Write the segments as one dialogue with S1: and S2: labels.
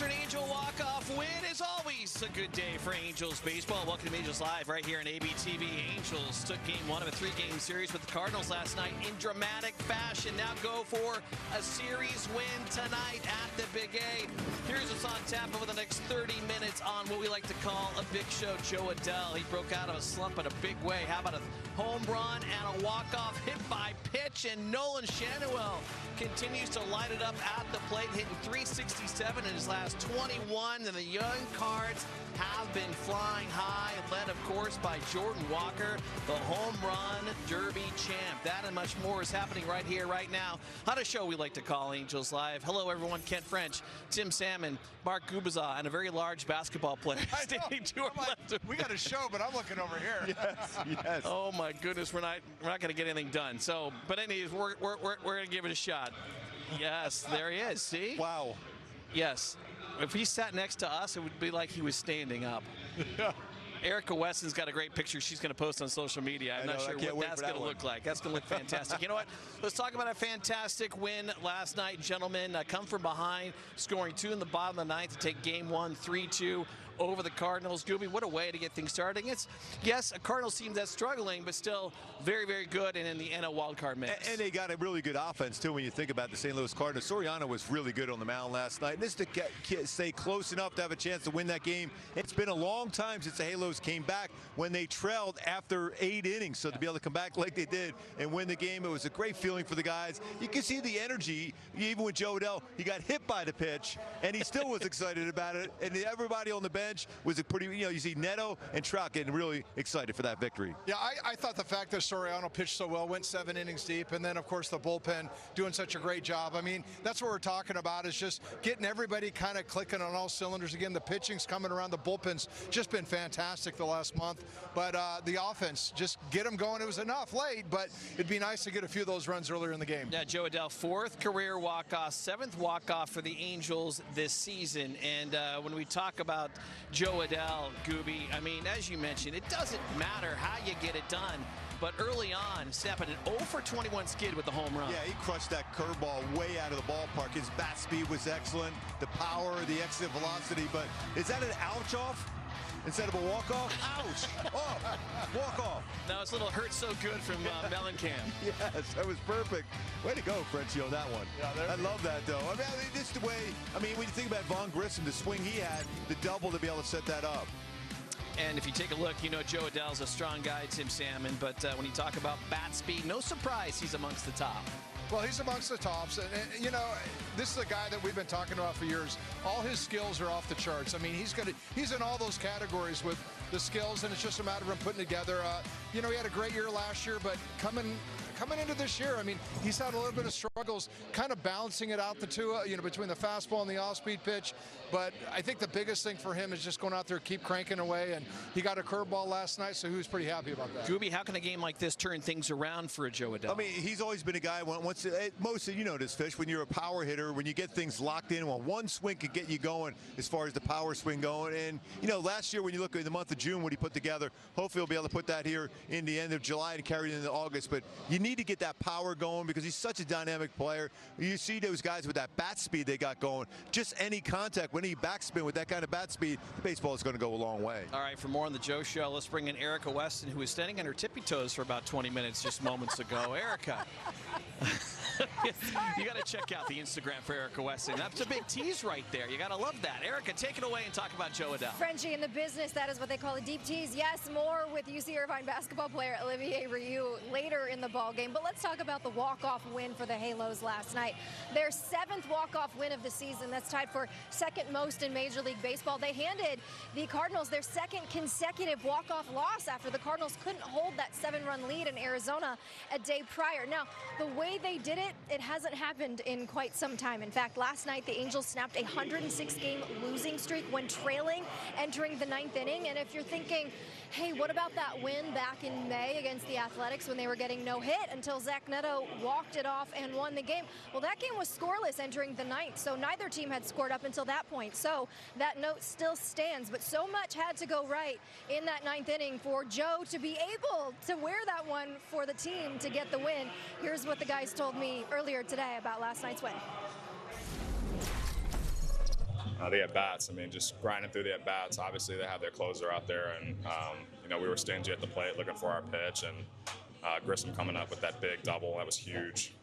S1: After an Angel walk-off win is always a good day for Angels baseball. Welcome to Angels Live right here on ABTV. Angels took game one of a three-game series with the Cardinals last night in dramatic fashion. Now go for a series win tonight at the Big A. Here's what's on tap over the next 30 minutes on what we like to call a big show. Jo Adell, he broke out of a slump in a big way. How about a home run and a walk-off hit by pitch? And Nolan Schanuel continues to light it up at the plate, hitting .367 in his last 21, and the young Cards have been flying high, led of course by Jordan Walker, the home run derby champ. That and much more is happening right here, right now on a show we like to call Angels Live. Hello everyone, Kent French, Tim Salmon, Mark Gubiza, and a very large basketball player standing to our left.
S2: We got a show, but I'm looking over here.
S3: Yes.
S1: Oh my goodness, we're not going to get anything done. So, but anyways, we're going to give it a shot. Yes, there he is. See?
S3: Wow.
S1: Yes. If he sat next to us, it would be like he was standing up. Erica Wesson's got a great picture she's going to post on social media. I'm not sure what that's going to look like. That's going to look fantastic. You know what? Let's talk about a fantastic win last night, gentlemen. Come from behind, scoring 2 in the bottom of the ninth to take game one, 3-2 over the Cardinals. Gooby, what a way to get things started. It's, yes, a Cardinals team that's struggling, but still very, very good and in the NL wildcard mix.
S3: And they got a really good offense, too, when you think about the St. Louis Cardinals. Ureña was really good on the mound last night. And just to stay close enough to have a chance to win that game. It's been a long time since the Halos came back when they trailed after 8 innings. So to be able to come back like they did and win the game, it was a great feeling for the guys. You can see the energy, even with Jo Adell. He got hit by the pitch, and he still was excited about it. And everybody on the bench was a pretty, you see Neto and Trout getting really excited for that victory.
S2: Yeah, I thought the fact that Soriano pitched so well, went 7 innings deep, and then, of course, the bullpen doing such a great job. I mean, that's what we're talking about, is just getting everybody kind of clicking on all cylinders again. The pitching's coming around. The bullpen's just been fantastic the last month. But the offense, just get them going. It was enough late, but it'd be nice to get a few of those runs earlier in the game.
S1: Yeah, Jo Adell, 4th career walk-off, 7th walk-off for the Angels this season. And when we talk about Jo Adell, Gooby, I mean, as you mentioned, it doesn't matter how you get it done. But early on, snapping an 0 for 21 skid with the home run.
S3: Yeah, he crushed that curveball way out of the ballpark. His bat speed was excellent, the power, the exit velocity. But is that an ouch off instead of a walk-off? Ouch! Oh, walk-off.
S1: Now it's a little hurt so good from Mellencamp.
S3: Yes, that was perfect. Way to go, Frenchie, on that one. Yeah, I love that, though. I mean, this is the way, when you think about Vaughn Grissom, the swing he had, the double to be able to set that up.
S1: And if you take a look, you know Jo Adell's a strong guy, Tim Salmon, but when you talk about bat speed, no surprise he's amongst the top.
S2: Well, he's amongst the tops, and you know, this is a guy that we've been talking about for years. All his skills are off the charts. I mean, he's in all those categories with the skills, and it's just a matter of him putting together. You know, he had a great year last year, but coming into this year, I mean, he's had a little bit of struggles, kind of balancing it out the two, you know, between the fastball and the off-speed pitch. But I think the biggest thing for him is just going out there, keep cranking away. And he got a curveball last night, so he was pretty happy about that.
S1: Gooby, how can a game like this turn things around for a Jo Adell?
S3: I mean, he's always been a guy, most of you know this, Fish, when you're a power hitter, when you get things locked in, well, one swing could get you going as far as the power swing going. And, you know, last year when you look at the month of June, what he put together, hopefully he'll be able to put that here in the end of July and carry it into August. But you need to get that power going because he's such a dynamic player. You see those guys with that bat speed they got going. Just any contact, when he backspin with that kind of bat speed, baseball is going to go a long way.
S1: All right, for more on the Joe Show, let's bring in Erica Weston, who was standing on her tippy toes for about 20 minutes just moments ago. Erica. You got to check out the Instagram for Erica Weston. That's a big tease right there. You got to love that. Erica, take it away and talk about Jo Adell.
S4: Frenchie, in the business, that is what they call a deep tease. Yes, more with UC Irvine basketball player Olivier Rioux later in the ball game. But let's talk about the walk-off win for the Halos last night. Their 7th walk-off win of the season. That's tied for 2nd most in Major League Baseball. They handed the Cardinals their 2nd consecutive walk-off loss after the Cardinals couldn't hold that 7-run lead in Arizona a day prior. Now, the way they did it, it hasn't happened in quite some time. In fact, last night the Angels snapped a 106-game losing streak when trailing entering the 9th inning. And if you're thinking, hey, what about that win back in May against the Athletics when they were getting no hit until Zach Neto walked it off and won the game? Well, that game was scoreless entering the 9th, so neither team had scored up until that point. So that note still stands, but so much had to go right in that 9th inning for Joe to be able to wear that one for the team to get the win. Here's what the guys told me earlier today about last night's win.
S5: the at-bats. I mean, just grinding through the at-bats. Obviously, they have their closer out there, and, we were stingy at the plate looking for our pitch, and Grissom coming up with that big double, that was huge.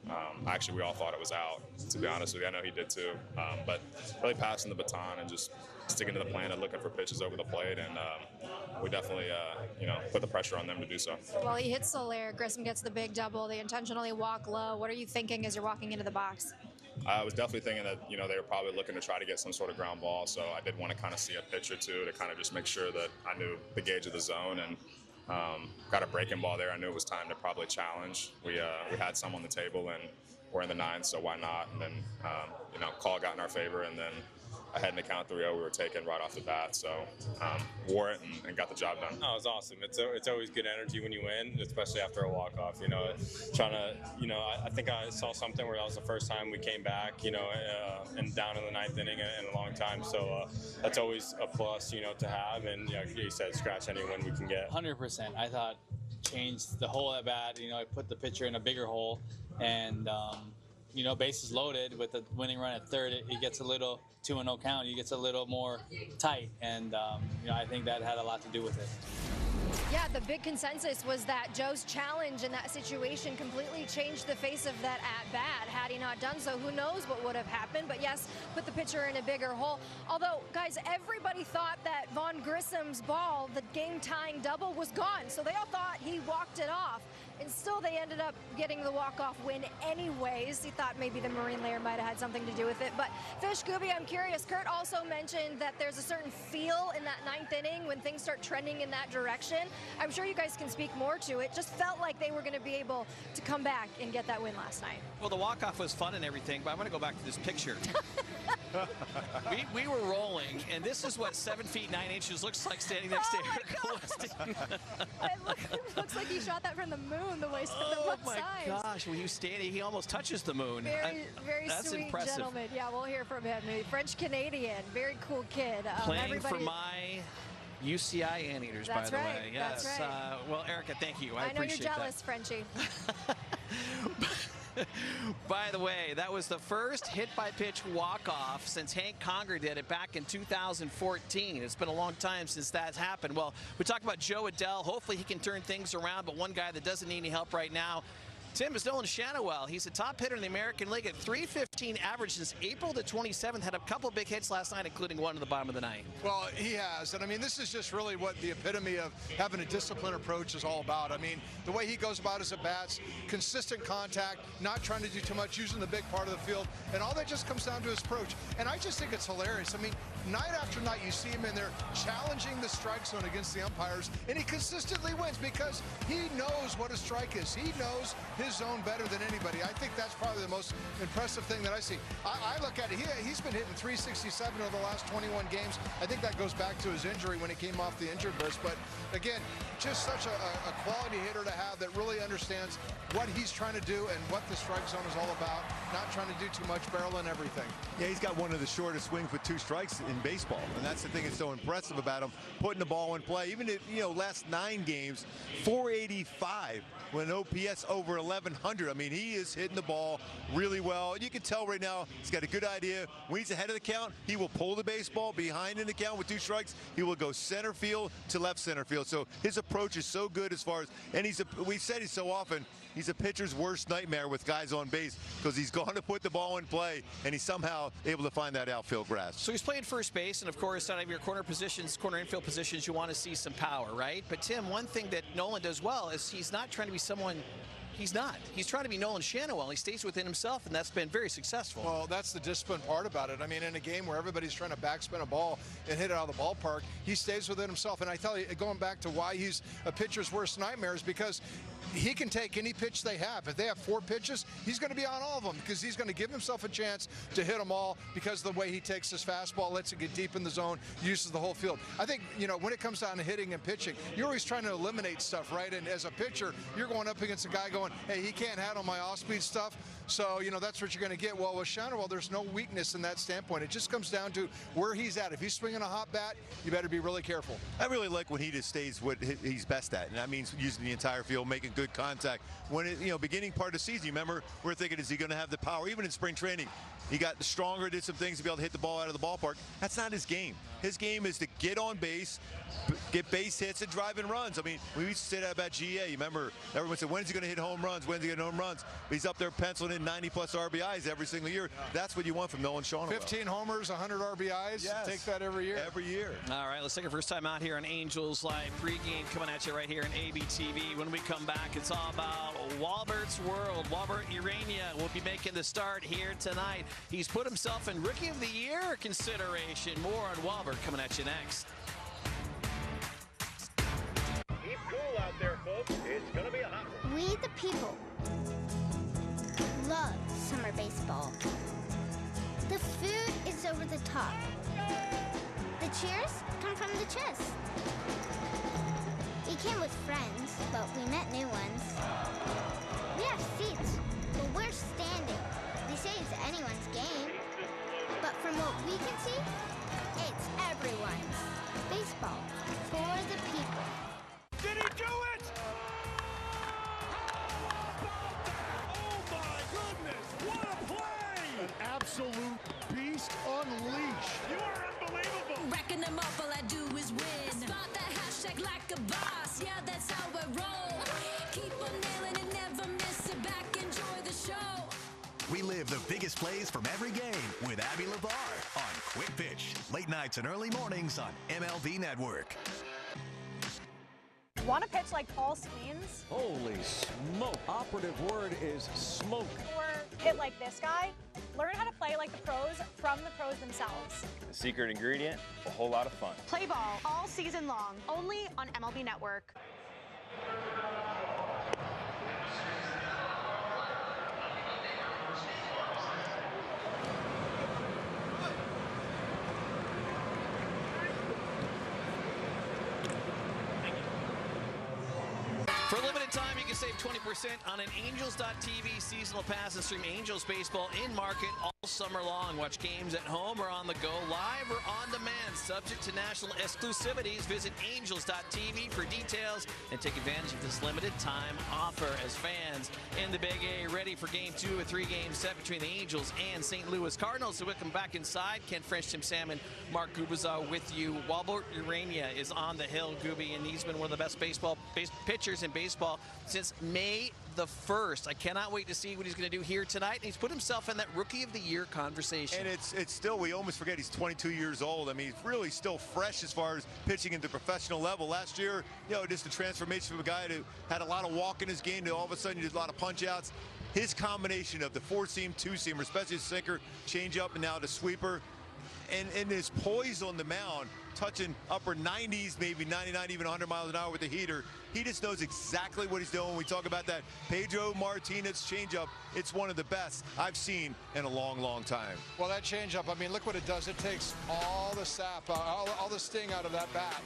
S5: Actually, we all thought it was out, to be honest with you. I know he did too. But really passing the baton and just sticking to the plan and looking for pitches over the plate, and we definitely, put the pressure on them to do so.
S4: Well, he hits Soler. Grissom gets the big double. They intentionally walk low. What are you thinking as you're walking into the box?
S5: I was definitely thinking that, they were probably looking to try to get some sort of ground ball, so I did want to kind of see a pitch or two to kind of just make sure that I knew the gauge of the zone, and got a breaking ball there. I knew it was time to probably challenge. We had some on the table, and we're in the ninth, so why not? And then, call got in our favor, and then ahead in the count 3-0, we were taken right off the bat. So wore it and got the job done.
S6: No, it was awesome. It's always good energy when you win, especially after a walk-off. I think I saw something where that was the first time we came back, and down in the ninth inning in a long time. So that's always a plus, to have. And, like you said, scratch any win we can get.
S7: 100%. I thought changed the hole at bat. I put the pitcher in a bigger hole, and bases loaded with the winning run at third. It gets a little 2-0 count. It gets a little more tight, and I think that had a lot to do with it.
S4: Yeah, the big consensus was that Joe's challenge in that situation completely changed the face of that at-bat. Had he not done so, who knows what would have happened. But yes, put the pitcher in a bigger hole. Although, guys, everybody thought that Vaughn Grissom's ball, the game-tying double, was gone. So they all thought he walked it off. And still, they ended up getting the walk-off win anyways. He thought maybe the marine layer might have had something to do with it. But Fish, Gooby, I'm curious. Kurt also mentioned that there's a certain feel in that ninth inning when things start trending in that direction. I'm sure you guys can speak more to it. Just felt like they were going to be able to come back and get that win last night.
S1: Well, the walk-off was fun and everything, but I'm going to go back to this picture. we were rolling, and this is what 7 feet 9 inches looks like standing next to Eric.
S4: It looks like he shot that from the moon, the way
S1: oh my gosh, when he was standing, he almost touches the moon.
S4: Very
S1: that's
S4: sweet
S1: impressive.
S4: Gentleman. Yeah, we'll hear from him. French-Canadian, very cool kid.
S1: Playing for my UCI Anteaters, by the way. Yes.
S4: That's right.
S1: Well, Erica, thank you.
S4: I know
S1: appreciate
S4: you're jealous, Frenchie.
S1: By the way, that was the first hit-by-pitch walk-off since Hank Conger did it back in 2014. It's been a long time since that's happened. Well, we talked about Joe Adell. Hopefully he can turn things around, but one guy that doesn't need any help right now, Tim, is Nolan Shanawell. He's a top hitter in the American League at .315 average since April the 27th. Had a couple big hits last night, including one in the bottom of the ninth.
S2: Well, he has. And, I mean, this is just really what the epitome of having a disciplined approach is all about. I mean, the way he goes about his at-bats, consistent contact, not trying to do too much, using the big part of the field, and all that just comes down to his approach. And I just think it's hilarious. I mean, night after night, you see him in there challenging the strike zone against the umpires, and he consistently wins because he knows what a strike is. He knows his zone better than anybody. I think that's probably the most impressive thing that I see. I look at it, he's been hitting .367 over the last 21 games. I think that goes back to his injury when he came off the injured list. But again, just such a quality hitter to have that really understands what he's trying to do and what the strike zone is all about. Not trying to do too much, barreling everything.
S3: Yeah, he's got one of the shortest swings with 2 strikes in baseball, and that's the thing that's so impressive about him, putting the ball in play. Even if, last 9 games, 485 with an OPS over 1100. I mean, he is hitting the ball really well. You can tell right now he's got a good idea. When he's ahead of the count, he will pull the baseball behind in the count with 2 strikes. He will go center field to left center field. So his approach is so good as far as, and we've said it so often, he's a pitcher's worst nightmare with guys on base because he's going to put the ball in play, and he's somehow able to find that outfield grasp.
S1: So he's playing first base, and of course, out of your corner infield positions, you want to see some power, right? But Tim, one thing that Nolan does well is he's not trying to be someone. He's not. He's trying to be Nolan Shanawell. He stays within himself, and that's been very successful.
S2: Well, that's the discipline part about it. I mean, in a game where everybody's trying to backspin a ball and hit it out of the ballpark, he stays within himself. And I tell you, going back to why he's a pitcher's worst nightmare is because he can take any pitch they have. If they have 4 pitches, he's going to be on all of them because he's going to give himself a chance to hit them all because of the way he takes his fastball, lets it get deep in the zone, uses the whole field. I think, when it comes down to hitting and pitching, you're always trying to eliminate stuff, right? And as a pitcher, you're going up against a guy going going, hey, he can't handle my off-speed stuff. So, that's what you're going to get. Well, with Shannon, there's no weakness in that standpoint. It just comes down to where he's at. If he's swinging a hot bat, you better be really careful.
S3: I really like when he just stays what he's best at, and that means using the entire field, making good contact. When beginning part of the season, you remember, we're thinking, is he going to have the power? Even in spring training, he got stronger, did some things to be able to hit the ball out of the ballpark. That's not his game. His game is to get on base, get base hits, and drive in runs. I mean, we used to say that about GA. You remember, everyone said, when's he going to hit home runs? When's he going to hit home runs? But he's up there penciling in 90-plus RBIs every single year. That's what you want from Nolan Schanuel.
S2: 15 homers, 100 RBIs.
S3: Yes.
S2: Take that every year.
S3: Every year.
S1: All right, let's take our first time out here on Angels Live pregame, coming at you right here on ABTV. When we come back, it's all about Walbert's world. Walbert Ureña will be making the start here tonight. He's put himself in Rookie of the Year consideration. More on Walbert coming at you next.
S8: Keep cool out there, folks. It's going to be a hot one.
S9: We, the people, love summer baseball. The food is over the top. The cheers come from the chest. We came with friends, but we met new ones. We have seats, but we're standing. They say it's anyone's game. But from what we can see, it's everyone's. Baseball for the people.
S8: Did he do it? Oh, my goodness. What a play.
S10: An absolute beast unleashed.
S8: You are unbelievable.
S11: Racking them up, all I do is win. Spot that hashtag like a boss. Yeah, that's how I roll. Keep on nailing and never miss it back. Enjoy the show.
S12: We live the biggest plays from every game with Abby LeVar on Quick Pitch. Late nights and early mornings on MLB Network.
S13: Want to pitch like Paul Skeens?
S14: Holy smoke. Operative word is smoke.
S13: Or hit like this guy? Learn how to play like the pros from the pros themselves.
S15: The secret ingredient, a whole lot of fun.
S13: Play ball all season long, only on MLB Network.
S1: For a limited time, you can save 20% on an Angels.tv seasonal pass and stream Angels baseball in market all summer long. Watch games at home or on the go, live or on demand. Subject to national exclusivities. Visit Angels.tv for details and take advantage of this limited time offer. As fans in the Big A ready for Game 2 of a 3-game set between the Angels and St. Louis Cardinals. So welcome back inside. Ken French, Tim Salmon, Mark Gubicza with you. Walbert Ureña is on the hill, Gooby, and he's been one of the best pitchers in baseball since May the 1st. I cannot wait to see what he's going to do here tonight. And he's put himself in that Rookie of the Year conversation.
S3: And it's still, we almost forget he's 22 years old. I mean, he's really still fresh as far as pitching at the professional level. Last year, just a transformation from a guy who had a lot of walk in his game to all of a sudden he did a lot of punch outs. His combination of the 4-seam, 2-seamer, especially his sinker, change-up, and now the sweeper, and his poise on the mound, touching upper 90s, maybe 99, even 100 miles an hour with the heater. He just knows exactly what he's doing. When we talk about that Pedro Martinez changeup, it's one of the best I've seen in a long, long time.
S2: Well, that changeup, I mean, look what it does. It takes all the sap, all the sting out of that bat.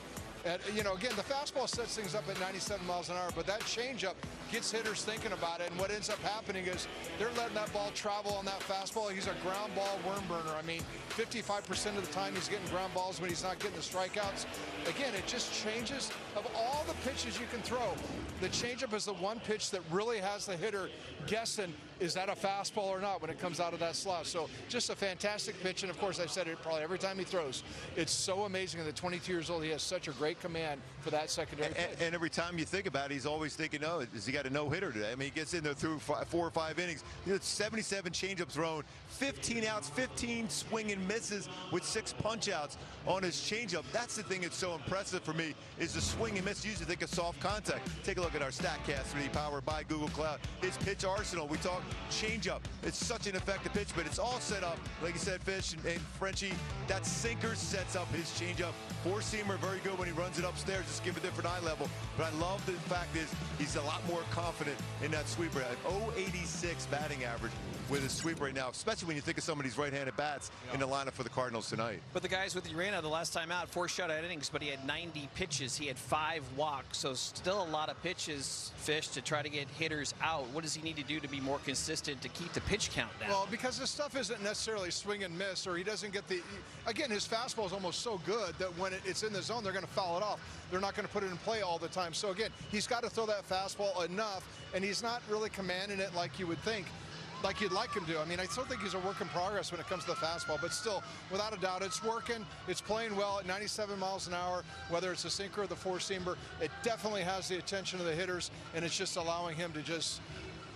S2: And, again, the fastball sets things up at 97 miles an hour, but that changeup gets hitters thinking about it. And what ends up happening is they're letting that ball travel on that fastball. He's a ground ball worm burner. I mean, 55% of the time he's getting ground balls when he's not getting the strikeouts. Again, it just changes. Of all the pitches you can throw, the changeup is the one pitch that really has the hitter guessing, is that a fastball or not when it comes out of that slot. So just a fantastic pitch. And, of course, I've said it probably every time he throws. It's so amazing. At 22 years old, he has such a great command for that secondary pitch.
S3: And every time you think about it, he's always thinking, oh, has he got a no-hitter today? I mean, he gets in there through 4 or 5 innings. 77 changeups thrown, 15 outs, 15 swing and misses with 6 punch-outs on his changeup. That's the thing that's so impressive for me, is the swing and miss. You usually think of soft contact. Take a look at our StatCast 3D powered by Google Cloud. His pitch arsenal. We talk changeup. It's such an effective pitch, but it's all set up, like you said, Fish and Frenchie. That sinker sets up his changeup. Four-seamer, very good when he runs it upstairs, just give a different eye level. But I love the fact is he's a lot more confident in that sweeper. At 0.86 batting average with his sweep right now, especially when you think of some of these right-handed bats in the lineup for the Cardinals tonight.
S1: But the guys with Ureña the last time out, 4 shutout innings, but he had 90 pitches. He had 5 walks, so still a lot of pitches, Fish, to try to get hitters out. What does he need to do to be more consistent to keep the pitch count down?
S2: Well, because his stuff isn't necessarily swing and miss, or he doesn't get the, again, his fastball is almost so good that when it's in the zone, they're going to foul it off. They're not going to put it in play all the time. So again, he's got to throw that fastball enough, and he's not really commanding it like you would think, like you'd like him to. I mean, I still think he's a work in progress when it comes to the fastball, but still, without a doubt, it's working. It's playing well at 97 miles an hour, whether it's a sinker or the four-seamer. It definitely has the attention of the hitters, and it's just allowing him to just,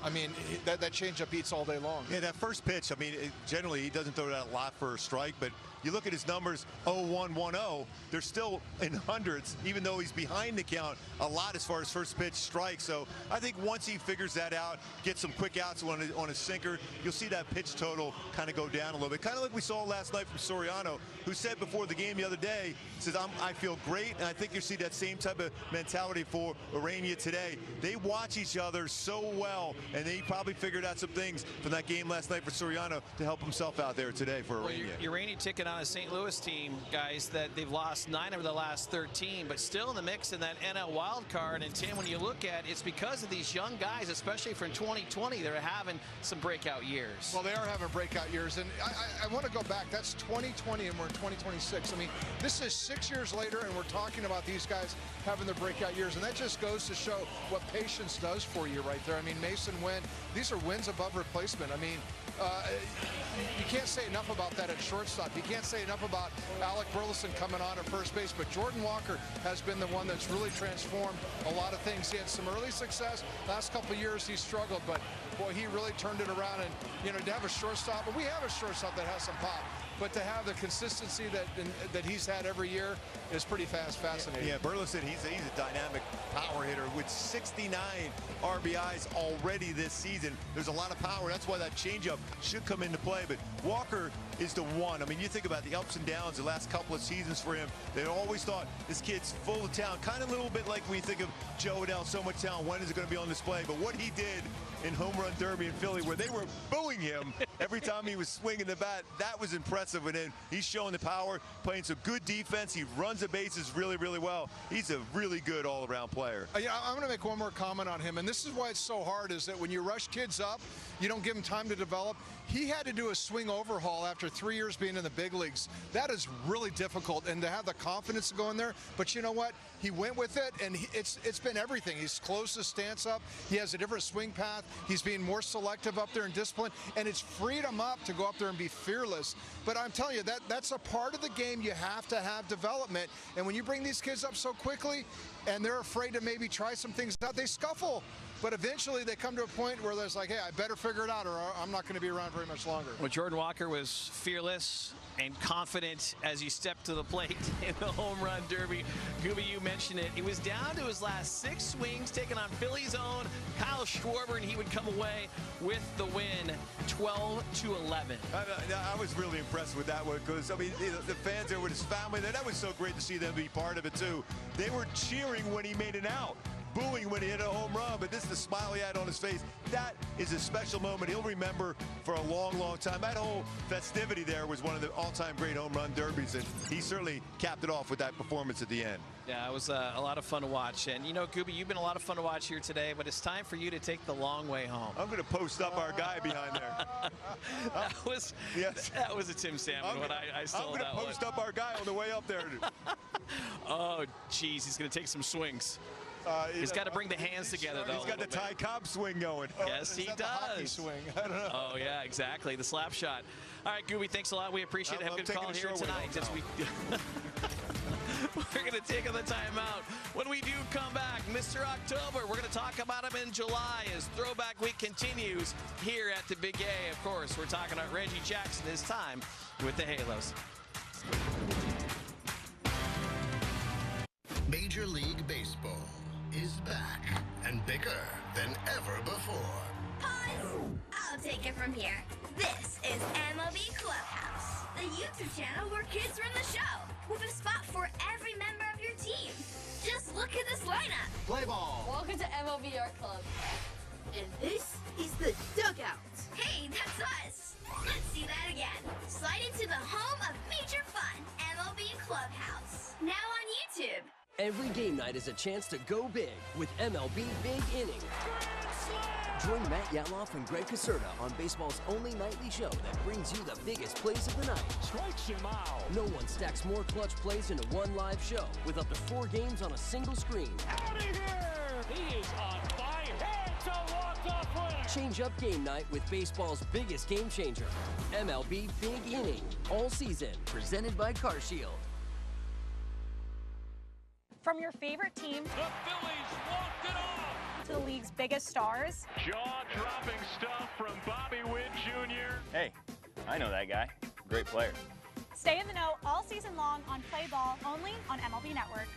S2: I mean, that changeup eats all day long.
S3: Yeah, that first pitch, I mean, generally he doesn't throw that a lot for a strike, but you look at his numbers, 0-1-1-0, they're still in hundreds, even though he's behind the count a lot as far as first pitch strike. So I think once he figures that out, gets some quick outs on a sinker, you'll see that pitch total kind of go down a little bit. Kind of like we saw last night from Soriano, who said before the game the other day, says, I feel great, and I think you'll see that same type of mentality for Ureña today. They watch each other so well, and he probably figured out some things from that game last night for Soriano to help himself out there today for Ureña.
S1: Well, Ureña ticking on a St. Louis team, guys, that they've lost 9 of the last 13, but still in the mix in that NL wild card. And Tim, when you look at it, it's because of these young guys, especially from 2020, that are having some breakout years.
S2: Well, they are having breakout years, and I want to go back. That's 2020, and we're in 2026. I mean, this is 6 years later, and we're talking about these guys having their breakout years, and that just goes to show what patience does for you right there. I mean, Mason Wynn, these are wins above replacement. I mean, you can't say enough about that at shortstop. You can't say enough about Alec Burleson coming on at first base, but Jordan Walker has been the one that's really transformed a lot of things. He had some early success. Last couple of years he struggled, but boy, he really turned it around. And, you know, to have a shortstop, and we have a shortstop that has some pop, but to have the consistency that he's had every year is pretty fascinating.
S3: Yeah, Burleson, he's a dynamic power hitter with 69 RBIs already this season. There's a lot of power. That's why that changeup should come into play. But Walker is the one. I mean, you think about the ups and downs the last couple of seasons for him. They always thought this kid's full of talent. Kind of a little bit like when you think of Joe Adell, so much talent. When is it going to be on display? But what he did in home run derby in Philly, where they were booing him every time he was swinging the bat, that was impressive. And then he's showing the power, playing some good defense. He runs the bases really, really well. He's a really good all-around player.
S2: Yeah, I'm going to make one more comment on him, and this is why it's so hard, is that when you rush kids up, you don't give them time to develop. He had to do a swing overhaul after 3 years being in the big leagues. That is really difficult, and to have the confidence to go in there. But you know what? He went with it, and it's been everything. He's closed his stance up. He has a different swing path. He's being more selective up there in discipline, and it's freed him up to go up there and be fearless. But I'm telling you, that's a part of the game. You have to have development, and when you bring these kids up so quickly and they're afraid to maybe try some things out, they scuffle. But eventually they come to a point where there's like, hey, I better figure it out or I'm not going to be around very much longer.
S1: Well, Jordan Walker was fearless and confident as he stepped to the plate in the home run derby. Gooby, you mentioned it. It was down to his last 6 swings, taking on Philly's own Kyle Schwarber, and he would come away with the win, 12-11.
S3: I was really impressed with that one because, I mean, the fans there with his family, that was so great to see them be part of it, too. They were cheering when he made it out, booing when he hit a home run, but this is the smile he had on his face. That is a special moment he'll remember for a long, long time. That whole festivity there was one of the all-time great home run derbies, and he certainly capped it off with that performance at the end.
S1: Yeah, it was a lot of fun to watch. And, you know, Gooby, you've been a lot of fun to watch here today, but it's time for you to take the long way home.
S3: I'm going to post up our guy behind there.
S1: That was a Tim Salmon when I stole that one.
S3: I'm going to post up our guy on the way up there.
S1: Oh, geez, he's going to take some swings. He's got to bring the hands together, though.
S3: He's got the Ty Cobb swing going.
S1: Yes, he does.
S2: The hockey swing. I don't know.
S1: Oh, yeah, exactly. The slap shot. All right, Gooby, thanks a lot. We appreciate it. Have a good call here tonight. We're going to take the timeout. When we do come back, Mr. October, we're going to talk about him in July as Throwback Week continues here at the Big A. Of course, we're talking about Reggie Jackson this time with the Halos.
S16: Major League Baseball. is back and bigger than ever before.
S17: Pause! I'll take it from here. This is MLB Clubhouse, the YouTube channel where kids run the show, with a spot for every member of your team. Just look at this lineup.
S16: Play ball.
S18: Welcome to MLB Art Club.
S17: And this is the dugout. Hey, that's us. Let's see that again. Slide into the home of major fun, MLB Clubhouse. Now on YouTube.
S19: Every game night is a chance to go big with MLB Big Inning. Join Matt Yatloff and Greg Caserta on baseball's only nightly show that brings you the biggest plays of the night.
S8: Strikes him out.
S19: No one stacks more clutch plays into one live show with up to 4 games on a single screen.
S8: Out of here! He is on fire. It's a walk-off winner.
S19: Change up game night with baseball's biggest game changer. MLB Big Inning. All season. Presented by CarShield.
S13: From your favorite team
S8: The Phillies walked it off.
S13: to the league's biggest stars,
S8: Jaw-dropping stuff from Bobby Witt Jr.
S15: Hey, I know that guy. Great player.
S13: stay in the know all season long on Play Ball, only on MLB Network.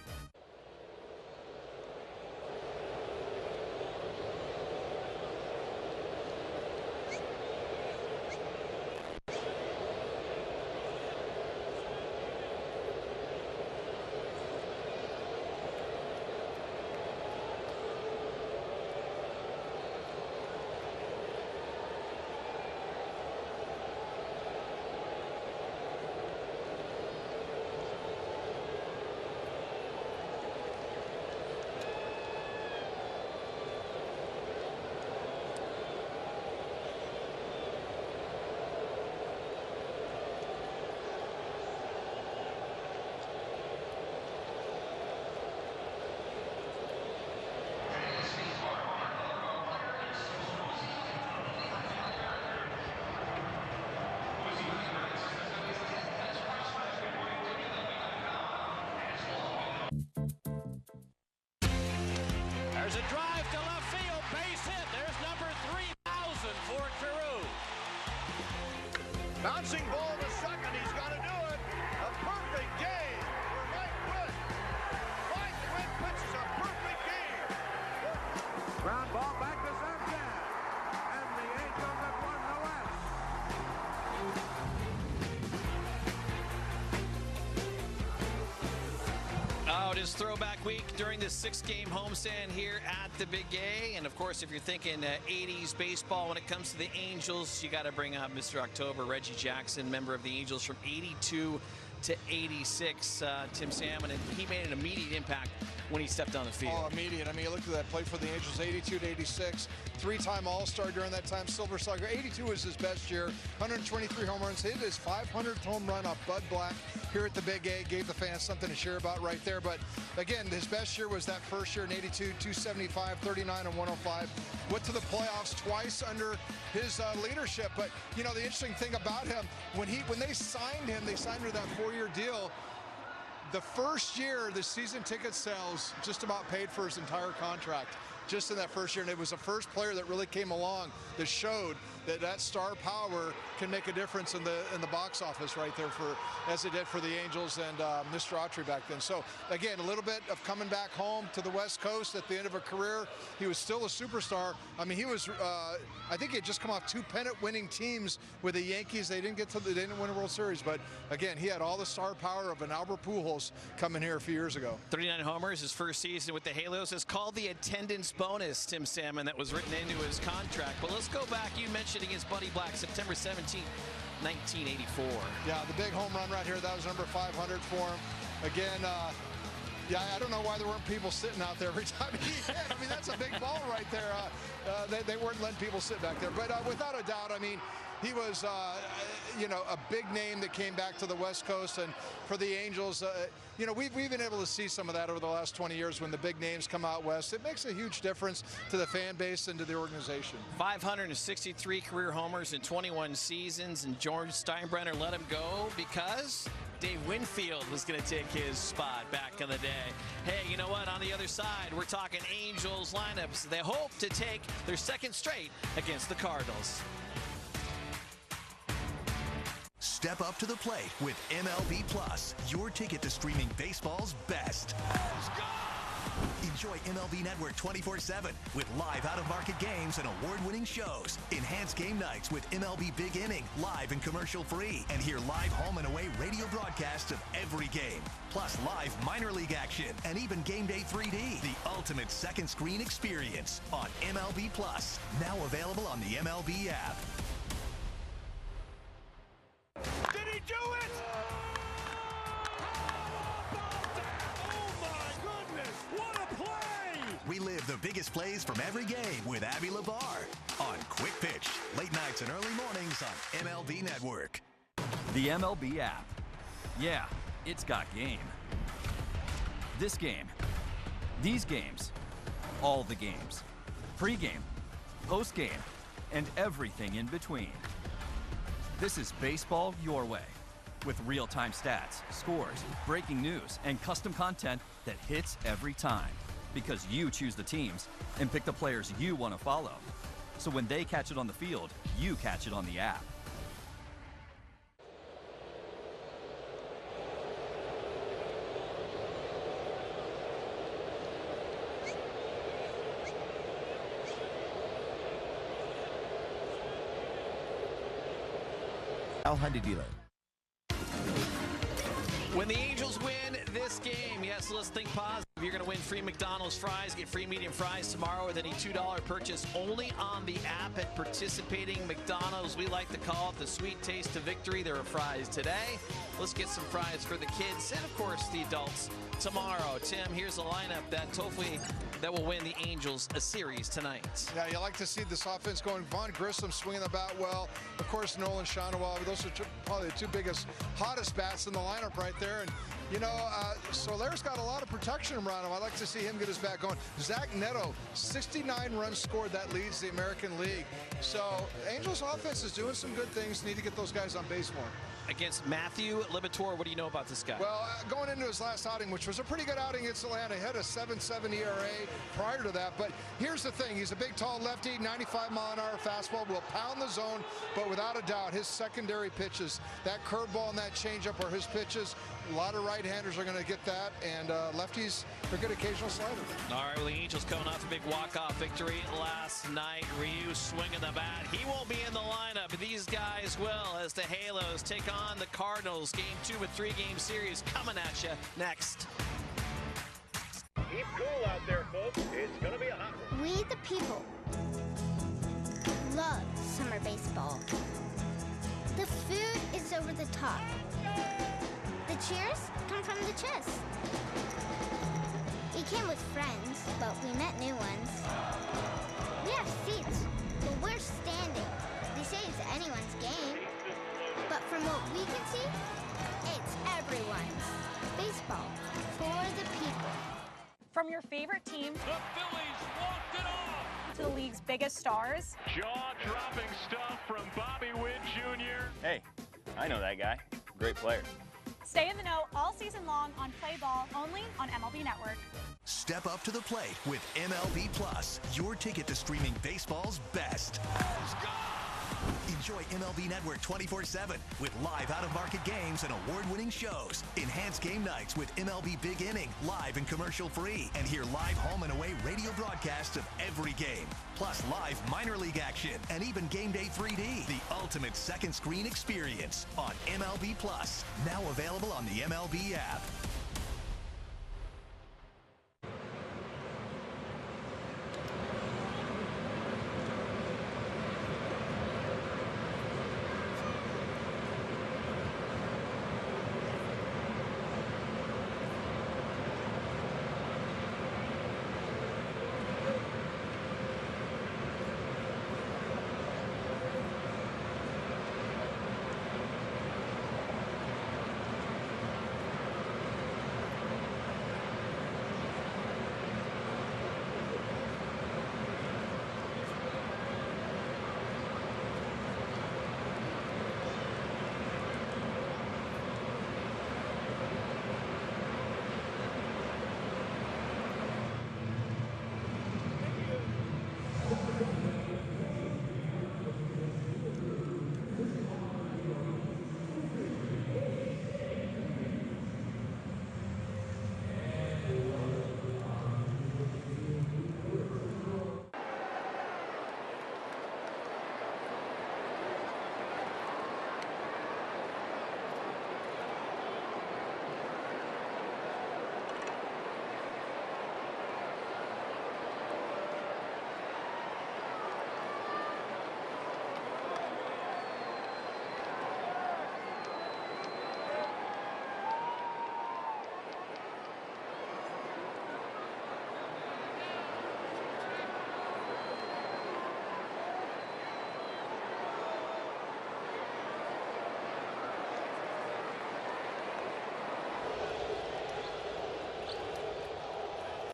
S8: There's a drive to left field, base hit. There's number 3,000 for Carew.
S10: Bouncing ball to second. He's got to do it. A perfect game for Mike Witt. Mike Witt pitches a perfect game. Ground ball back to Sanchez. And the Angels have won the West.
S1: Oh, it is throwback week during the 6-game homestand here at the Big A. And of course, if you're thinking 80s baseball when it comes to the Angels, you got to bring up Mr. October, Reggie Jackson, member of the Angels from 82 to 86, Tim Salmon, and he made an immediate impact when he stepped on the field.
S2: Oh, immediate. I mean, you look at that play for the Angels, 82 to 86, 3-time All-Star during that time, Silver Slugger. 82 was his best year, 123 home runs, hit his 500th home run off Bud Black here at the Big A, gave the fans something to share about right there. But again, his best year was that first year in 82, 275, 39, and 105. Went to the playoffs twice under his leadership. But, you know, the interesting thing about him, when they signed him, they signed him to that 4-year deal. The first year, the season ticket sales just about paid for his entire contract just in that first year. And it was the first player that really came along that showed that star power can make a difference in the box office right there, for as it did for the Angels and Mr. Autry back then. So again, a little bit of coming back home to the West Coast at the end of a career. He was still a superstar. I mean, he was I think he had just come off 2 pennant-winning teams with the Yankees. They didn't win a World Series, but again, he had all the star power of an Albert Pujols coming here a few years ago.
S1: 39 homers, his first season with the Halos. Is called the attendance bonus, Tim Salmon, that was written into his contract. But let's go back. You mentioned against Buddy Black, September 17, 1984.
S2: Yeah, the big home run right here. That was number 500 for him. Again, yeah, I don't know why there weren't people sitting out there every time he hit. I mean, that's a big ball right there. They weren't letting people sit back there. But without a doubt, I mean, he was, you know, a big name that came back to the West Coast. And for the Angels, you know, we've been able to see some of that over the last 20 years when the big names come out west. It makes a huge difference to the fan base and to the organization.
S1: 563 career homers in 21 seasons, and George Steinbrenner let him go because Dave Winfield was going to take his spot back in the day. Hey, you know what? On the other side, we're talking Angels lineups. They hope to take their second straight against the Cardinals.
S12: Step up to the plate with MLB Plus, your ticket to streaming baseball's best. Enjoy MLB Network 24/7 with live out-of-market games and award-winning shows. Enhance game nights with MLB Big Inning, live and commercial-free. And hear live home and away radio broadcasts of every game. Plus live minor league action and even Game Day 3D. The ultimate second screen experience on MLB Plus. Now available on the MLB app.
S10: Did he do it?
S12: Relive the biggest plays from every game with Abby Lavar on Quick Pitch. Late nights and early mornings on MLB Network.
S18: The MLB app. Yeah, it's got game. This game. These games. All the games. Pre-game, post-game, and everything in between. This is baseball your way. With real-time stats, scores, breaking news, and custom content that hits every time. Because you choose the teams and pick the players you want to follow. So when they catch it on the field, you catch it on the app.
S20: Al Hyundai dealer.
S1: When the Angels win this game, yes, let's think positive. You're going to win free McDonald's fries, get free medium fries tomorrow with any $2 purchase only on the app at participating McDonald's. We like to call it the sweet taste of victory. There are fries today. Let's get some fries for the kids and, of course, the adults tomorrow. Tim, here's a lineup that will win the Angels a series tonight.
S2: Yeah, you like to see this offense going. Vaughn Grissom swinging the bat well. Of course, Nolan Schanuel. Those are probably the two biggest, hottest bats in the lineup right there. And, you know, Soler's got a lot of protection around him. I'd like to see him get his bat going. Zach Neto, 69 runs scored. That leads the American League. So Angels offense is doing some good things. Need to get those guys on base more.
S1: Against Matthew Liberatore, what do you know about this guy?
S2: Well, going into his last outing, which was a pretty good outing against Atlanta, he had a 7.7 ERA prior to that. But here's the thing. He's a big, tall lefty, 95-mile-an-hour fastball, will pound the zone. But without a doubt, his secondary pitches, that curveball and that changeup are his pitches. A lot of right-handers are going to get that, and lefties are good occasional slider.
S1: All right, well, the Angels coming off a big walk-off victory last night. Ryu swinging the bat. He won't be in the lineup, but these guys will as the Halos take on the Cardinals. Game 2 of a 3-game series coming at you next.
S10: Keep cool out there, folks. It's going to be a hot one.
S9: We, the people, love summer baseball. The food is over the top. The cheers come from the chest. We came with friends, but we met new ones. We have seats, but we're standing. They say it's anyone's game. But from what we can see, it's everyone's. Baseball for the people.
S13: From your favorite team,
S8: The Phillies walked it off.
S13: to the league's biggest stars,
S8: Jaw-dropping stuff from Bobby Witt Jr.
S15: Hey, I know that guy. Great player.
S13: stay in the know all season long on Play Ball, only on MLB Network.
S12: Step up to the plate with MLB Plus, your ticket to streaming baseball's best. Enjoy MLB Network 24/7 with live out-of-market games and award-winning shows. Enhance game nights with MLB Big Inning, live and commercial-free. And hear live home and away radio broadcasts of every game. Plus live minor league action and even Game Day 3D. The ultimate second screen experience on MLB Plus. Now available on the MLB app.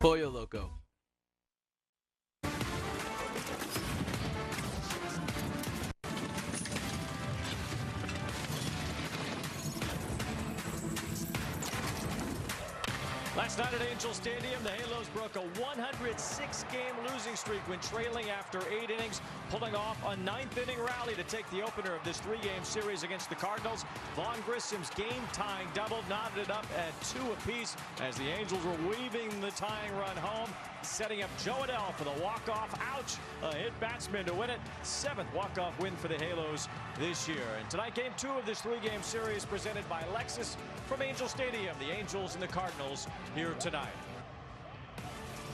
S20: Pollo Loco.
S14: Last night at Angel Stadium, the Halos broke a 106-game losing streak when trailing after 8 innings, pulling off a 9th-inning rally to take the opener of this 3-game series against the Cardinals. Vaughn Grissom's game-tying double knotted it up at 2 apiece as the Angels were weaving the tying run home, setting up Joe Adell for the walk-off. Ouch! A hit batsman to win it. 7th walk-off win for the Halos this year. And tonight, Game 2 of this 3-game series presented by Lexus from Angel Stadium. The Angels and the Cardinals here tonight.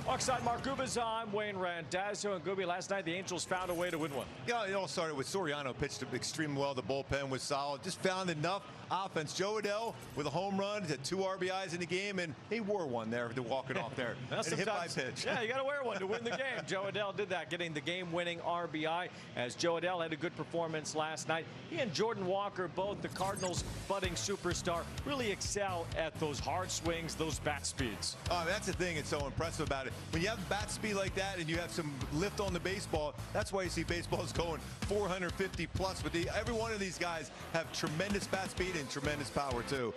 S14: Alongside Mark Gubas, I'm Wayne Randazzo. And Gooby, last night the Angels found a way to win one.
S3: Yeah, it all started with Soriano pitched extremely well. The bullpen was solid. Just found enough offense. Joe Adell with a home run, had 2 RBIs in the game, and he wore one there to walk it off there. And hit by pitch.
S14: Yeah, you got to wear one to win the game. Joe Adell did that, getting the game-winning RBI as Joe Adell had a good performance last night. He and Jordan Walker, both the Cardinals' budding superstar, really excel at those hard swings, those bat speeds.
S3: Oh, that's the thing that's so impressive about it. When you have bat speed like that and you have some lift on the baseball, that's why you see baseballs going 450 plus. But every one of these guys have tremendous bat speed and tremendous power too.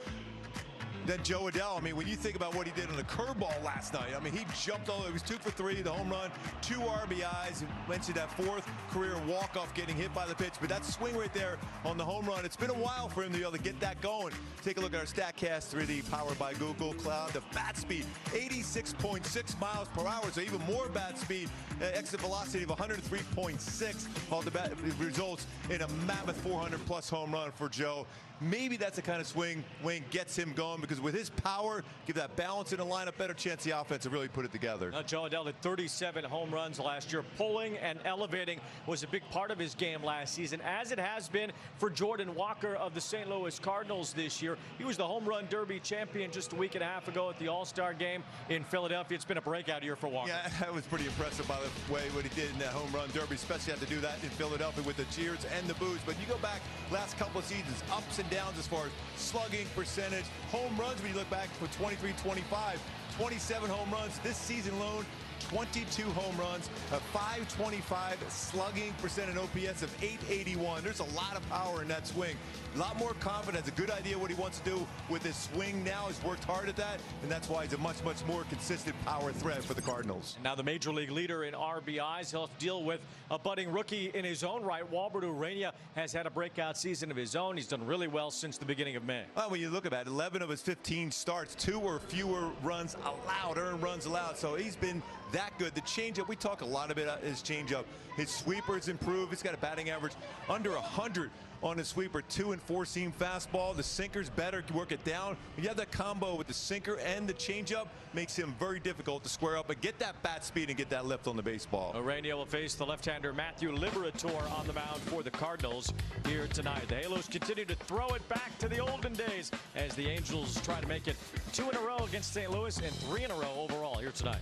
S3: Then Joe Adell, I mean, when you think about what he did on the curveball last night, I mean, he jumped all, it was 2 for 3, the home run, 2 RBIs, mentioned that 4th career walk-off getting hit by the pitch, but that swing right there on the home run, it's been a while for him to be able to get that going. Take a look at our StatCast 3D powered by Google Cloud. The bat speed, 86.6 miles per hour, so even more bat speed, exit velocity of 103.6, all the bat results in a mammoth 400-plus home run for Joe. Maybe that's the kind of swing Wayne gets him going, because with his power, give that balance in the lineup, better chance the offense to really put it together.
S14: Joe Adell had 37 home runs last year. Pulling and elevating was a big part of his game last season, as it has been for Jordan Walker of the St. Louis Cardinals this year. He was the home run derby champion just a week and a half ago at the All-Star game in Philadelphia. It's been a breakout year for Walker.
S3: Yeah, that was pretty impressive, by the way, what he did in that home run derby, especially had to do that in Philadelphia with the cheers and the boos. But you go back last couple of seasons, ups and downs as far as slugging percentage, home runs. When you look back for 23-25, 27 home runs this season alone, 22 home runs, a 525 slugging percent, and OPS of 881. There's a lot of power in that swing. A lot more confidence, a good idea what he wants to do with his swing now. He's worked hard at that, and that's why he's a much more consistent power threat for the Cardinals.
S14: Now the major league leader in RBIs. He'll have to deal with a budding rookie in his own right. Walbert Ureña has had a breakout season of his own. He's done really well since the beginning of May.
S3: Well, when you look at it, 11 of his 15 starts, 2 or fewer runs allowed, earned runs allowed. So he's been that good. The changeup, we talk a lot about his changeup. His sweeper's improved. He's got a batting average under 100 on his sweeper, 2 and 4-seam fastball. The sinker's better, can work it down. When you have that combo with the sinker and the changeup, makes him very difficult to square up and get that bat speed and get that lift on the baseball.
S14: Ureña will face the left-hander Matthew Liberatore on the mound for the Cardinals here tonight. The Halos continue to throw it back to the olden days as the Angels try to make it 2 in a row against St. Louis and 3 in a row overall here tonight.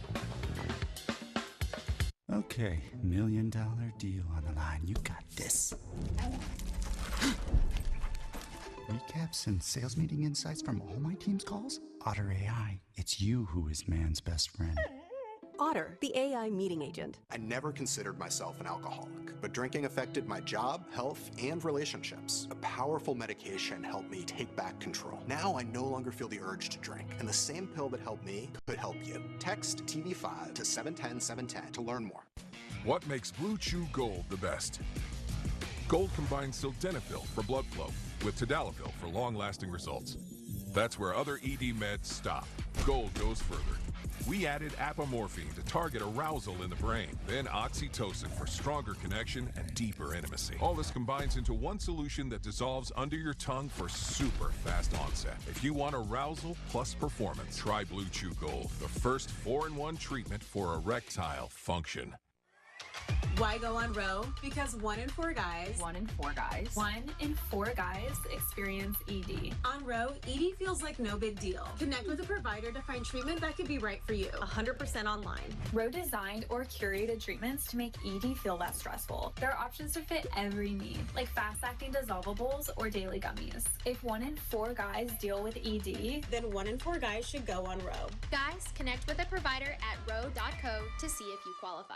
S21: Okay, $1 million deal on the line. You got this. Recaps and sales meeting insights from all my team's calls? Otter AI, it's you who is man's best friend.
S22: Otter, the AI meeting agent.
S23: I never considered myself an alcoholic, but drinking affected my job, health, and relationships. A powerful medication helped me take back control. Now I no longer feel the urge to drink, and the same pill that helped me could help you. Text TV5 to 710-710 to learn more.
S24: What makes Blue Chew Gold the best? Gold combines sildenafil for blood flow with tadalafil for long-lasting results. That's where other ED meds stop. Gold goes further. We added apomorphine to target arousal in the brain, then oxytocin for stronger connection and deeper intimacy. All this combines into one solution that dissolves under your tongue for super fast onset. If you want arousal plus performance, try Blue Chew Gold, the first 4-in-1 treatment for erectile function.
S5: Why go on row? Because 1 in 4 guys.
S6: 1 in 4 guys. 1 in 4 guys experience ED.
S5: On row, ED feels like no big deal. Connect with a provider to find treatment that could be right for you. 100% online.
S6: Row designed or curated treatments to make ED feel less stressful. There are options to fit every need, like fast-acting dissolvables or daily gummies. If 1 in 4 guys deal with ED,
S5: then 1 in 4 guys should go on row.
S7: Guys, connect with a provider at row.co to see if you qualify.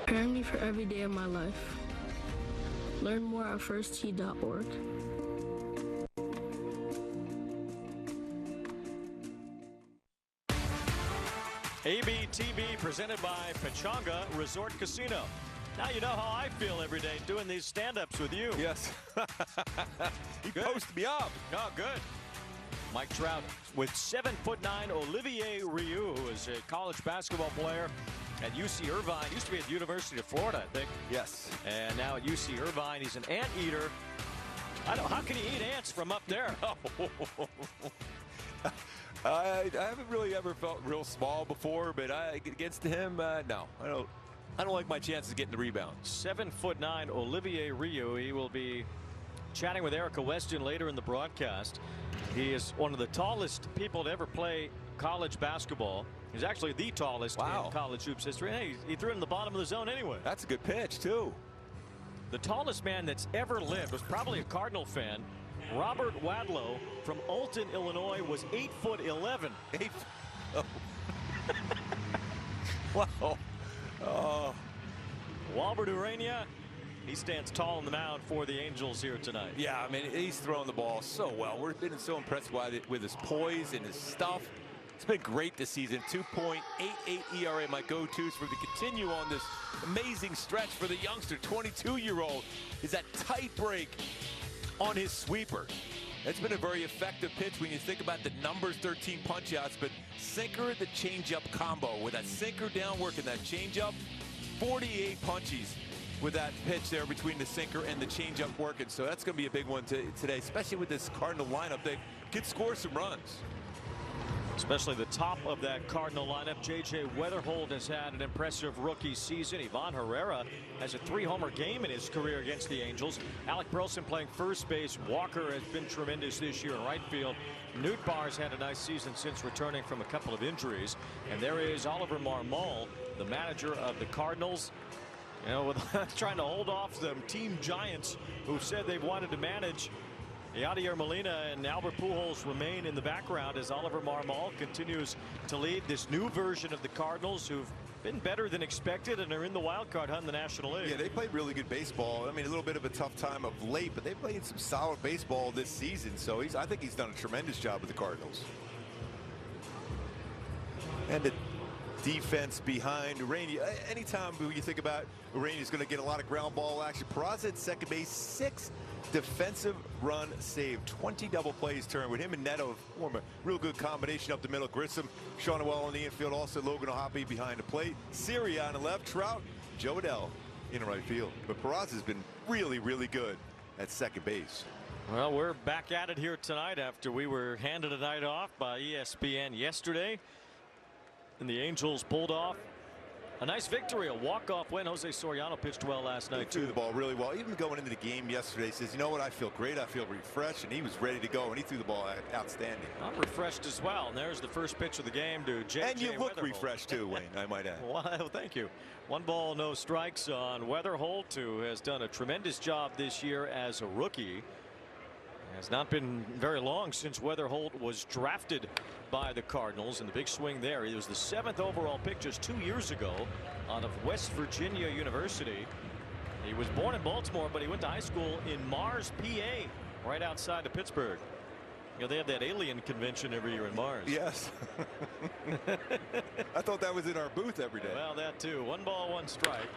S20: Prepare me for every day of my life. Learn more at firsttee.org.
S14: ABTV presented by Pechanga Resort Casino. Now you know how I feel every day doing these stand-ups with you.
S25: Yes. He posted me up.
S14: Oh, good. Mike Trout with 7'9" Olivier Ryu, who is a college basketball player at UC Irvine. Used to be at the University of Florida, I think.
S25: Yes.
S14: And now at UC Irvine, he's an anteater. I don't. How can he eat ants from up there?
S25: I haven't really ever felt real small before, but against him, no. I don't like my chances of getting the rebound.
S14: 7'9" Olivier Ryu. He will be chatting with Erica Weston later in the broadcast. He is one of the tallest people to ever play college basketball. He's actually the tallest in college hoops history. Hey, he threw it in the bottom of the zone anyway.
S25: That's a good pitch, too.
S14: The tallest man that's ever lived was probably a Cardinal fan. Robert Wadlow from Alton, Illinois, was 8'11".
S25: Wow.
S14: Walbert Ureña, he stands tall on the mound for the Angels here tonight.
S25: Yeah, I mean, he's throwing the ball so well. We've been so impressed with his poise and his stuff. It's been great this season. 2.88 ERA, my go-tos for to continue on this amazing stretch for the youngster. 22-year-old is that tight break on his sweeper. It's been a very effective pitch when you think about the numbers, 13 punch-outs, but sinker the changeup combo with that sinker down work and that changeup, 48 punchies with that pitch there between the sinker and the changeup working. So that's going to be a big one today, especially with this Cardinal lineup. They could score some runs.
S14: Especially the top of that Cardinal lineup. J.J. Weatherhold has had an impressive rookie season. Ivan Herrera has a 3-homer game in his career against the Angels. Alec Burleson playing first base. Walker has been tremendous this year in right field. Newt Barr's had a nice season since returning from a couple of injuries. And there is Oliver Marmol, the manager of the Cardinals. You know, trying to hold off them team giants who said they've wanted to manage. Yadier Molina and Albert Pujols remain in the background as Oliver Marmol continues to lead this new version of the Cardinals, who've been better than expected and are in the wild card hunt in the National League.
S3: Yeah, they played really good baseball. I mean, a little bit of a tough time of late, but they played some solid baseball this season. So I think he's done a tremendous job with the Cardinals. And the defense behind Ureña. Anytime you think about Ureña is going to get a lot of ground ball action. Peraza at second base, 6 defensive run save, 20 double plays turned with him and Neto form a real good combination up the middle. Grissom, Sean Noel on the infield, also Logan O'Hoppe behind the plate, Syria on the left, Trout, Joe Adell in the right field. But Peraza's been really, really good at second base.
S14: Well, we're back at it here tonight after we were handed a night off by ESPN yesterday. And the Angels pulled off A nice victory, a walk-off win. Jose Soriano pitched well last night,
S3: He threw the ball really well. Even going into the game yesterday, he says, you know what, I feel great. I feel refreshed. And he was ready to go. And he threw the ball outstanding.
S14: I'm refreshed as well. And there's the first pitch of the game to J.J.
S3: And you look
S14: Weatherholt.
S3: refreshed too, Wayne, I might add.
S14: Well, thank you. 1 ball, no strikes on Weatherholt, who has done a tremendous job this year as a rookie. Has not been very long since Weatherholt was drafted by the Cardinals, and the big swing there. He was the 7th overall pick just 2 years ago out of West Virginia University. He was born in Baltimore, but he went to high school in Mars, PA, right outside of Pittsburgh. You know, they have that alien convention every year in Mars.
S3: Yes. I thought that was in our booth every day.
S14: Well, that too. 1 ball, 1 strike.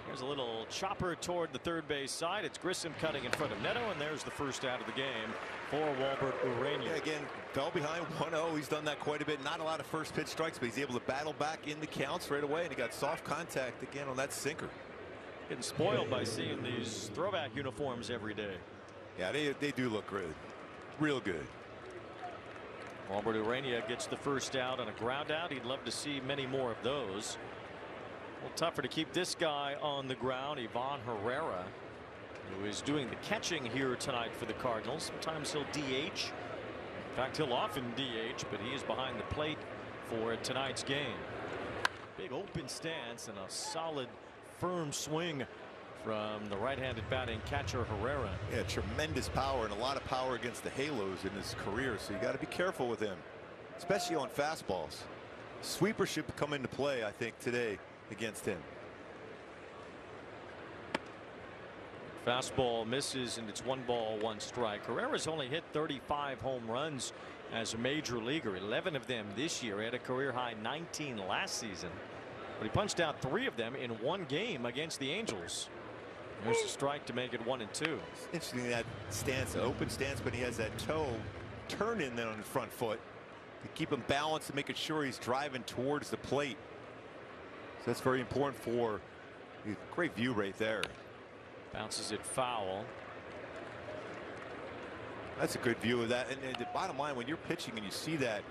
S14: There's a little chopper toward the third base side. It's Grissom cutting in front of Neto, and there's the first out of the game for Walbert Ureña.
S3: Yeah, again, fell behind 1-0. He's done that quite a bit. Not a lot of first pitch strikes, but he's able to battle back in the counts right away, and he got soft contact again on that sinker.
S14: Getting spoiled by seeing these throwback uniforms every day.
S3: Yeah, they do look good. Real good.
S14: Walbert Ureña gets the first out on a ground out. He'd love to see many more of those. A little tougher to keep this guy on the ground, Ivan Herrera, who is doing the catching here tonight for the Cardinals. Sometimes he'll DH. In fact, he'll often DH, but he is behind the plate for tonight's game. Big open stance and a solid, firm swing from the right-handed batting catcher Herrera.
S3: Yeah, tremendous power, and a lot of power against the Halos in his career, so you got to be careful with him, especially on fastballs. Sweeper should come into play, I think, today against him.
S14: Fastball misses, and it's 1 ball, 1 strike. Herrera's only hit 35 home runs as a major leaguer, 11 of them this year. He had a career high 19 last season, but he punched out 3 of them in 1 game against the Angels. There's a strike to make it 1-2.
S3: It's interesting, that stance, open stance, but he has that toe turn in then on the front foot to keep him balanced and making sure he's driving towards the plate. So that's very important for great view right there.
S14: Bounces it foul.
S3: That's a good view of that. And the bottom line, when you're pitching and you see that,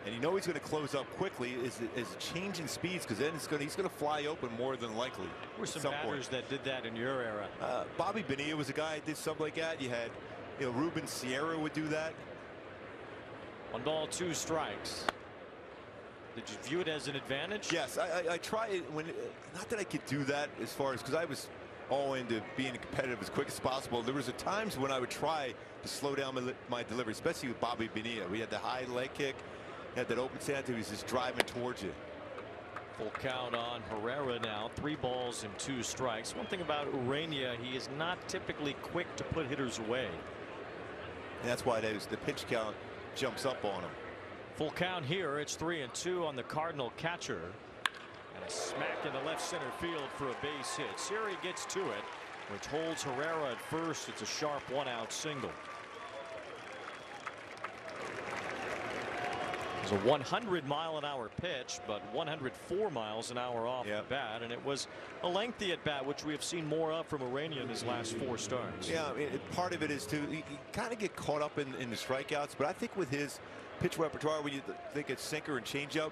S3: and you know he's going to close up quickly, is a change in speeds, because then he's going to fly open more than likely.
S14: There were some batters that did that in your era.
S3: Bobby Bonilla was a guy that did something like that. You had, Ruben Sierra would do that.
S14: 1 ball, 2 strikes. Did you view it as an advantage?
S3: Yes, I try it when, not that I could do that as far as, because I was all into being competitive as quick as possible. There was times when I would try to slow down my delivery, especially with Bobby Bonilla. We had the high leg kick, had that open stance, he was just driving towards you.
S14: Full count on Herrera now, 3 balls and 2 strikes. One thing about Ureña, he is not typically quick to put hitters away.
S3: And that's why the pitch count jumps up on him.
S14: Full count here. It's 3-2 on the Cardinal catcher. And a smack in the left center field for a base hit. Siri gets to it, which holds Herrera at first. It's a sharp 1-out single. It was a 100-mile-an-hour pitch, but 104 miles an hour off the bat, and it was a lengthy at bat, which we have seen more of from Ureña in his last 4 starts.
S3: Yeah, I mean, part of it is too, you kind of get caught up in the strikeouts, but I think with his pitch repertoire, when you think it's sinker and changeup,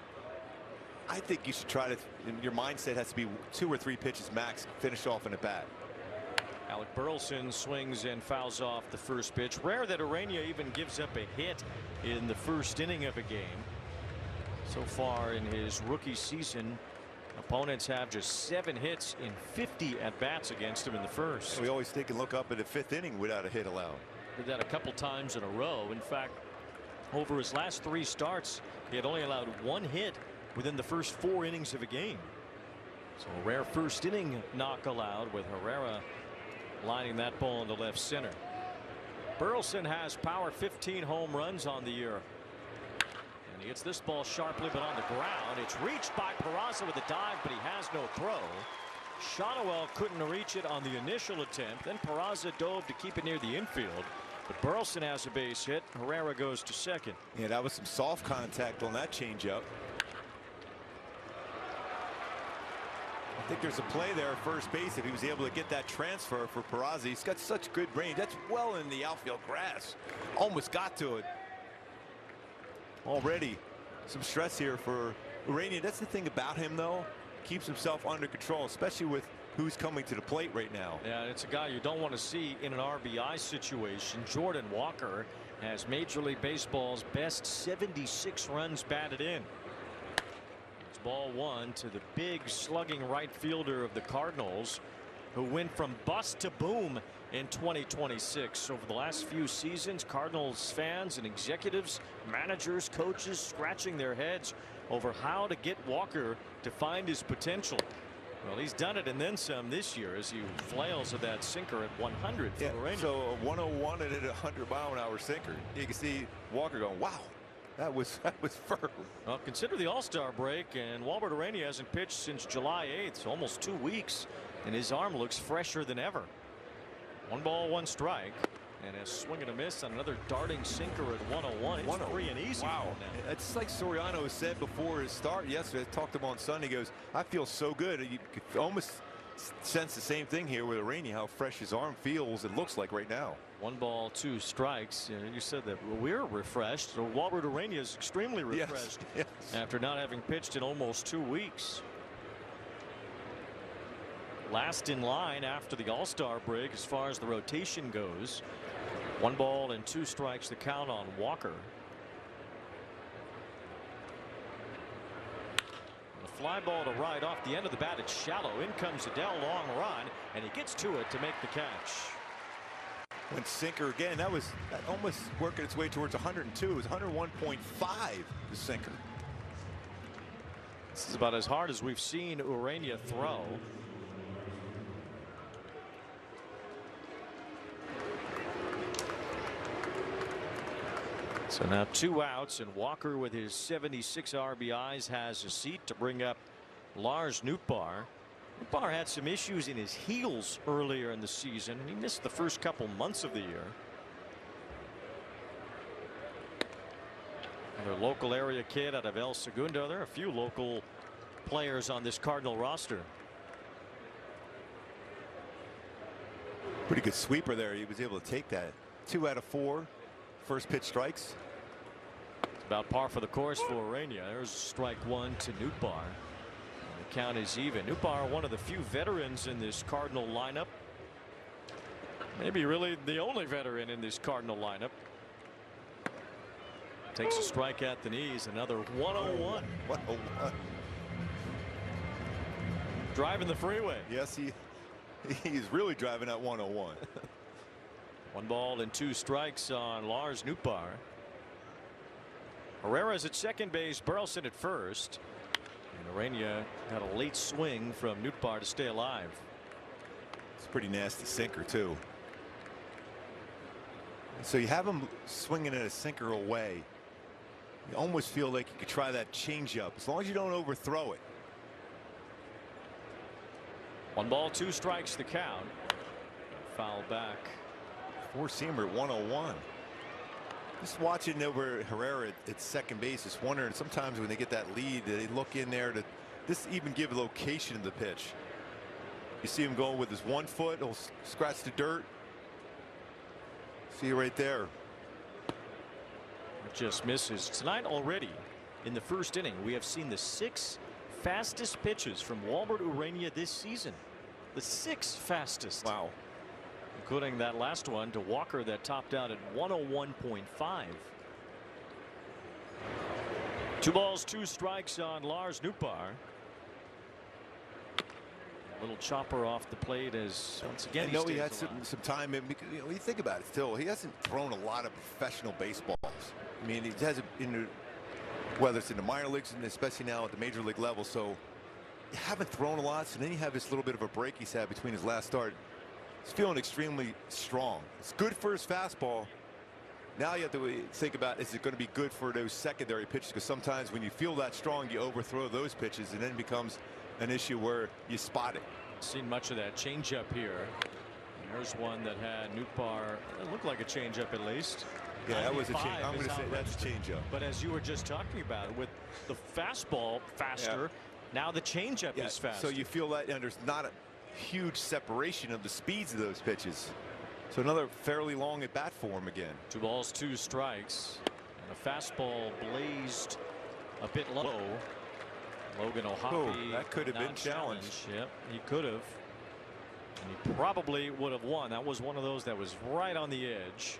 S3: I think you should try to, your mindset has to be 2 or 3 pitches max, finish off in a bat.
S14: Alec Burleson swings and fouls off the first pitch. Rare that Ureña even gives up a hit in the first inning of a game. So far in his rookie season, opponents have just 7 hits in 50 at-bats against him in the first.
S3: We always take and look up at the 5th inning without a hit allowed.
S14: Did that a couple times in a row. In fact, over his last 3 starts, he had only allowed 1 hit within the first 4 innings of a game. So a rare first inning knock allowed, with Herrera lining that ball into left center. Burleson has power, 15 home runs on the year. And he hits this ball sharply, but on the ground. It's reached by Peraza with a dive, but he has no throw. Shotwell couldn't reach it on the initial attempt. Then Peraza dove to keep it near the infield. But Burleson has a base hit. Herrera goes to second.
S3: Yeah, that was some soft contact on that changeup. I think there's a play there at first base if he was able to get that transfer for Peraza. He's got such good range. That's well in the outfield grass. Almost got to it. Already some stress here for Ureña. That's the thing about him, though. keeps himself under control, especially with who's coming to the plate right now.
S14: Yeah, it's a guy you don't want to see in an RBI situation. Jordan Walker has Major League Baseball's best 76 runs batted in. It's ball one to the big slugging right fielder of the Cardinals, who went from bust to boom in 2026. Over the last few seasons, Cardinals fans and executives, managers, coaches scratching their heads over how to get Walker to find his potential. Well, he's done it and then some this year as he flails at that sinker at 100 for Ureña.
S3: So a 101 and a 100-mile-an-hour sinker. You can see Walker going, wow, that was firm.
S14: Well, consider the All-Star break, and Walbert Ureña hasn't pitched since July 8th, so almost 2 weeks, and his arm looks fresher than ever. 1 ball, 1 strike, and a swing and a miss on another darting sinker at 101. It's free and easy.
S3: Wow. It's like Soriano said before his start yesterday. I talked to him on Sunday. He goes, I feel so good. You could almost sense the same thing here with Ureña, how fresh his arm feels and looks like right now.
S14: 1 ball, 2 strikes. You said that we're refreshed. So Walbert Ureña is extremely refreshed after not having pitched in almost 2 weeks. Last in line after the All-Star break as far as the rotation goes. 1 ball and 2 strikes the count on Walker. A fly ball to right off the end of the bat. It's shallow. In comes Adele, long run, and he gets to it to make the catch.
S3: When sinker again, that almost working its way towards 102. It was 101.5, the sinker.
S14: This is about as hard as we've seen Ureña throw. So now 2 outs, and Walker with his 76 RBIs has a seat to bring up Lars Nootbaar. Nootbaar had some issues in his heels earlier in the season, and he missed the first couple months of the year. Another local area kid out of El Segundo. There are a few local players on this Cardinal roster.
S3: Pretty good sweeper there. He was able to take that. 2 out of 4 first pitch strikes.
S14: It's about par for the course for Ureña. There's strike 1 to Nootbaar. The count is even. Nootbaar, one of the few veterans in this Cardinal lineup. Maybe really the only veteran in this Cardinal lineup. Takes a strike at the knees. Another 101.
S3: 101.
S14: Driving the freeway.
S3: Yes, he's really driving at 101.
S14: 1 ball and 2 strikes on Lars Nootbaar. Herrera's at second base, Burleson at first. And Ureña got a late swing from Nootbaar to stay alive.
S3: It's a pretty nasty sinker too. So you have him swinging at a sinker away. You almost feel like you could try that changeup as long as you don't overthrow it.
S14: 1 ball, 2 strikes the count. Foul back.
S3: 4-seamer at 101. Just watching over Herrera at second base, just wondering sometimes when they get that lead, they look in there to just even give location of the pitch. You see him going with his 1 foot, he'll scratch the dirt. See you right there.
S14: It just misses. Tonight already in the first inning, we have seen the 6 fastest pitches from Walbert Ureña this season. The 6 fastest.
S3: Wow.
S14: Including that last one to Walker that topped out at 101.5. 2 balls, 2 strikes on Lars Nootbaar. A little chopper off the plate as once again
S3: I know he had some time in. You know, you think about it, still he hasn't thrown a lot of professional baseballs. I mean, he hasn't whether it's in the minor leagues and especially now at the major league level. So you haven't thrown a lot. So then you have this little bit of a break he's had between his last start. He's feeling extremely strong. It's good for his fastball. Now you have to think about, is it going to be good for those secondary pitches? Because sometimes when you feel that strong, you overthrow those pitches, and then it becomes an issue where you spot it.
S14: Seen much of that changeup here. And there's one that had Nootbaar. It looked like a changeup at least.
S3: Yeah, that was a change. I'm going to say that's a changeup.
S14: But as you were just talking about, with the fastball faster, now the changeup is faster.
S3: So you feel that, and there's not a huge separation of the speeds of those pitches. So another fairly long at bat for him again.
S14: 2 balls, 2 strikes, and a fastball blazed a bit low. Logan O'Hoppe.
S25: Oh, that could have been challenged.
S14: Yep, he could have. And he probably would have won. That was one of those that was right on the edge.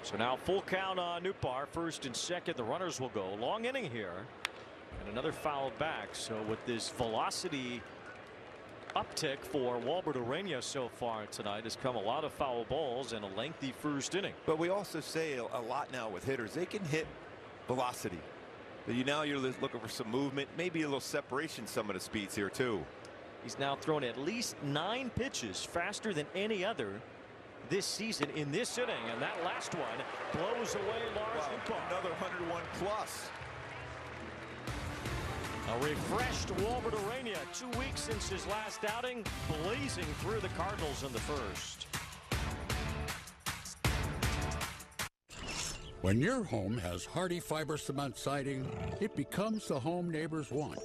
S14: So now full count on Nootbaar, first and second. The runners will go. Long inning here. And another foul back. So with this velocity uptick for Walbert Ureña so far tonight has come a lot of foul balls and a lengthy first inning.
S25: But we also say a lot now with hitters. They can hit velocity. But you're looking for some movement, maybe a little separation, some of the speeds here too.
S14: He's now thrown at least 9 pitches faster than any other this season in this inning, and that last one blows away Lars Nootbaar.
S25: Another 101 plus.
S14: A refreshed Walbert Ureña, 2 weeks since his last outing, blazing through the Cardinals in the first.
S4: When your home has Hardy fiber cement siding, it becomes the home neighbors want.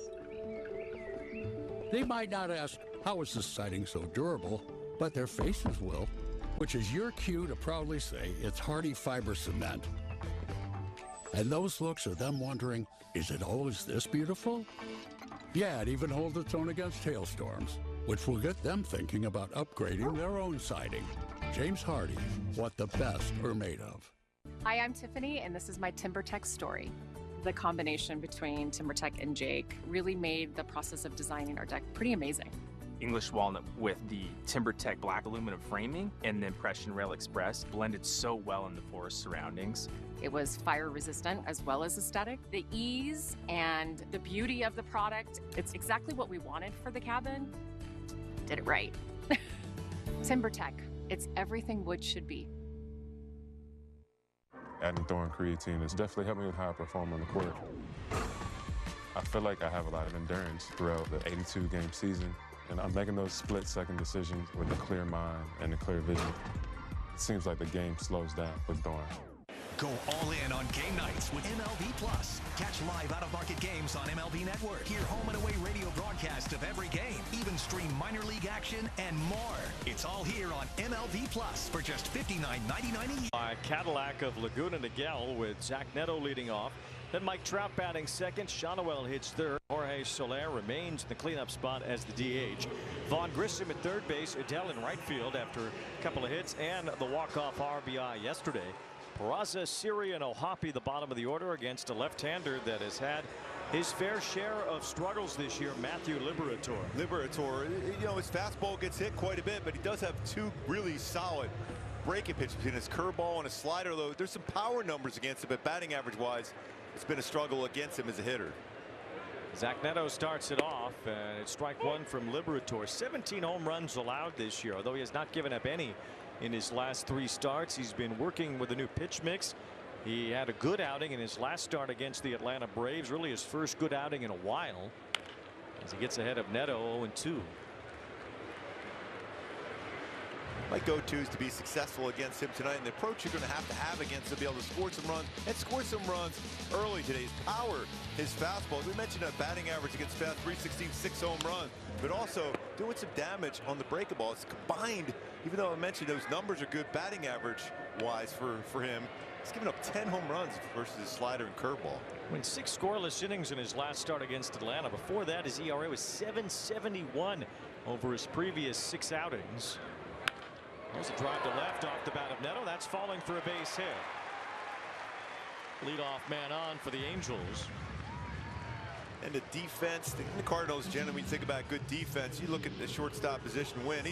S4: They might not ask, how is this siding so durable? But their faces will, which is your cue to proudly say it's Hardy fiber cement. And those looks are them wondering, is it always this beautiful? Yeah, it even holds its own against hailstorms, which will get them thinking about upgrading their own siding. James Hardy, what the best are made of.
S11: Hi, I'm Tiffany, and this is my TimberTech story. The combination between TimberTech and Jake really made the process of designing our deck pretty amazing.
S16: English walnut with the TimberTech black aluminum framing and the Impression Rail Express blended so well in the forest surroundings.
S11: It was fire resistant as well as aesthetic. The ease and the beauty of the product, it's exactly what we wanted for the cabin. Did it right. TimberTech, it's everything wood should be.
S17: Adding throwing creatine has definitely helped me with how I perform on the court. I feel like I have a lot of endurance throughout the 82-game season, and I'm making those split-second decisions with a clear mind and a clear vision. It seems like the game slows down with throwing.
S12: Go all in on game nights with MLB Plus. Catch live out-of-market games on MLB Network. Hear home and away radio broadcast of every game. Even stream minor league action and more. It's all here on MLB Plus for just $59.99 a year.
S14: Cadillac of Laguna Niguel with Zach Neto leading off. Then Mike Trout batting second. Shonowell hits third. Jorge Soler remains in the cleanup spot as the DH. Vaughn Grissom at third base. Adele in right field after a couple of hits and the walk-off RBI yesterday. Peraza, Siri, and O'Hoppe the bottom of the order against a left-hander that has had his fair share of struggles this year, Matthew Liberatore.
S3: Liberatore, his fastball gets hit quite a bit, but he does have 2 really solid breaking pitches between his curveball and his slider, though. There's some power numbers against him, but batting average-wise, it's been a struggle against him as a hitter.
S14: Zach Neto starts it off, and it's strike 1 from Liberatore. 17 home runs allowed this year, although he has not given up any in his last 3 starts. He's been working with a new pitch mix. He had a good outing in his last start against the Atlanta Braves, really his first good outing in a while, as he gets ahead of Neto 0-2.
S3: My go-to is to be successful against him tonight, and the approach you're going to have against him to be able to score some runs and score some runs early today. His power, his fastball. We mentioned a batting average against fast 316, 6 home runs, but also doing some damage on the breaking ball. It's combined, even though I mentioned those numbers are good batting average wise for him. He's given up 10 home runs versus his slider and curveball.
S14: Went 6 scoreless innings in his last start against Atlanta. Before that, his ERA was .771 over his previous 6 outings. There's a drive to left off the bat of Neto. That's falling for a base hit. Leadoff man on for the Angels.
S3: And the defense, the Cardinals, generally, when you think about good defense, you look at the shortstop position win.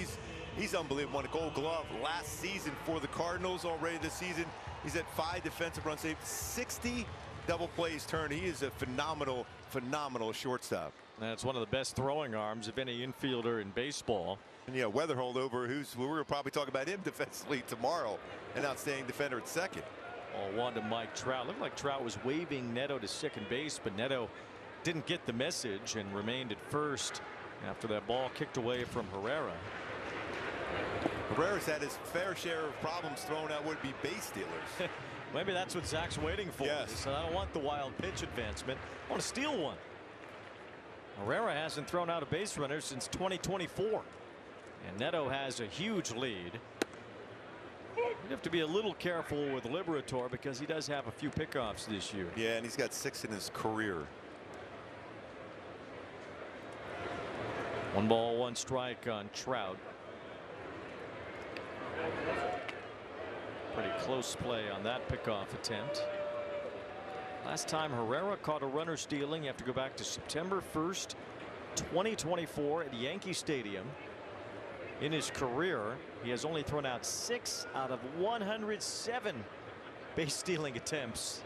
S3: He's unbelievable. Won a Gold Glove last season for the Cardinals. Already this season, he's at 5 defensive runs saved, 60 double plays turned. He is a phenomenal shortstop.
S14: That's one of the best throwing arms of any infielder in baseball.
S3: And yeah, Weather holdover, we're going to probably talk about him defensively tomorrow. An outstanding defender at second.
S14: Oh, 1 to Mike Trout. Looked like Trout was waving Neto to second base, but Neto didn't get the message and remained at first after that ball kicked away from Herrera.
S3: Herrera's had his fair share of problems thrown out would-be base stealers.
S14: Maybe that's what Zach's waiting for.
S3: Yes.
S14: He said, I don't want the wild pitch advancement. I want to steal one. Herrera hasn't thrown out a base runner since 2024. And Neto has a huge lead. You have to be a little careful with Liberatore because he does have a few pickoffs this year.
S3: Yeah, and he's got 6 in his career.
S14: One ball, one strike on Trout. Pretty close play on that pickoff attempt. Last time Herrera caught a runner stealing, you have to go back to September 1st, 2024 at Yankee Stadium. In his career, he has only thrown out 6 out of 107 base stealing attempts.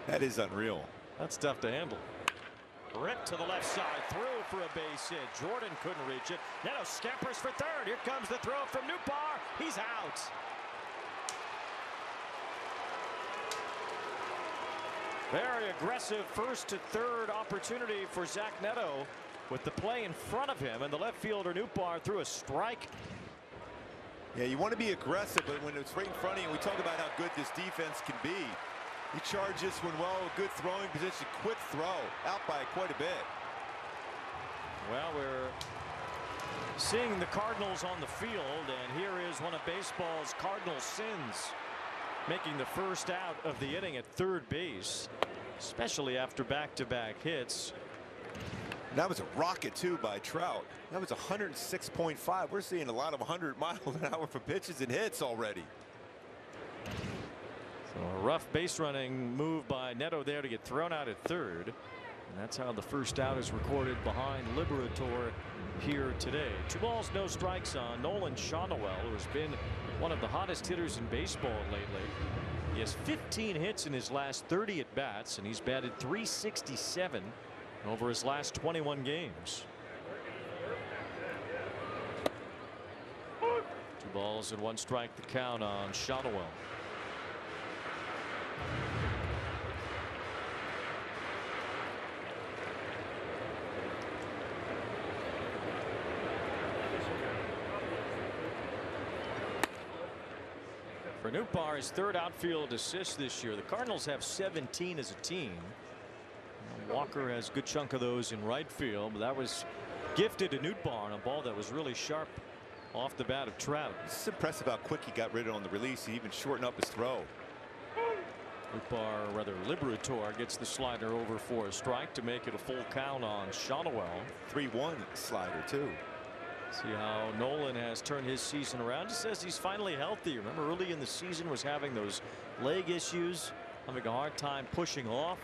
S3: That is unreal.
S14: That's tough to handle. Ripped to the left side, through for a base hit. Jordan couldn't reach it. Neto scampers for third. Here comes the throw from Nootbaar. He's out. Very aggressive first to third opportunity for Zach Neto with the play in front of him, and the left fielder Nootbaar threw a strike.
S3: Yeah, you want to be aggressive, but when it's right in front of you, we talk about how good this defense can be. He charged this one well, good throwing position, quick throw, out by quite a bit.
S14: Well, we're seeing the Cardinals on the field, and here is one of baseball's cardinal sins, making the first out of the inning at third base, especially after back-to-back hits.
S3: That was a rocket too by Trout. That was 106.5. We're seeing a lot of 100 miles an hour for pitches and hits already.
S14: So a rough base running move by Neto there to get thrown out at third. And that's how the first out is recorded behind Liberatore here today. 2 balls, no strikes on Nolan Shawnuel, who has been one of the hottest hitters in baseball lately. He has 15 hits in his last 30 at bats, and he's batted .367 over his last 21 games. 2 balls and 1 strike the count on Shawnuel. For Nootbaar, his third outfield assist this year. The Cardinals have 17 as a team. Walker has a good chunk of those in right field, but that was gifted to Nootbaar on a ball that was really sharp off the bat of Trout.
S3: It's impressive how quick he got rid of it on the release. He even shortened up his throw.
S14: Nootbaar, rather Liberatore, gets the slider over for a strike to make it a full count on Shawnuel.
S3: 3-1 slider too.
S14: See how Nolan has turned his season around. Just says he's finally healthy. Remember, early in the season was having those leg issues, having a hard time pushing off.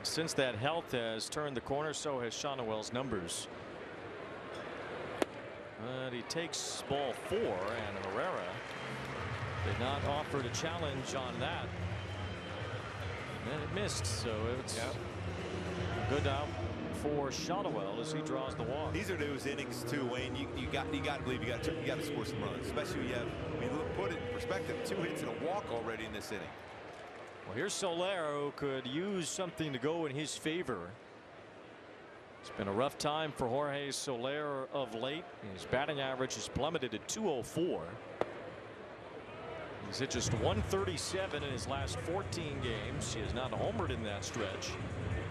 S14: Since that health has turned the corner, so has Shawnuel's numbers. But he takes ball 4, and Herrera did not offer to challenge on that. And it missed, so it's good out for Shawnuel as he draws the walk.
S3: These are those innings too, Wayne. You got to believe you got to score some runs, especially when you have. I mean, put it in perspective: 2 hits and a walk already in this inning.
S14: Well, here's Soler, who could use something to go in his favor. It's been a rough time for Jorge Soler of late. His batting average has plummeted to .204. He's hit just .137 in his last 14 games. He has not homered in that stretch.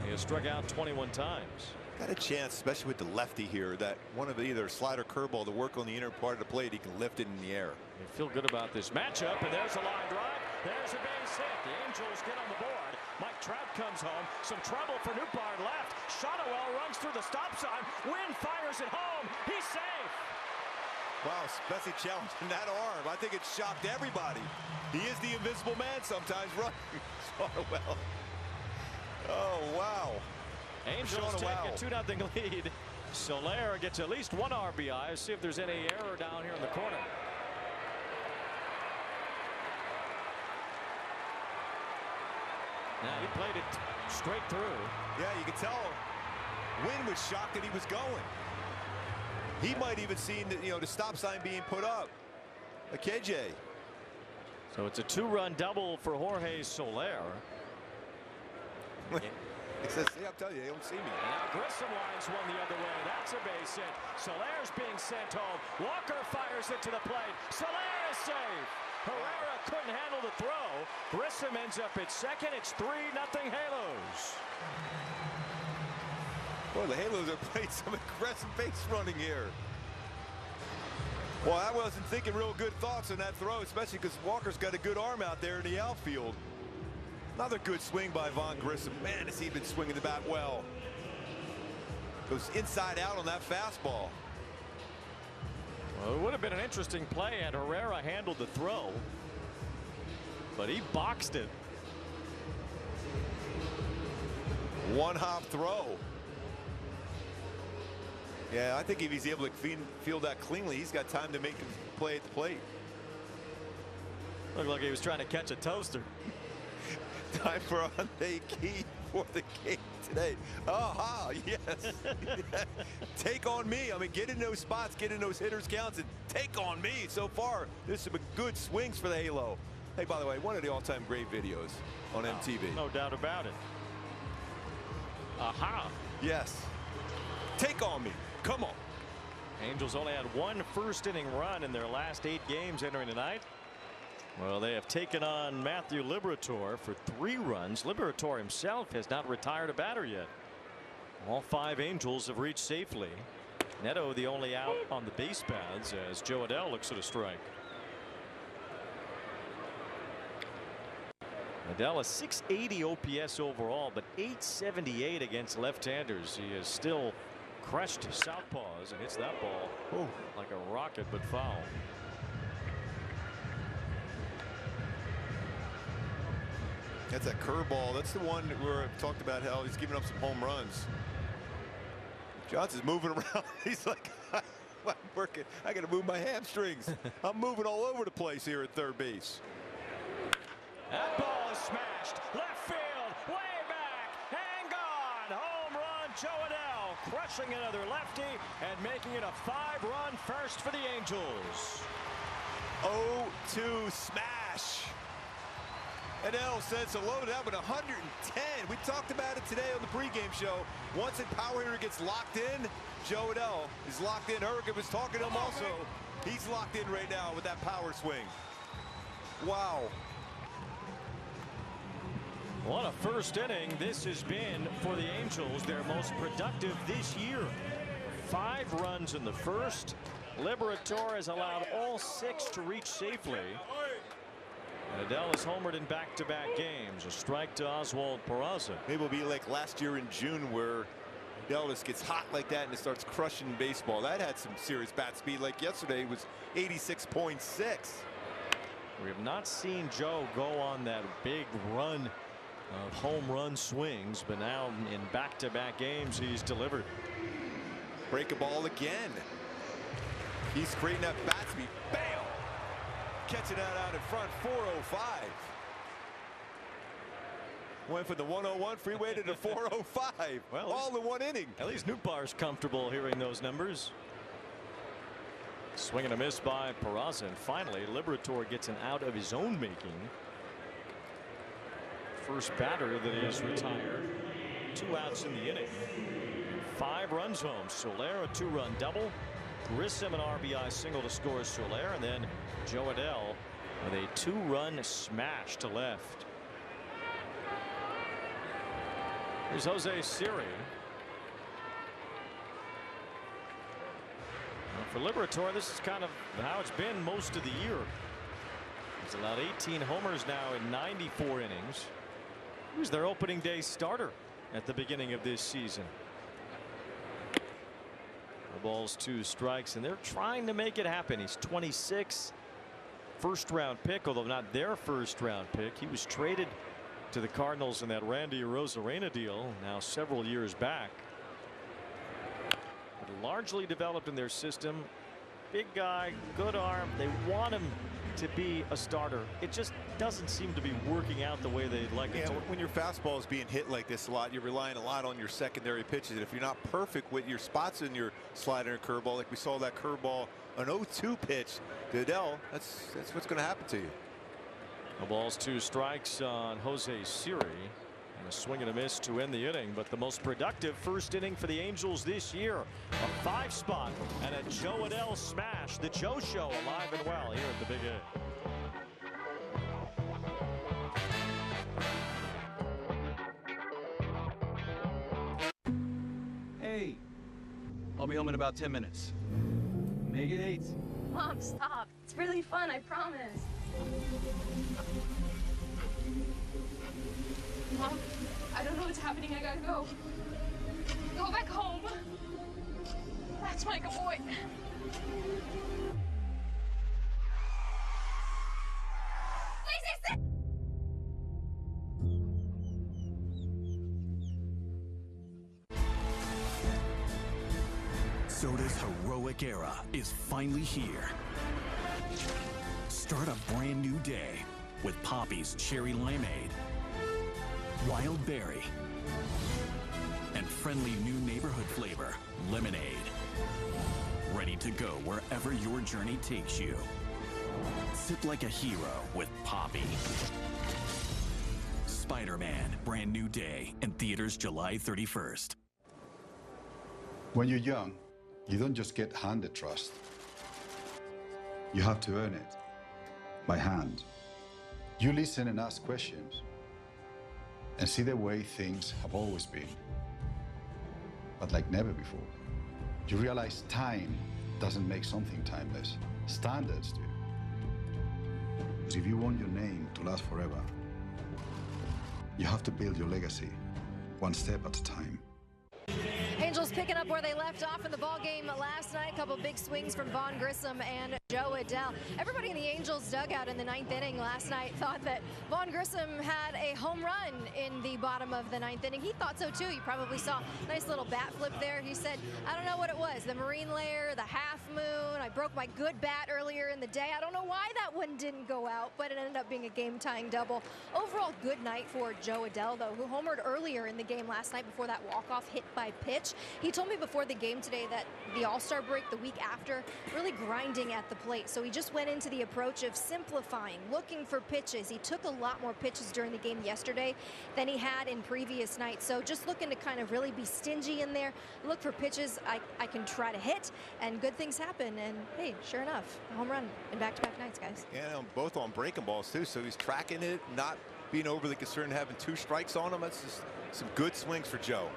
S14: He has struck out 21 times.
S3: Got a chance, especially with the lefty here, that one of either slide or curveball to work on the inner part of the plate. He can lift it in the air.
S14: You feel good about this matchup, and there's a line drive. There's a base hit. The Angels get on the board. Mike Trout comes home. Some trouble for Nootbaar left. Shawnuel runs through the stop sign. Wynn fires it home. He's safe.
S3: Wow, especially challenging that arm. I think it shocked everybody. He is the invisible man sometimes, right? Shawnuel. Oh, wow.
S14: Angels take a 2-0 lead. Soler gets at least 1 RBI. Let's see if there's any error down here in the corner. Now he played it straight through.
S3: Yeah, you can tell Wynn was shocked that he was going. He might even seen the stop sign being put up. A KJ.
S14: So it's a 2-run double for Jorge Soler.
S3: He says, "See, I'm telling you, they don't see me."
S14: Now Grissom lines one the other way. That's a base hit. Soler's being sent home. Walker fires it to the plate. Soler is safe. Herrera couldn't handle the throw. Grissom ends up at second. It's 3-0 Halos.
S3: Boy, the Halos have played some aggressive base running here. Well, I wasn't thinking real good thoughts on that throw, especially because Walker's got a good arm out there in the outfield. Another good swing by Von Grissom. Man, has he been swinging the bat well. Goes inside out on that fastball.
S14: Well, it would have been an interesting play and Herrera handled the throw, but he boxed it.
S3: One hop throw. Yeah, I think if he's able to field that cleanly, he's got time to make him play at the plate.
S14: Looked like he was trying to catch a toaster.
S3: Time for Hyundai Key for the game today. Aha, yes. Take on me. I mean, get in those spots, get in those hitters counts, and take on me. So far, there's some good swings for the Halo. Hey, by the way, one of the all-time great videos on MTV.
S14: No doubt about it. Aha.
S3: Yes. Take on me. Come on.
S14: Angels only had one first-inning run in their last 8 games entering tonight. Well, they have taken on Matthew Liberatore for 3 runs. Liberatore himself has not retired a batter yet. All 5 Angels have reached safely. Neto the only out on the base paths as Joe Adell looks at a strike. Adell a 680 OPS overall, but 878 against left-handers. He is still crushed southpaws and hits that ball like a rocket, but foul.
S3: That's that curveball. That's the one where I've talked about how he's giving up some home runs. Johnson's moving around. He's like, I'm working. I got to move my hamstrings. I'm moving all over the place here at third base.
S14: That ball is smashed. Left field, way back, and gone. Home run, Joe Adell crushing another lefty and making it a 5-run first for the Angels.
S3: 0-2 smash. Adell says hello to that with 110. We talked about it today on the pregame show. Once a power hitter gets locked in, Joe Adell is locked in. Hurricane was talking to him also. He's locked in right now with that power swing. Wow.
S14: What a first inning this has been for the Angels. Their most productive this year. 5 runs in the first. Liberatore has allowed all 6 to reach safely. And Adell has homered in back-to-back games. A strike to Oswald Peraza.
S3: Maybe it'll be like last year in June where Adell just gets hot like that and it starts crushing baseball. That had some serious bat speed. Like yesterday was 86.6.
S14: We have not seen Joe go on that big run of home run swings, but now in back-to-back games he's delivered.
S3: Break a ball again. He's creating that bat speed. Bam! Catching that out in front. 405. Went from the 101 freeway to the 405. Well, all in one inning.
S14: At least Nootbaar's comfortable hearing those numbers. Swing and a miss by Peraza, and finally Liberatore gets an out of his own making. First batter that is retired. 2 outs in the inning. 5 runs home. Soler a 2-run double. Grissom an RBI single to score Soler, and then Joe Adell with a 2-run smash to left. Here's Jose Siri. For Liberatore, this is kind of how it's been most of the year. He's allowed 18 homers now in 94 innings. He was their opening day starter at the beginning of this season. The ball's 2 strikes, and they're trying to make it happen. He's 26, first-round pick, although not their first-round pick. He was traded to the Cardinals in that Randy Ureña deal now several years back. But largely developed in their system. Big guy, good arm. They want him to be a starter. It just doesn't seem to be working out the way they'd like it to.
S3: When your fastball is being hit like this a lot, you're relying a lot on your secondary pitches. And if you're not perfect with your spots in your slider and curveball, like we saw that curveball, an 0-2 pitch to Adell, that's what's going to happen to you.
S14: The ball's 2 strikes on Jose Siri. And a swing and a miss to end the inning, but the most productive first inning for the Angels this year. A 5 spot and a Joe Adell smash. The Joe Show alive and well here at the Big
S1: A. Hey, I'll be home in about 10 minutes. Make it 8.
S20: Mom, stop. It's really fun, I promise.
S2: Mom, I don't know what's happening. I gotta go. Go back home. That's my good boy.
S9: Soda's heroic era is finally here. Start a brand new day with Poppy's Cherry Limeade, Wild Berry, and friendly new neighborhood flavor, Lemonade. Ready to go wherever your journey takes you. Sip like a hero with Poppy. Spider-Man, brand new day in theaters July 31st.
S21: When you're young, you don't just get handed trust. You have to earn it by hand. You listen and ask questions and see the way things have always been, but like never before. You realize time doesn't make something timeless. Standards do. Because if you want your name to last forever, you have to build your legacy one step at a time.
S10: Angels picking up where they left off in the ball game last night. A couple big swings from Vaughn Grissom and Joe Adell. Everybody in the Angels dugout in the 9th inning last night thought that Vaughn Grissom had a home run in the bottom of the 9th inning. He thought so too. You probably saw a nice little bat flip there. He said, I don't know what it was, the marine layer, the half moon. I broke my good bat earlier in the day. I don't know why that one didn't go out, but it ended up being a game-tying double. Overall, good night for Joe Adell, though, who homered earlier in the game last night before that walk-off hit by pitch. He told me before the game today that the All-Star break the week after, really grinding at the plate. So he just went into the approach of simplifying, looking for pitches. He took a lot more pitches during the game yesterday than he had in previous nights. So just looking to kind of really be stingy in there, look for pitches I can try to hit, and good things happen. And hey, sure enough, a home run in back-to-back nights, guys.
S3: And both on breaking balls too, so he's tracking it, not being overly concerned having 2 strikes on him. That's just some good swings for Joe.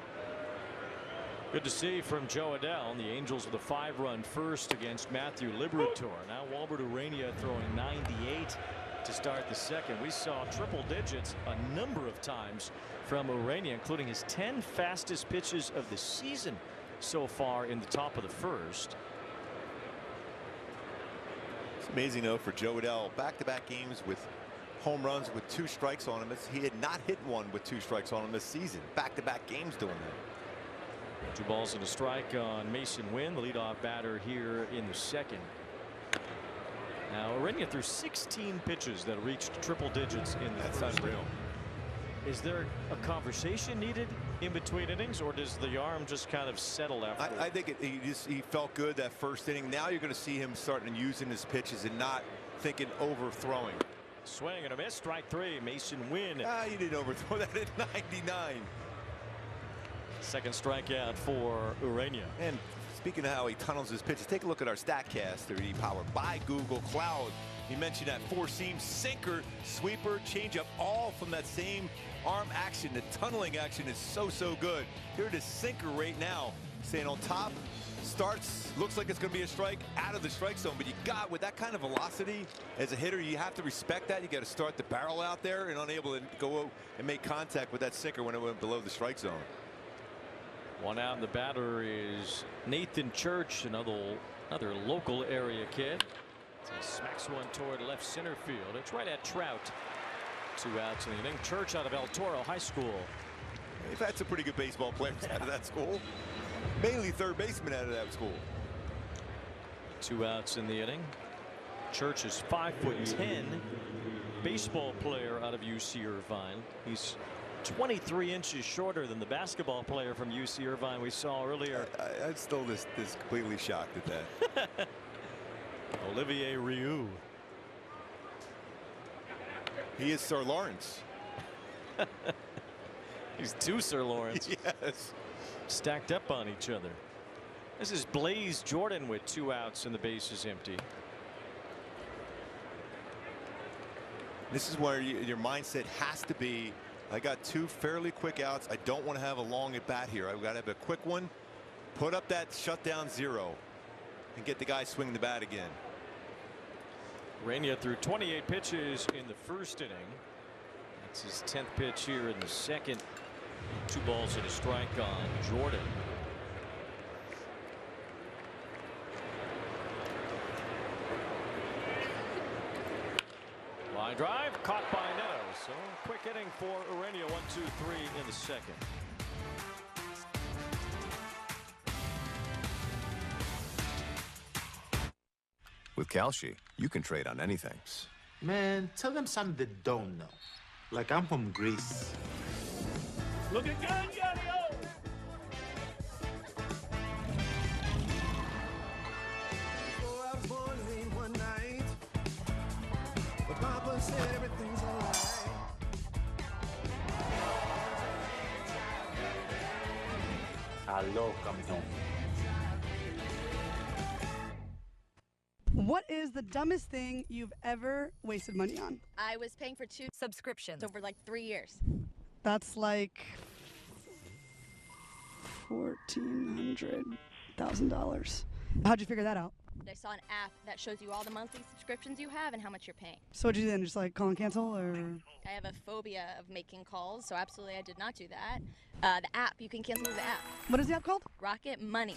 S14: Good to see from Joe Adell. The Angels with a 5-run first against Matthew Liberatore. Now Walbert Ureña throwing 98 to start the second. We saw triple digits a number of times from Ureña, including his 10 fastest pitches of the season so far in the top of the first.
S3: It's amazing though for Joe Adell, back-to-back games with home runs with 2 strikes on him. He had not hit one with 2 strikes on him this season. Back-to-back games doing that.
S14: 2 balls and a strike on Mason Wynn, the leadoff batter here in the second. Now Ureña threw 16 pitches that reached triple digits in the first.
S3: That's unreal.
S14: Is there a conversation needed in between innings, or does the arm just kind of settle after?
S3: I think he felt good that first inning. Now you're going to see him starting using his pitches and not thinking overthrowing.
S14: Swing and a miss, strike 3. Mason Wynn.
S3: You didn't overthrow that at 99.
S14: Second strikeout for Ureña.
S3: And speaking of how he tunnels his pitches, take a look at our StatCast 3D powered by Google Cloud. He mentioned that 4-seam, sinker, sweeper, changeup, all from that same arm action. The tunneling action is so good. Here it is, sinker right now. Staying on top, starts, looks like it's going to be a strike, out of the strike zone. But you got, with that kind of velocity as a hitter, you have to respect that. You got to start the barrel out there and unable to go and make contact with that sinker when it went below the strike zone.
S14: One out, and the batter is Nathan Church, another local area kid. He smacks one toward left center field. It's right at Trout. 2 outs in the inning. Church out of El Toro High School.
S3: They've had some pretty good baseball players out of that school. Mainly third baseman out of that school.
S14: 2 outs in the inning. Church is 5'10", baseball player out of UC Irvine. He's 23 inches shorter than the basketball player from UC Irvine we saw earlier.
S3: I'm still this completely shocked at that.
S14: Olivier Rioux.
S3: He is Sir Lawrence.
S14: He's 2 Sir Lawrence.
S3: Yes.
S14: Stacked up on each other. This is Blaze Jordan with 2 outs and the base is empty.
S3: This is where your mindset has to be, I got 2 fairly quick outs. I don't want to have a long at bat here. I've got to have a quick one, put up that shutdown 0 and get the guy swinging the bat again.
S14: Ureña threw 28 pitches in the first inning. It's his 10th pitch here in the second. 2 balls and a strike on Jordan. Line drive caught by Neto. So quick inning for Ureña. 1-2-3 in the second.
S8: With Kalshi, you can trade on anything.
S13: Man, tell them something they don't know. Like I'm from Greece.
S14: Looking good, Yanni-O!
S15: Before I was born late one night, but Papa said everything's alright.
S13: Hello, Capitão.
S18: What is the dumbest thing you've ever wasted money on?
S19: I was paying for 2 subscriptions over like 3 years.
S18: That's like $1,400,000. How'd you figure that out?
S19: I saw an app that shows you all the monthly subscriptions you have and how much you're paying.
S18: So what'd you do then? Just like call and cancel, or?
S19: I have a phobia of making calls, so absolutely I did not do that. The app, you can cancel the app.
S18: What is the app called?
S19: Rocket Money.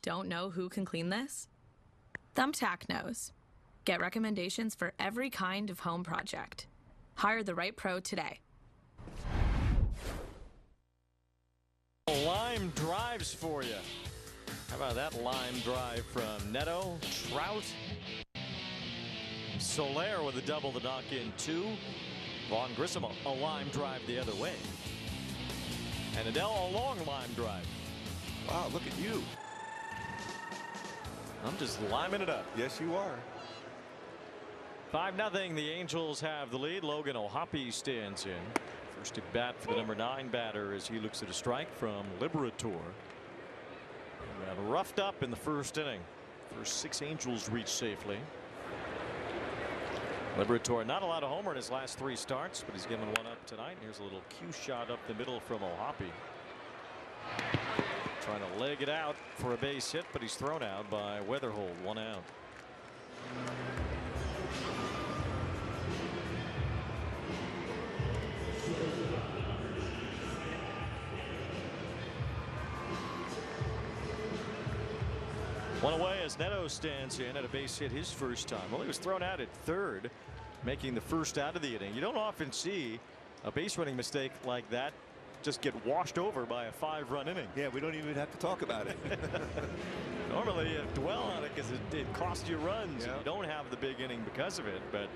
S26: Don't know who can clean this? Thumbtack knows. Get recommendations for every kind of home project. Hire the right pro today.
S14: Line drives for you. How about that line drive from Neto, Trout, Soler with a double to knock in 2. Vaughn Grissom a line drive the other way. And Adele a long line drive.
S3: Wow, look at you.
S14: I'm just liming it up.
S3: Yes, you are.
S14: 5-0. The Angels have the lead. Logan O'Hoppe stands in. First at bat for the number 9 batter as he looks at a strike from Liberatore. And roughed up in the first inning. First 6 Angels reached safely. Liberatore not allowed a homer in his last 3 starts, but he's given one up tonight. Here's a little cue shot up the middle from O'Hoppe. Trying to leg it out for a base hit, but he's thrown out by Weatherhold. 1 out. One away as Neto stands in at a base hit his first time. Well, he was thrown out at third, making the first out of the inning. You don't often see a base running mistake like that just get washed over by a 5-run inning.
S3: Yeah, we don't even have to talk about it.
S14: Normally you dwell on it because it cost you runs. Yeah. You don't have the big inning because of it, but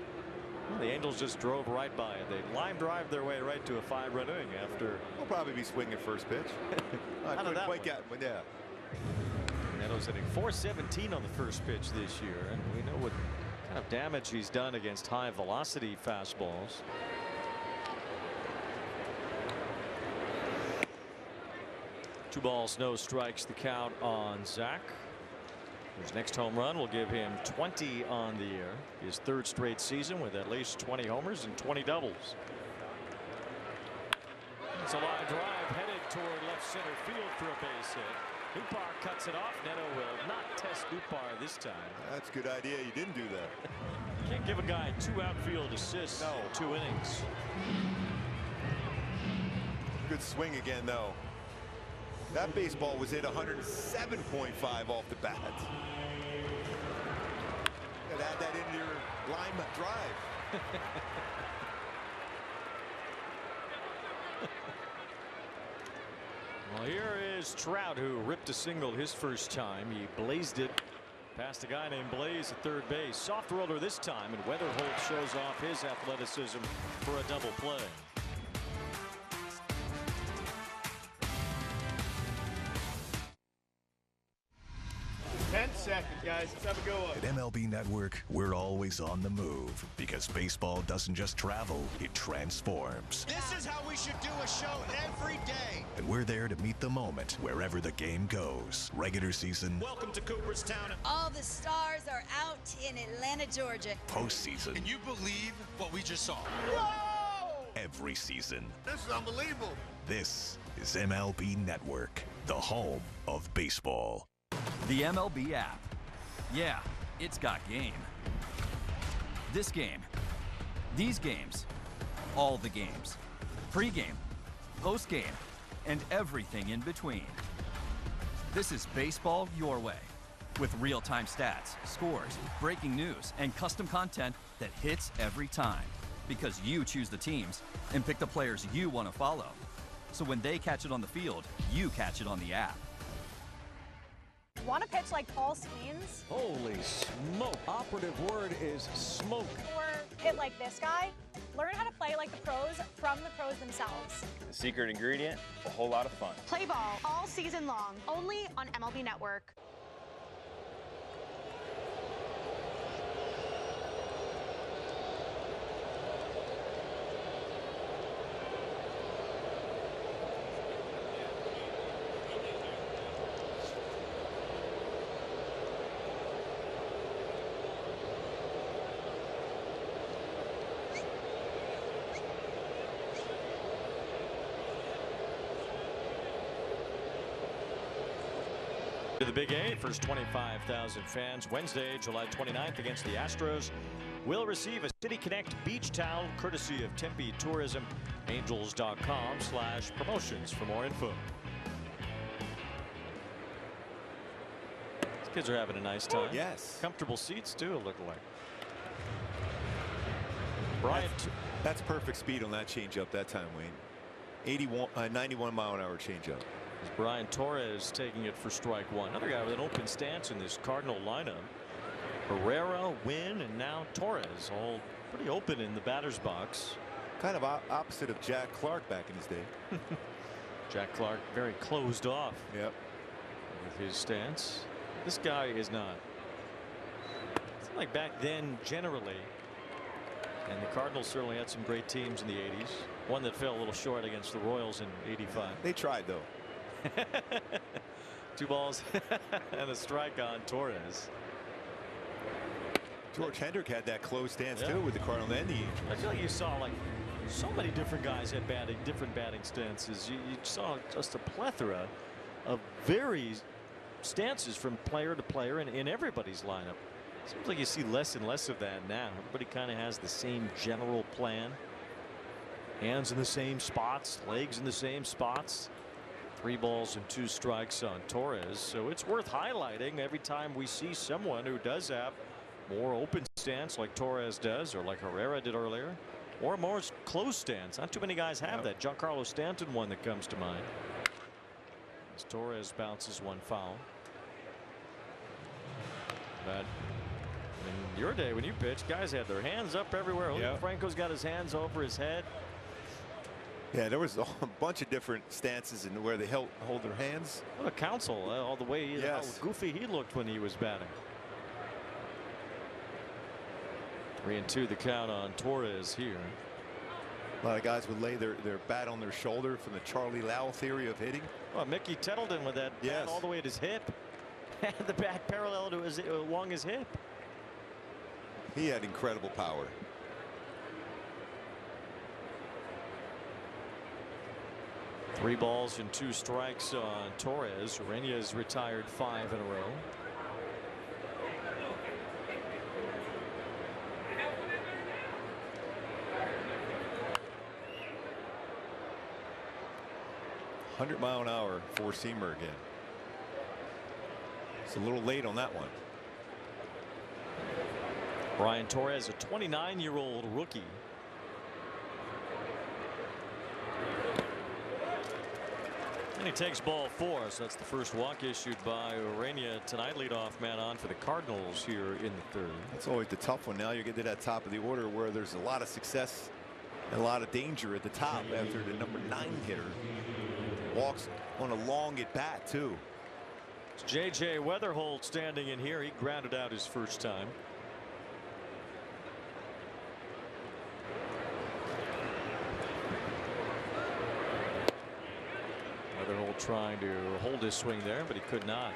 S14: well, the Angels just drove right by it. They line drive their way right to a 5-run inning after.
S3: We'll probably be swinging first pitch. I couldn't quite get one, yeah.
S14: Neto's hitting .417 on the first pitch this year, and we know what kind of damage he's done against high velocity fastballs. Two balls, no strikes, the count on Zach. His next home run will give him 20 on the year. His 3rd straight season with at least 20 homers and 20 doubles. It's a line drive headed toward left center field for a base hit. Upar cuts it off. Neto will not test Upar this time.
S3: That's a good idea. You didn't do that.
S14: Can't give a guy 2 outfield assists in 2 innings.
S3: Good swing again, though. That baseball was hit 107.5 off the bat. And add that into your line drive.
S14: Well, here is Trout, who ripped a single his first time. He blazed it past a guy named Blaze at third base. Soft roller this time, and Weatherhold shows off his athleticism for a double play. 10 seconds, guys. Let's have a go up.
S12: At MLB Network, we're always on the move because baseball doesn't just travel, it transforms.
S5: This is how we should do a show every day.
S12: And we're there to meet the moment wherever the game goes. Regular season.
S5: Welcome to Cooperstown.
S6: All the stars are out in Atlanta, Georgia.
S12: Postseason.
S5: Can you believe what we just saw?
S12: Whoa! Every season.
S5: This is unbelievable.
S12: This is MLB Network, the home of baseball.
S7: The MLB app. Yeah, it's got game. This game. These games. All the games. Pre-game. Post-game. And everything in between. This is baseball your way. With real-time stats, scores, breaking news, and custom content that hits every time. Because you choose the teams and pick the players you want to follow. So when they catch it on the field, you catch it on the app.
S22: Want to pitch like Paul Skeens?
S14: Holy smoke. Operative word is smoke.
S22: Or hit like this guy? Learn how to play like the pros from the pros themselves.
S16: The secret ingredient, a whole lot of fun.
S22: Play ball all season long, only on MLB Network.
S14: To the Big 8, first 25,000 fans Wednesday, July 29th against the Astros will receive a City Connect beach towel courtesy of Tempe Tourism. Angels.com/promotions for more info. These kids are having a nice time.
S3: Yes.
S14: Comfortable seats too, look like. Bryant.
S3: That's perfect speed on that changeup that time, Wayne. 91 mile an hour changeup.
S14: Brian Torres taking it for strike one. Another guy with an open stance in this Cardinal lineup. Herrera, Wynn, and now Torres, all pretty open in the batter's box.
S3: Kind of opposite of Jack Clark back in his day.
S14: Jack Clark very closed off.
S3: Yep.
S14: With his stance. This guy is not. It's like back then generally. And the Cardinals certainly had some great teams in the 80s. One that fell a little short against the Royals in '85.
S3: They tried though.
S14: 2 balls and a strike on Torres.
S3: George Hendrick had that close stance too with the Cardinals and the Angels.
S14: I feel like you saw like so many different guys had different batting stances. You saw just a plethora of varied stances from player to player in everybody's lineup. Seems like you see less and less of that now. Everybody kind of has the same general plan. Hands in the same spots, legs in the same spots. 3 balls and 2 strikes on Torres. So it's worth highlighting every time we see someone who does have more open stance like Torres does, or like Herrera did earlier, or more close stance. Not too many guys have that. Giancarlo Stanton one that comes to mind. As Torres bounces one foul. But in your day when you pitched, guys had their hands up everywhere. Franco's got his hands over his head.
S3: Yeah, there was a bunch of different stances and where they hold their hands.
S14: What a counsel all the way. How goofy he looked when he was batting. 3-2 the count on Torres here.
S3: A lot of guys would lay their bat on their shoulder from the Charlie Lau theory of hitting.
S14: Well, Mickey Tettleton with that bat all the way at his hip. Had the bat parallel to along his hip.
S3: He had incredible power.
S14: Three balls and 2 strikes on Torres. Ureña has retired 5 in a row.
S3: $100-mile-an-hour four-seamer again. It's a little late on that one.
S14: Brian Torres, a 29-year-old rookie. And he takes ball 4, so that's the first walk issued by Ureña tonight. Leadoff man on for the Cardinals here in the 3rd.
S3: That's always the tough one. Now you get to that top of the order where there's a lot of success and a lot of danger at the top after the number 9 hitter walks on a long at bat too.
S14: It's J.J. Weatherholt standing in here. He grounded out his first time. Weatherholt trying to hold his swing there, but he could not.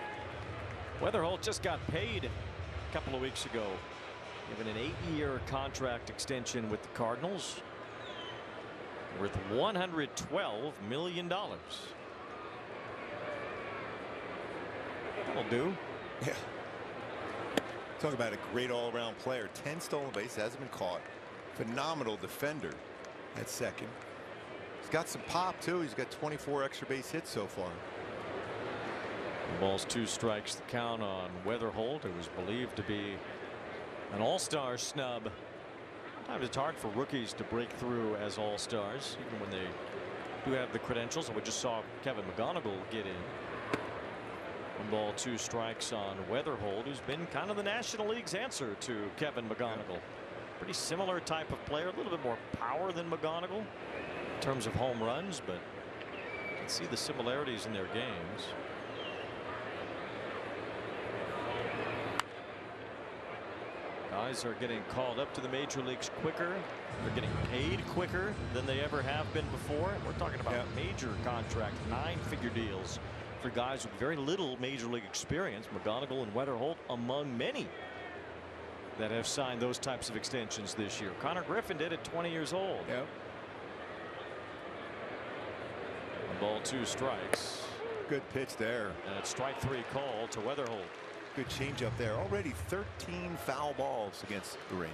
S14: Weatherholt just got paid a couple of weeks ago, given an 8-year contract extension with the Cardinals worth $112 million. That'll do.
S3: Yeah. Talk about a great all-around player. 10 stolen bases, hasn't been caught. Phenomenal defender at second. He's got some pop too. He's got 24 extra base hits so far.
S14: The ball's 2 strikes. The count on Weatherholt, who was believed to be an all-star snub. Sometimes it's hard for rookies to break through as all-stars, even when they do have the credentials. And we just saw Kevin McGonigal get in. 1 ball, 2 strikes on Weatherholt, who's been kind of the National League's answer to Kevin McGonigal. Pretty similar type of player, a little bit more power than McGonigal in terms of home runs, but you can see the similarities in their games. Guys are getting called up to the major leagues quicker. They're getting paid quicker than they ever have been before. We're talking about major contract, 9-figure deals for guys with very little major league experience. McGonigal and Weatherholt among many that have signed those types of extensions this year. Connor Griffin did at 20 years old.
S3: Yep.
S14: 1 ball, 2 strikes.
S3: Good pitch there.
S14: And it's strike 3 call to Weatherholt.
S3: Good changeup there. Already 13 foul balls against Ureña.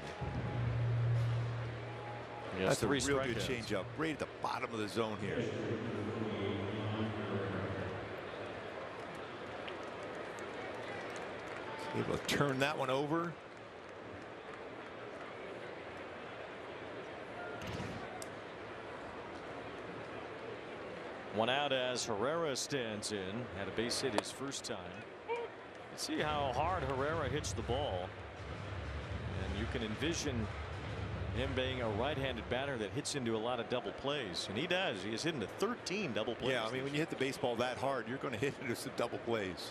S3: That's a real good changeup. Right at the bottom of the zone here. Able to turn that one over.
S14: One out as Herrera stands in. Had a base hit his first time. See how hard Herrera hits the ball, and you can envision him being a right-handed batter that hits into a lot of double plays, and he does. He has hit into 13 double plays.
S3: Yeah, I mean, when you hit the baseball that hard, you're going to hit into some double plays.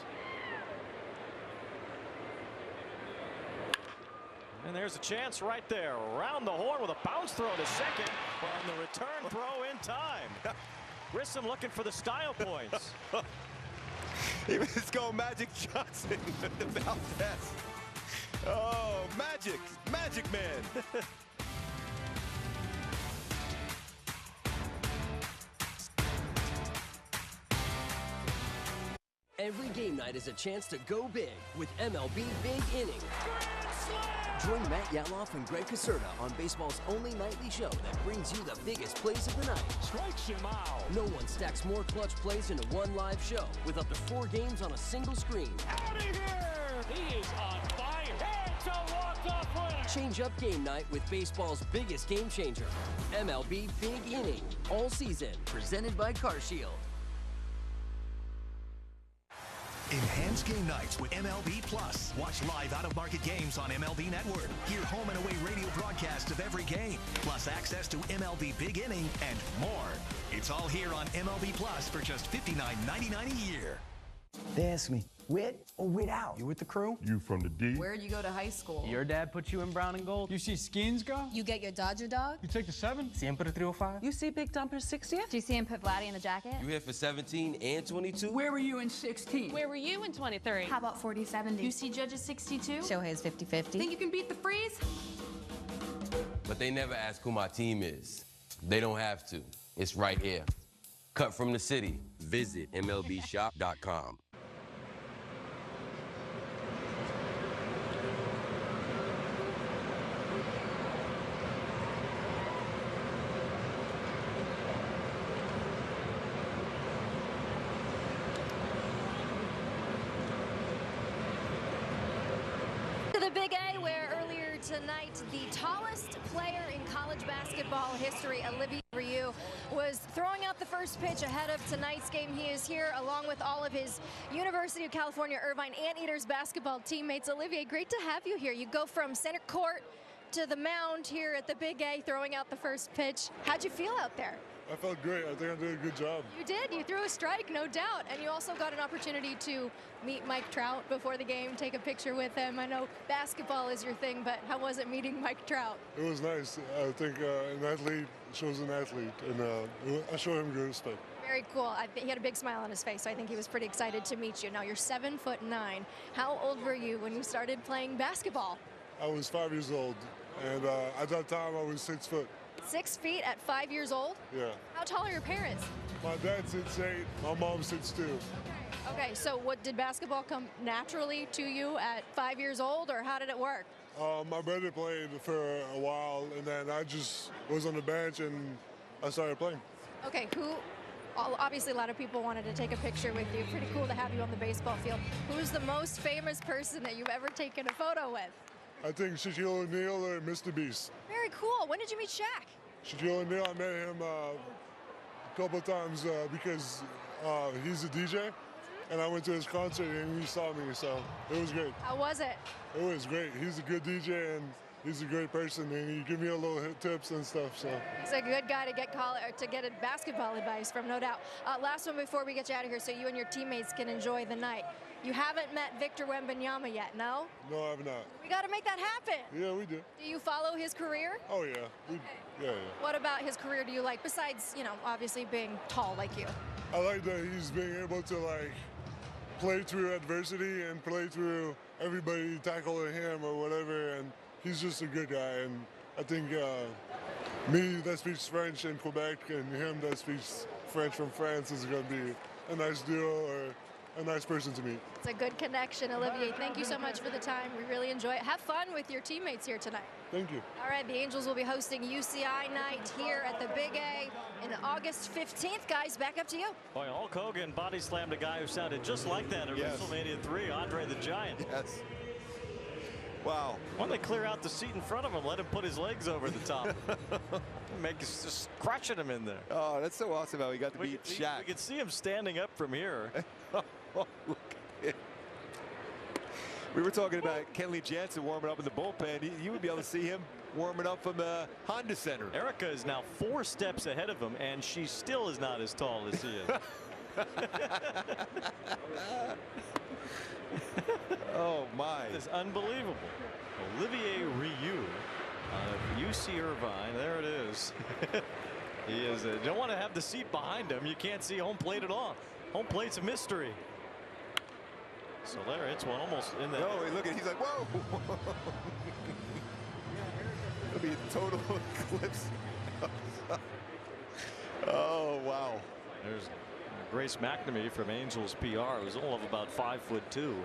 S14: And there's a chance right there. Around the horn with a bounce throw to second, and the return throw in time. Grissom looking for the style points.
S3: He was going Magic Johnson about that. Oh, Magic Man.
S4: Every game night is a chance to go big with MLB Big Inning. Join Matt Yaloff and Greg Caserta on baseball's only nightly show that brings you the biggest plays of the night.
S14: Strikes him out.
S4: No one stacks more clutch plays into one live show with up to 4 games on a single screen.
S14: Out of here! He is on fire. It's a walk-off winner.
S4: Change up game night with baseball's biggest game changer. MLB Big Inning. All season. Presented by CarShield.
S12: Enhance game nights with MLB Plus. Watch live out-of-market games on MLB Network. Hear home and away radio broadcasts of every game, plus access to MLB Big Inning and more. It's all here on MLB Plus for just $59.99 a year.
S11: They ask me, with or without?
S17: You with the crew?
S11: You from the D?
S23: Where'd you go to high school?
S17: Your dad put you in brown and gold? You see Skins go?
S23: You get your Dodger dog?
S17: You take the 7? Siempre 305?
S23: You see Big Dumper's 60th?
S24: Do you see him put Vladdy in the jacket?
S25: You here for 17 and 22?
S17: Where were you in 16?
S24: Where were you in 23?
S23: How about 40-70?
S24: You see Judge's 62?
S23: Shohei's 50-50.
S24: Think you can beat the freeze?
S25: But they never ask who my team is. They don't have to. It's right here. Cut from the city. Visit MLBshop.com.
S10: The Big A, where earlier tonight the tallest player in college basketball history, Olivier Ryu, was throwing out the first pitch ahead of tonight's game. He is here along with all of his University of California Irvine Anteaters basketball teammates. Olivier, great to have you here. You go from center court to the mound here at the Big A, throwing out the first pitch. How'd you feel out there?
S1: I felt great. I think I did a good job.
S10: You did. You threw a strike, no doubt. And you also got an opportunity to meet Mike Trout before the game, take a picture with him. I know basketball is your thing, but how was it meeting Mike Trout?
S1: It was nice. I think an athlete shows an athlete, and I showed him good respect.
S10: Very cool. He had a big smile on his face, so I think he was pretty excited to meet you. Now, you're 7'9". How old were you when you started playing basketball?
S1: I was 5 years old, and at that time, I was 6 foot.
S10: 6 feet at 5 years old?
S1: Yeah.
S10: How tall are your parents?
S1: My dad 6'8", my mom 6'2".
S10: Okay, so did basketball come naturally to you at 5 years old, or how did it work?
S1: My brother played for a while, and then I just was on the bench, and I started playing.
S10: Okay, obviously a lot of people wanted to take a picture with you. Pretty cool to have you on the baseball field. Who's the most famous person that you've ever taken a photo with?
S1: I think Shaquille O'Neal or Mr. Beast.
S10: Very cool. When did you meet Shaq?
S1: Shaquille O'Neal, I met him a couple of times because he's a DJ, and I went to his concert and he saw me, so it was great.
S10: How was it?
S1: It was great. He's a good DJ and he's a great person, and he gave me a little tips and stuff. So
S10: he's a good guy to get a basketball advice from, no doubt. Last one before we get you out of here, so you and your teammates can enjoy the night. You haven't met Victor Wembanyama yet, no?
S1: No, I have not.
S10: We got to make that happen.
S1: Yeah, we do.
S10: Do you follow his career?
S1: Oh yeah, yeah.
S10: What about his career do you like, besides, you know, obviously being tall like you?
S1: I like that he's being able to play through adversity and play through everybody tackling him or whatever, and he's just a good guy. And I think me that speaks French in Quebec and him that speaks French from France is going to be a nice duo or a nice person to meet.
S10: It's a good connection, Olivier. Thank you so much for the time. We really enjoy it. Have fun with your teammates here tonight.
S1: Thank you.
S10: All right, the Angels will be hosting UCI night here at the Big A in August 15th. Guys, back up to you.
S14: Boy, Hulk Hogan body slammed a guy who sounded just like that at WrestleMania 3, Andre the Giant.
S3: Yes. Wow.
S14: Why don't they clear out the seat in front of him, let him put his legs over the top? Just crushing him in there.
S3: Oh, that's so awesome how he got to beat Shaq.
S14: We could see him standing up from here.
S3: Oh, look at it. We were talking about Kenley Jansen warming up in the bullpen. You would be able to see him warming up from the Honda Center.
S14: Erica is now 4 steps ahead of him, and she still is not as tall as he is.
S3: Oh, my.
S14: It's unbelievable. Olivier Rioux of UC Irvine. There it is. He is. You don't want to have the seat behind him. You can't see home plate at all. Home plate's a mystery. So there, it's one almost in there.
S3: No, look at, he's like, whoa. It'll be a total eclipse. Oh, wow.
S14: There's Grace McNamee from Angels PR, who's all of about 5'2".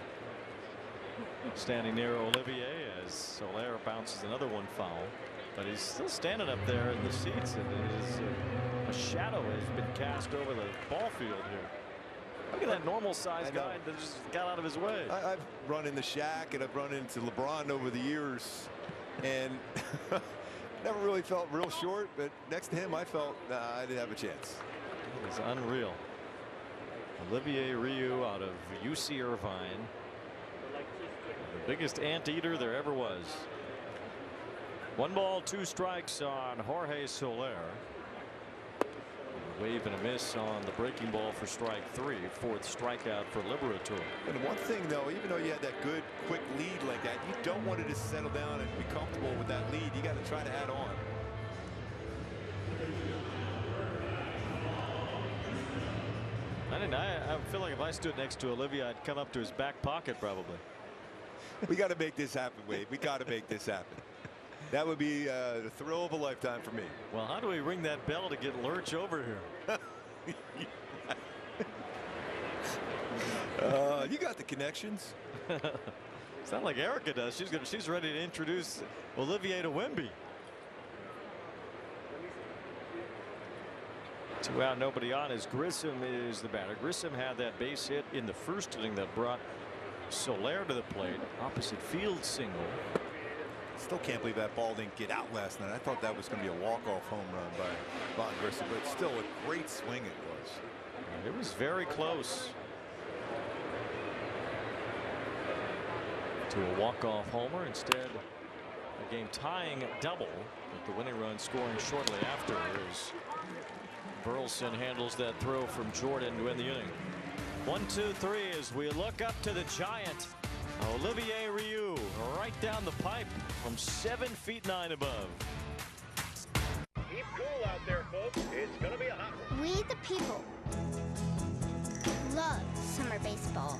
S14: Standing near Olivier as Soler bounces another one foul. But he's still standing up there in the seats, and a shadow has been cast over the ball field here. Look at that normal-sized guy that just got out of his way.
S3: I've run into Shaq and I've run into LeBron over the years, and never really felt real short. But next to him, I felt I didn't have a chance.
S14: It was unreal. Olivier Rioux out of UC Irvine, the biggest anteater there ever was. 1 ball, 2 strikes on Jorge Soler. Wave and a miss on the breaking ball for strike 3. 4th strikeout for Liberatore.
S3: And one thing, though, even though you had that good, quick lead like that, you don't want to just settle down and be comfortable with that lead. You got to try to add on.
S14: I feel like if I stood next to Olivier, I'd come up to his back pocket probably.
S3: We got to make this happen, Wade. We got to make this happen. That would be the thrill of a lifetime for me.
S14: Well, how do we ring that bell to get Lurch over here?
S3: You got the connections.
S14: It's not like Erica does. She's ready to introduce Olivier to Wemby. 2 out, nobody on as Grissom is the batter. Grissom had that base hit in the first inning that brought Soler to the plate. Opposite field single.
S3: Still can't believe that ball didn't get out last night. I thought that was going to be a walk-off home run by Von Grissom, but still a great swing it was.
S14: It was very close to a walk-off homer. Instead, A game-tying double, with the winning run scoring shortly after as Burleson handles that throw from Jordan to end the inning. 1-2-3 as we look up to the giant Olivier Rioux right down the pipe from 7 feet 9 above.
S2: Keep cool out there, folks. It's going to be a hot one.
S8: We the people love summer baseball.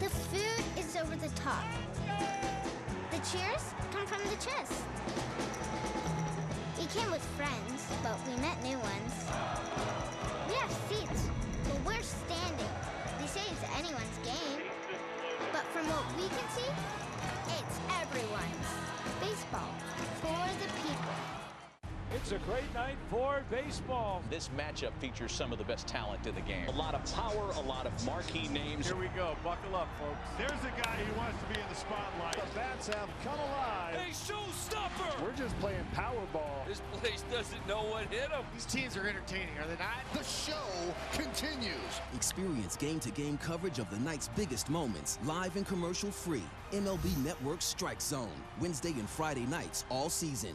S8: The food is over the top. The cheers come from the chest. We came with friends, but we met new ones. We have seats, but we're standing. They say it's anyone's game. But from what we can see, it's everyone's. Baseball for the people.
S9: It's a great night for baseball. This matchup features some of the best talent in the game. A lot of power, a lot of marquee names.
S2: Here we go. Buckle up, folks. There's a guy who wants to be in the spotlight. The bats have come alive.
S9: A showstopper!
S2: We're just playing Powerball.
S9: This place doesn't know what hit them.
S2: These teams are entertaining, are they not?
S15: The show continues.
S4: Experience game-to-game coverage of the night's biggest moments, live and commercial-free. MLB Network Strike Zone, Wednesday and Friday nights all season.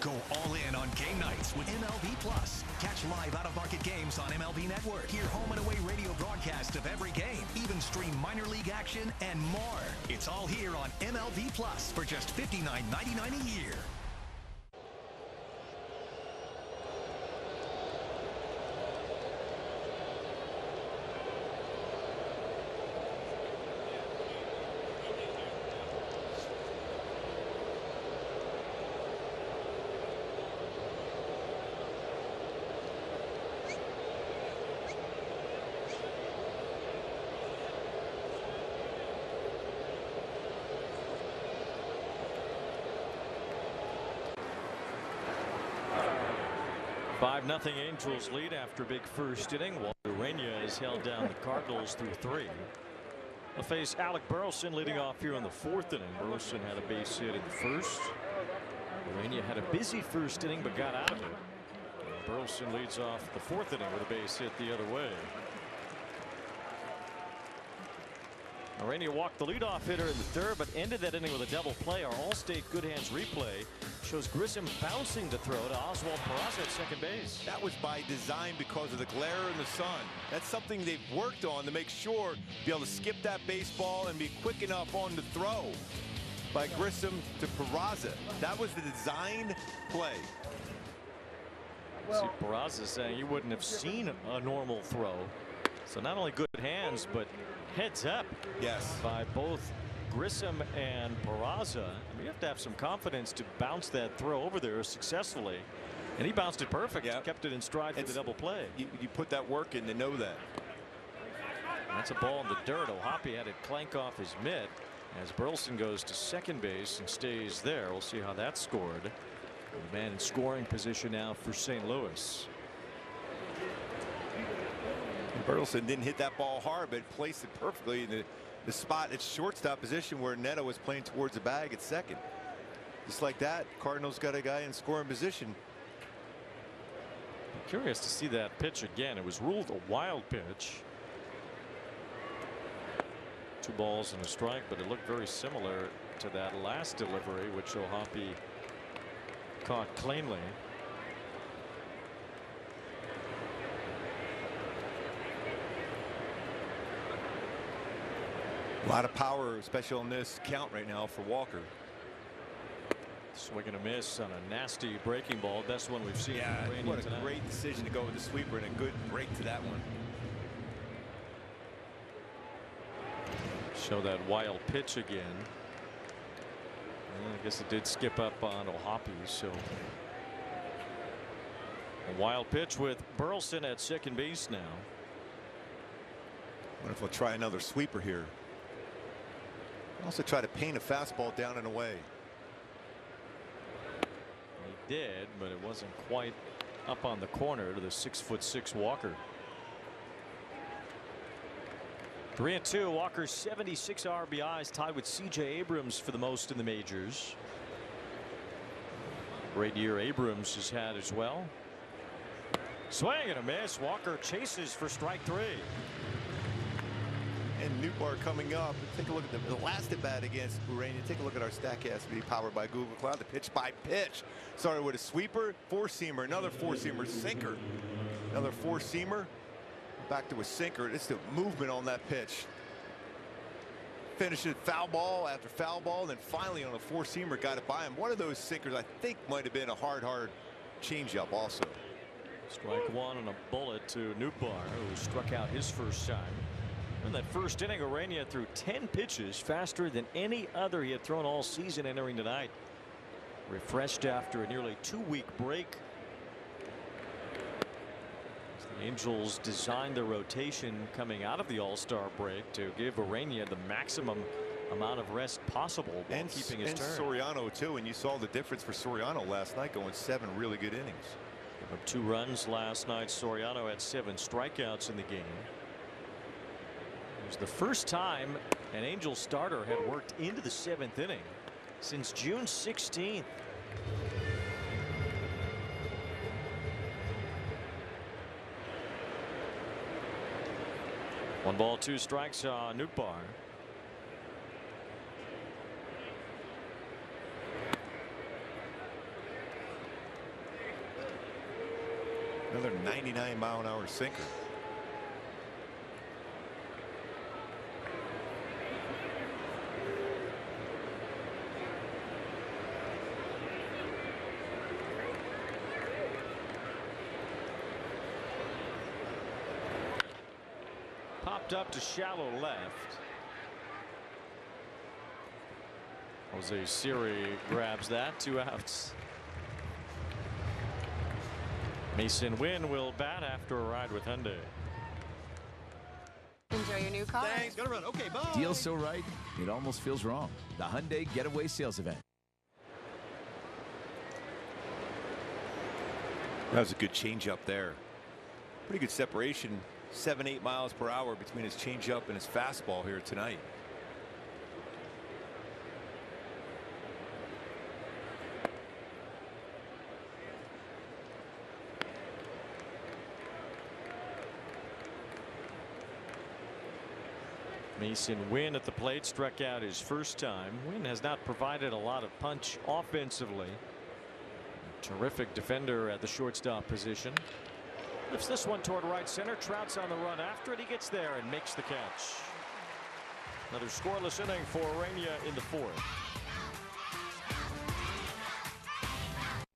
S12: Go all in on game nights with MLB Plus. Catch live out-of-market games on MLB Network. Hear home and away radio broadcasts of every game. Even stream minor league action and more. It's all here on MLB Plus for just $59.99 a year.
S14: Nothing Angels lead after big first inning. Ureña has held down the Cardinals through 3. They'll face Alec Burleson leading off here in the 4th inning. Burleson had a base hit in the first. Ureña had a busy first inning but got out of it. Burleson leads off the 4th inning with a base hit the other way. Ureña walked the leadoff hitter in the 3rd, but ended that inning with a double play. Our All-State Good Hands replay shows Grissom bouncing the throw to Oswald Peraza at second base.
S3: That was by design because of the glare in the sun. That's something they've worked on to make sure to be able to skip that baseball and be quick enough on the throw by Grissom to Peraza. That was the design play.
S14: See Peraza saying he wouldn't have seen a normal throw. So not only good hands, but heads up.
S3: Yes.
S14: By both Grissom and Peraza. I mean, you have to have some confidence to bounce that throw over there successfully. And he bounced it perfect. Yep. Kept it in stride for the double play.
S3: You put that work in to know that.
S14: That's a ball in the dirt. O'Hoppe had it clank off his mitt as Burleson goes to second base and stays there. We'll see how that's scored. The man in scoring position now for St. Louis.
S3: Burleson didn't hit that ball hard, but placed it perfectly in the spot at shortstop position where Neto was playing towards the bag at second. Just like that, Cardinals got a guy in scoring position.
S14: I'm curious to see that pitch again. It was ruled a wild pitch. 2 balls and a strike, but it looked very similar to that last delivery, which O'Hoppe caught cleanly.
S3: A lot of power, especially on this count right now for Walker.
S14: Swing and a miss on a nasty breaking ball. Best one we've seen.
S3: Yeah, what a
S14: tonight.
S3: great decision to go with the sweeper and a good break to that one.
S14: Show that wild pitch again. I guess it did skip up on O'Hoppe. So a wild pitch with Burleson at second base now.
S3: What if we'll try another sweeper here? Also try to paint a fastball down and away.
S14: He did, but it wasn't quite up on the corner to the 6'6" Walker. 3-2. Walker's 76 RBIs, tied with C.J. Abrams for the most in the majors. Great year Abrams has had as well. Swing and a miss. Walker chases for strike 3.
S3: and Newbar coming up. Take a look at the last at bat against Ureña. Take a look at our StatCast be powered by Google Cloud. The pitch by pitch. Started with a sweeper, four-seamer, another four-seamer, sinker. Another four-seamer, back to a sinker. It's the movement on that pitch. Finished it foul ball after foul ball, and then finally on a four-seamer got it by him. One of those sinkers I think might have been a hard changeup also.
S14: Strike one and a bullet to Newbar, who struck out his first time. In that first inning, Ureña threw 10 pitches, faster than any other he had thrown all season entering tonight. Refreshed after a nearly 2-week break. The Angels designed the rotation coming out of the All-Star break to give Ureña the maximum amount of rest possible while keeping his turn.
S3: Soriano too, and you saw the difference for Soriano last night, going 7 really good innings.
S14: Gave up 2 runs last night. Soriano had 7 strikeouts in the game. It was the first time an Angels starter had worked into the 7th inning since June 16th. One ball, 2 strikes on Newbar.
S3: Another 99-mile-an-hour sinker.
S14: Popped up to shallow left. Jose Siri grabs that. 2 outs. Mason Wynn will bat after a ride with Hyundai.
S24: Enjoy your new car.
S5: Thanks. Gotta run. Okay, bye.
S13: Deal so right, it almost feels wrong. The Hyundai Getaway Sales Event.
S3: That was a good changeup there. Pretty good separation. 7-8 miles per hour between his changeup and his fastball here tonight.
S14: Mason Wynn at the plate, struck out his first time. Wynn has not provided a lot of punch offensively. Terrific defender at the shortstop position. Lifts this one toward right center. Trout's on the run after it. He gets there and makes the catch. Another scoreless inning for Ureña in the 4th.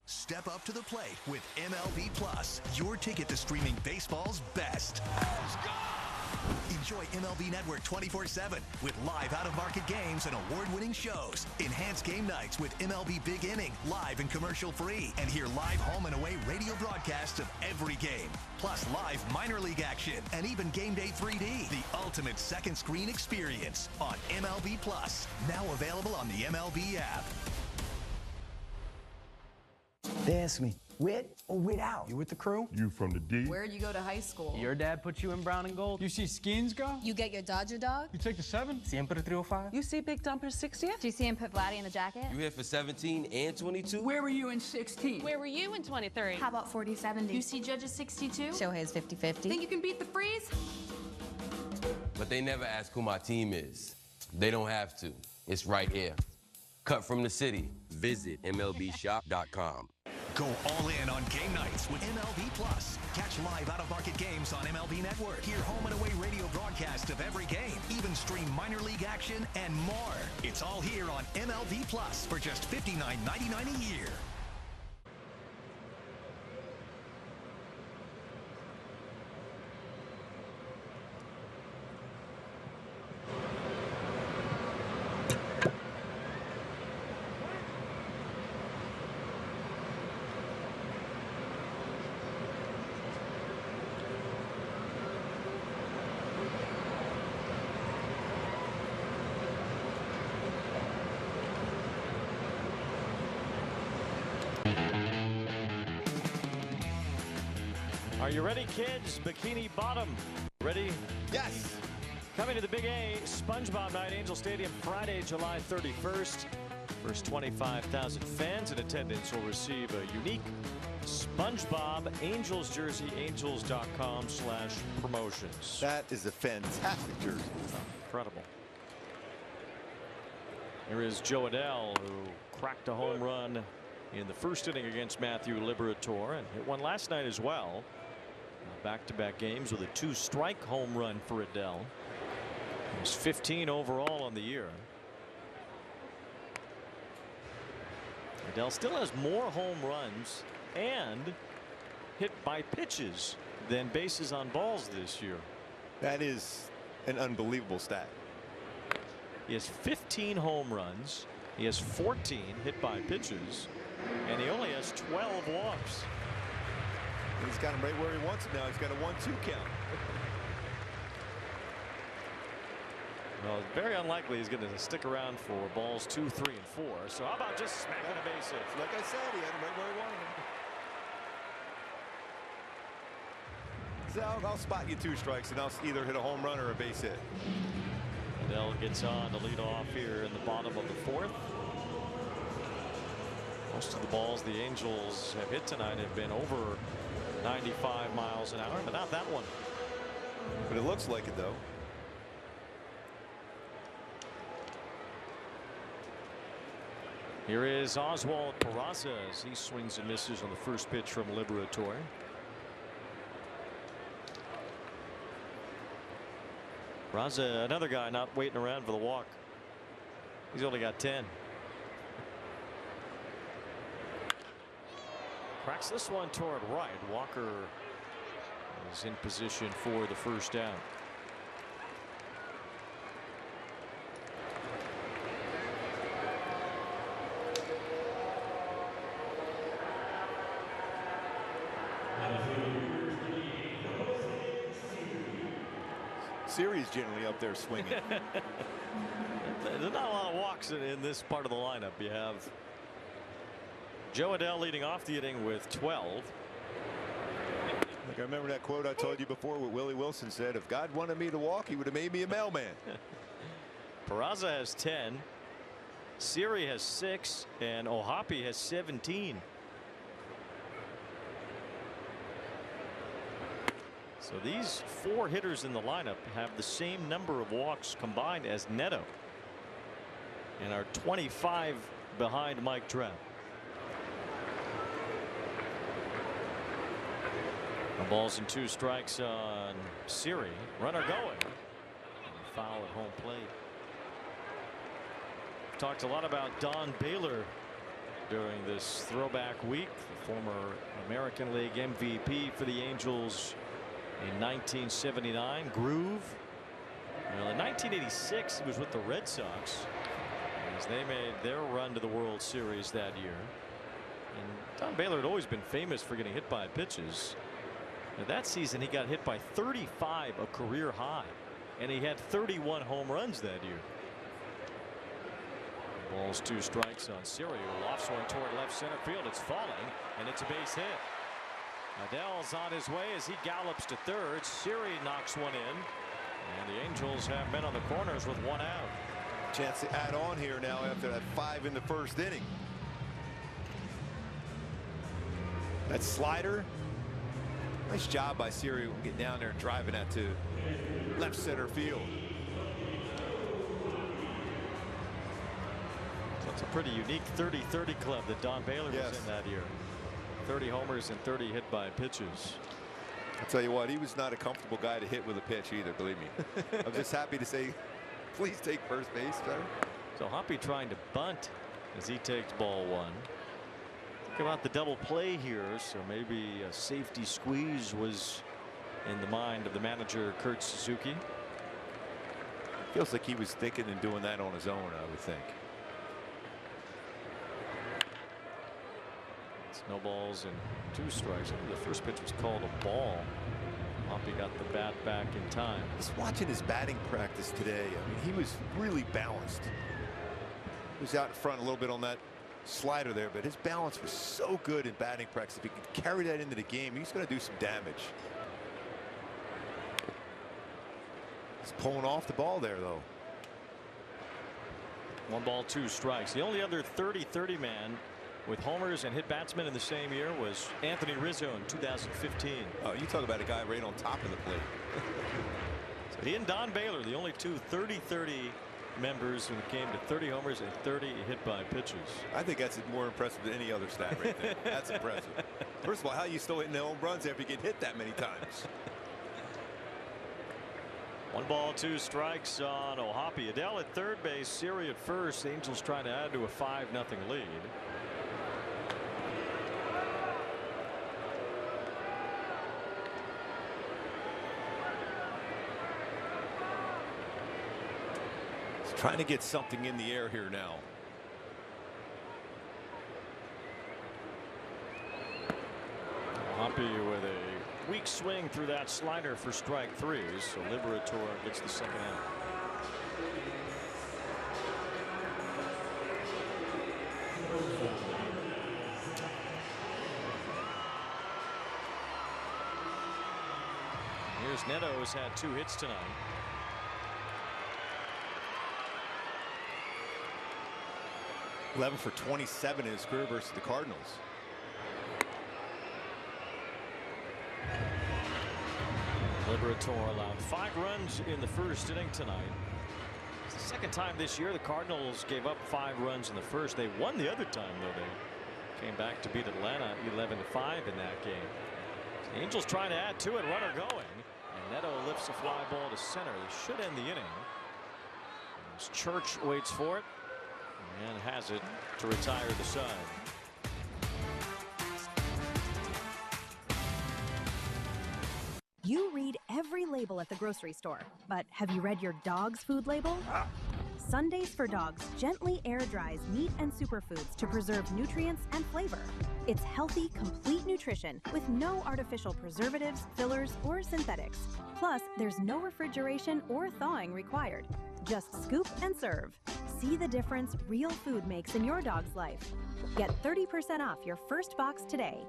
S12: Step up to the plate with MLB Plus, your ticket to streaming baseball's best. Enjoy MLB Network 24/7 with live out-of-market games and award-winning shows. Enhance game nights with MLB Big Inning, live and commercial-free. And hear live home and away radio broadcasts of every game. Plus live minor league action and even Game Day 3D. The ultimate second screen experience on MLB Plus. Now available on the MLB app.
S11: They ask me, with or without?
S17: You with the crew?
S1: You from the D?
S24: Where'd you go to high school?
S17: Your dad put you in brown and gold? You see Skins go?
S24: You get your Dodger dog?
S17: You take the 7? Siempre 305?
S23: You see Big Dumper's 60th?
S24: Do you see him put Vladdy in the jacket?
S25: You here for 17 and 22?
S17: Where were you in 16?
S24: Where were you in 23? How about 40-70?
S23: You see Judge's 62?
S24: Shohei's 50-50.
S23: Think you can beat the freeze?
S25: But they never ask who my team is. They don't have to. It's right here. Cut from the city. Visit MLBshop.com.
S12: Go all in on game nights with MLB Plus. Catch live out-of-market games on MLB Network. Hear home and away radio broadcasts of every game. Even stream minor league action and more. It's all here on MLB Plus for just $59.99 a year.
S14: Are you ready, kids? Bikini Bottom. Ready?
S3: Yes.
S14: Coming to the Big A SpongeBob Night, Angel Stadium, Friday, July 31st. First 25,000 fans in attendance will receive a unique SpongeBob Angels jersey, angels.com/promotions.
S3: That is a fantastic jersey.
S14: Incredible. Here is Joe Adell, who cracked a home run in the first inning against Matthew Liberatore and hit one last night as well. Back-to-back games with a 2-strike home run for Adell. He was 15 overall on the year. Adell still has more home runs and hit by pitches than bases on balls this year.
S3: That is an unbelievable stat.
S14: He has 15 home runs. He has 14 hit by pitches, and he only has 12 walks.
S3: He's got him right where he wants him now. He's got a 1-2 count.
S14: Well, it's very unlikely he's going to stick around for balls 2, 3, and 4. So how about just smacking a base hit?
S3: Like I said, he had him right where he wanted him. So I'll spot you 2 strikes, and I'll either hit a home run or a base hit.
S14: Adell gets on to lead off here in the bottom of the 4th. Most of the balls the Angels have hit tonight have been over 95 miles an hour, but not that one.
S3: But it looks like it, though.
S14: Here is Oswald Peraza as he swings and misses on the first pitch from Liberatore. Peraza, another guy not waiting around for the walk. He's only got 10. Cracks this one toward right. Walker is in position for the first down.
S3: Series generally up there swinging.
S14: There's not a lot of walks in this part of the lineup. You have Joe Adell leading off the inning with 12.
S3: Like I remember that quote I told you before what Willie Wilson said, if God wanted me to walk, he would have made me a mailman.
S14: Peraza has 10. Siri has 6 and Ohapi has 17. So these 4 hitters in the lineup have the same number of walks combined as Neto and are 25 behind Mike Trout. No balls and 2 strikes on Siri. Runner going. Foul at home plate. Talked a lot about Don Baylor during this throwback week. The former American League MVP for the Angels in 1979. Groove. Well, in 1986 he was with the Red Sox as they made their run to the World Series that year. And Don Baylor had always been famous for getting hit by pitches. Now, that season he got hit by 35, a career high, and he had 31 home runs that year. Balls 2 strikes on Siri. Lofts one toward left center field. It's falling and it's a base hit. Adell's on his way as he gallops to third. Siri knocks one in, and the Angels have men on the corners with 1 out.
S3: Chance to add on here now after that 5 in the first inning. That slider. Nice job by Siri getting down there and driving that to left center field.
S14: So it's a pretty unique 30-30 club that Don Baylor was in that year. 30 homers and 30 hit by pitches.
S3: I'll tell you what, he was not a comfortable guy to hit with a pitch either, believe me. I'm just happy to say, please take first base, sir.
S14: So Hoppy trying to bunt as he takes ball 1. Think about the double play here, so maybe a safety squeeze was in the mind of the manager, Kurt Suzuki.
S3: Feels like he was thinking and doing that on his own, I would think.
S14: No balls and 2 strikes. I think the first pitch was called a ball. Hoppy got the bat back in time.
S3: Just watching his batting practice today, I mean, he was really balanced. He was out in front a little bit on that slider there, but his balance was so good in batting practice. If he could carry that into the game, he's going to do some damage. He's pulling off the ball there, though.
S14: 1 ball, 2 strikes. The only other 30-30 man with homers and hit batsmen in the same year was Anthony Rizzo in 2015.
S3: Oh, you talk about a guy right on top of the plate.
S14: So he and Don Baylor, the only two 30-30 members when it came to 30 homers and 30 hit by pitches.
S3: I think that's more impressive than any other stat right there. That's impressive. First of all, how are you still hitting home runs after you get hit that many times?
S14: 1 ball, 2 strikes on O'Hoppe. Adele at third base, Siri at first. Angels trying to add to a 5-0 lead.
S3: He's trying to get something in the air here now.
S14: O'Hoppe with a weak swing through that slider for strike 3. So Liberatore gets the second out. Here's Neto, who's had 2 hits tonight.
S3: $11 for 27 in his career versus the Cardinals.
S14: Liberatore allowed 5 runs in the first inning tonight. It's the second time this year the Cardinals gave up 5 runs in the first. They won the other time, though. They came back to beat Atlanta 11-5 in that game. The Angels trying to add to it, runner going. And Neto lifts a fly ball to center. This should end the inning. As Church waits for it and has it to retire the side.
S6: You read every label at the grocery store, but have you read your dog's food label? Sundays for Dogs gently air dries meat and superfoods to preserve nutrients and flavor. It's healthy, complete nutrition with no artificial preservatives, fillers, or synthetics. Plus, there's no refrigeration or thawing required. Just scoop and serve. See the difference real food makes in your dog's life. Get 30% off your first box today.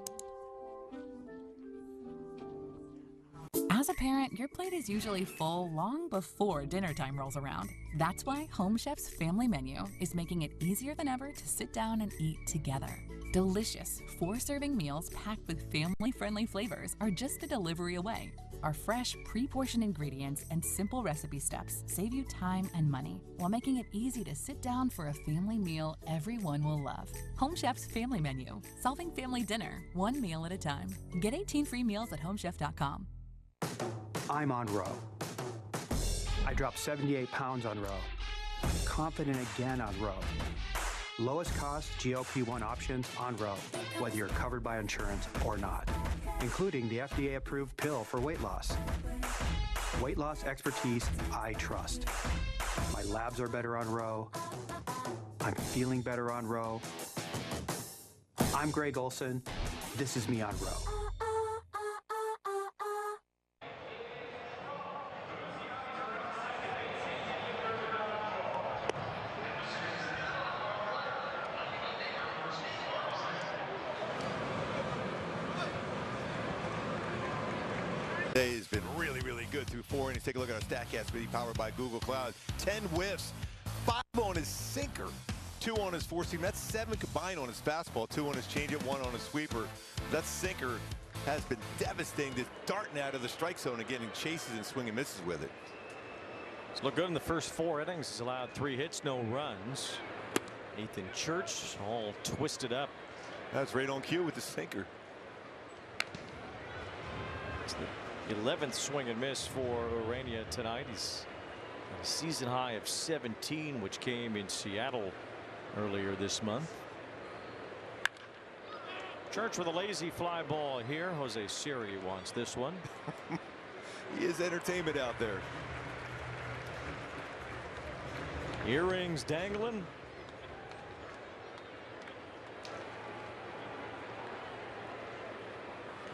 S18: As a parent, your plate is usually full long before dinner time rolls around. That's why Home Chef's family menu is making it easier than ever to sit down and eat together. Delicious 4-serving meals packed with family-friendly flavors are just a delivery away. Our fresh, pre-portioned ingredients and simple recipe steps save you time and money while making it easy to sit down for a family meal everyone will love. Home Chef's family menu, solving family dinner, one meal at a time. Get 18 free meals at homechef.com.
S19: I'm on row. I dropped 78 pounds on row. Confident again on row. Lowest cost GLP-1 options on row, whether you're covered by insurance or not, including the FDA-approved pill for weight loss. Weight loss expertise I trust. My labs are better on row. I'm feeling better on row. I'm Greg Olson. This is me on row.
S3: Today has been really, really good through 4 innings. Take a look at our StatCast video powered by Google Cloud. 10 whiffs, 5 on his sinker, 2 on his 4-seam. That's 7 combined on his fastball, 2 on his changeup, 1 on his sweeper. That sinker has been devastating, just darting out of the strike zone and getting chases and swing and misses with it.
S14: It's looked good in the first 4 innings. He's allowed 3 hits, no runs. Nathan Church all twisted up.
S3: That's right on cue with the sinker.
S14: It's the 11th swing and miss for Ureña tonight. He's got a season high of 17, which came in Seattle earlier this month. Church with a lazy fly ball here. Jose Siri wants this one.
S3: He is entertainment out there.
S14: Earrings dangling.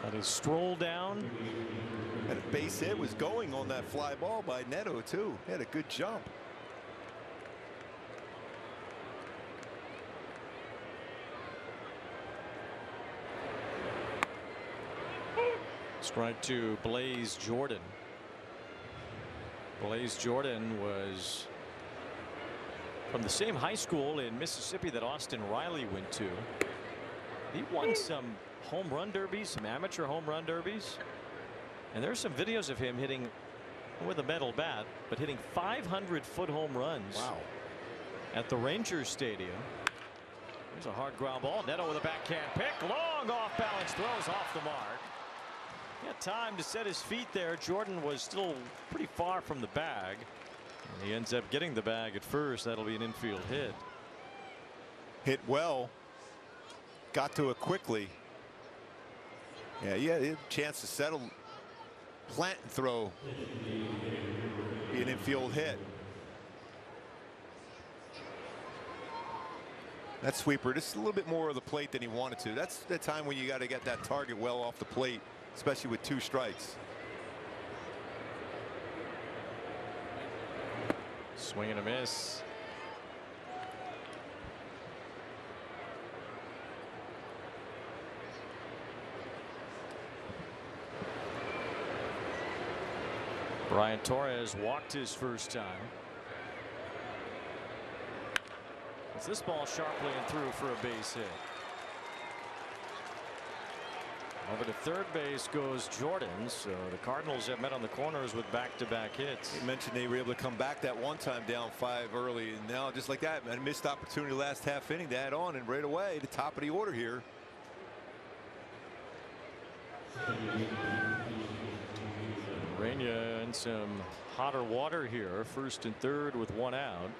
S14: Got his stroll down.
S3: And a base hit was going on that fly ball by Neto, too. He had a good jump.
S14: Strike to Blaze Jordan. Blaze Jordan was from the same high school in Mississippi that Austin Riley went to. He won some home run derbies, some amateur home run derbies. And there's some videos of him hitting with a metal bat, but hitting 500-foot home runs.
S3: Wow.
S14: At the Rangers Stadium. There's a hard ground ball. Neto with a backhand pick. Long off balance throws off the mark. He had time to set his feet there. Jordan was still pretty far from the bag. And he ends up getting the bag at first. That'll be an infield hit.
S3: Hit well. Got to it quickly. Yeah, he had a chance to settle, plant and throw. Be an infield hit. That sweeper just a little bit more of the plate than he wanted to. That's the time when you got to get that target well off the plate, especially with 2 strikes.
S14: Swing and a miss. Brian Torres walked his first time. It's this ball sharply and through for a base hit. Over to third base goes Jordan. So the Cardinals have met on the corners with back-to-back hits.
S3: You mentioned they were able to come back that one time down 5 early, and now just like that, a missed opportunity last half inning to add on, and right away the top of the order here.
S14: Ureña in some hotter water here, first and third with 1 out.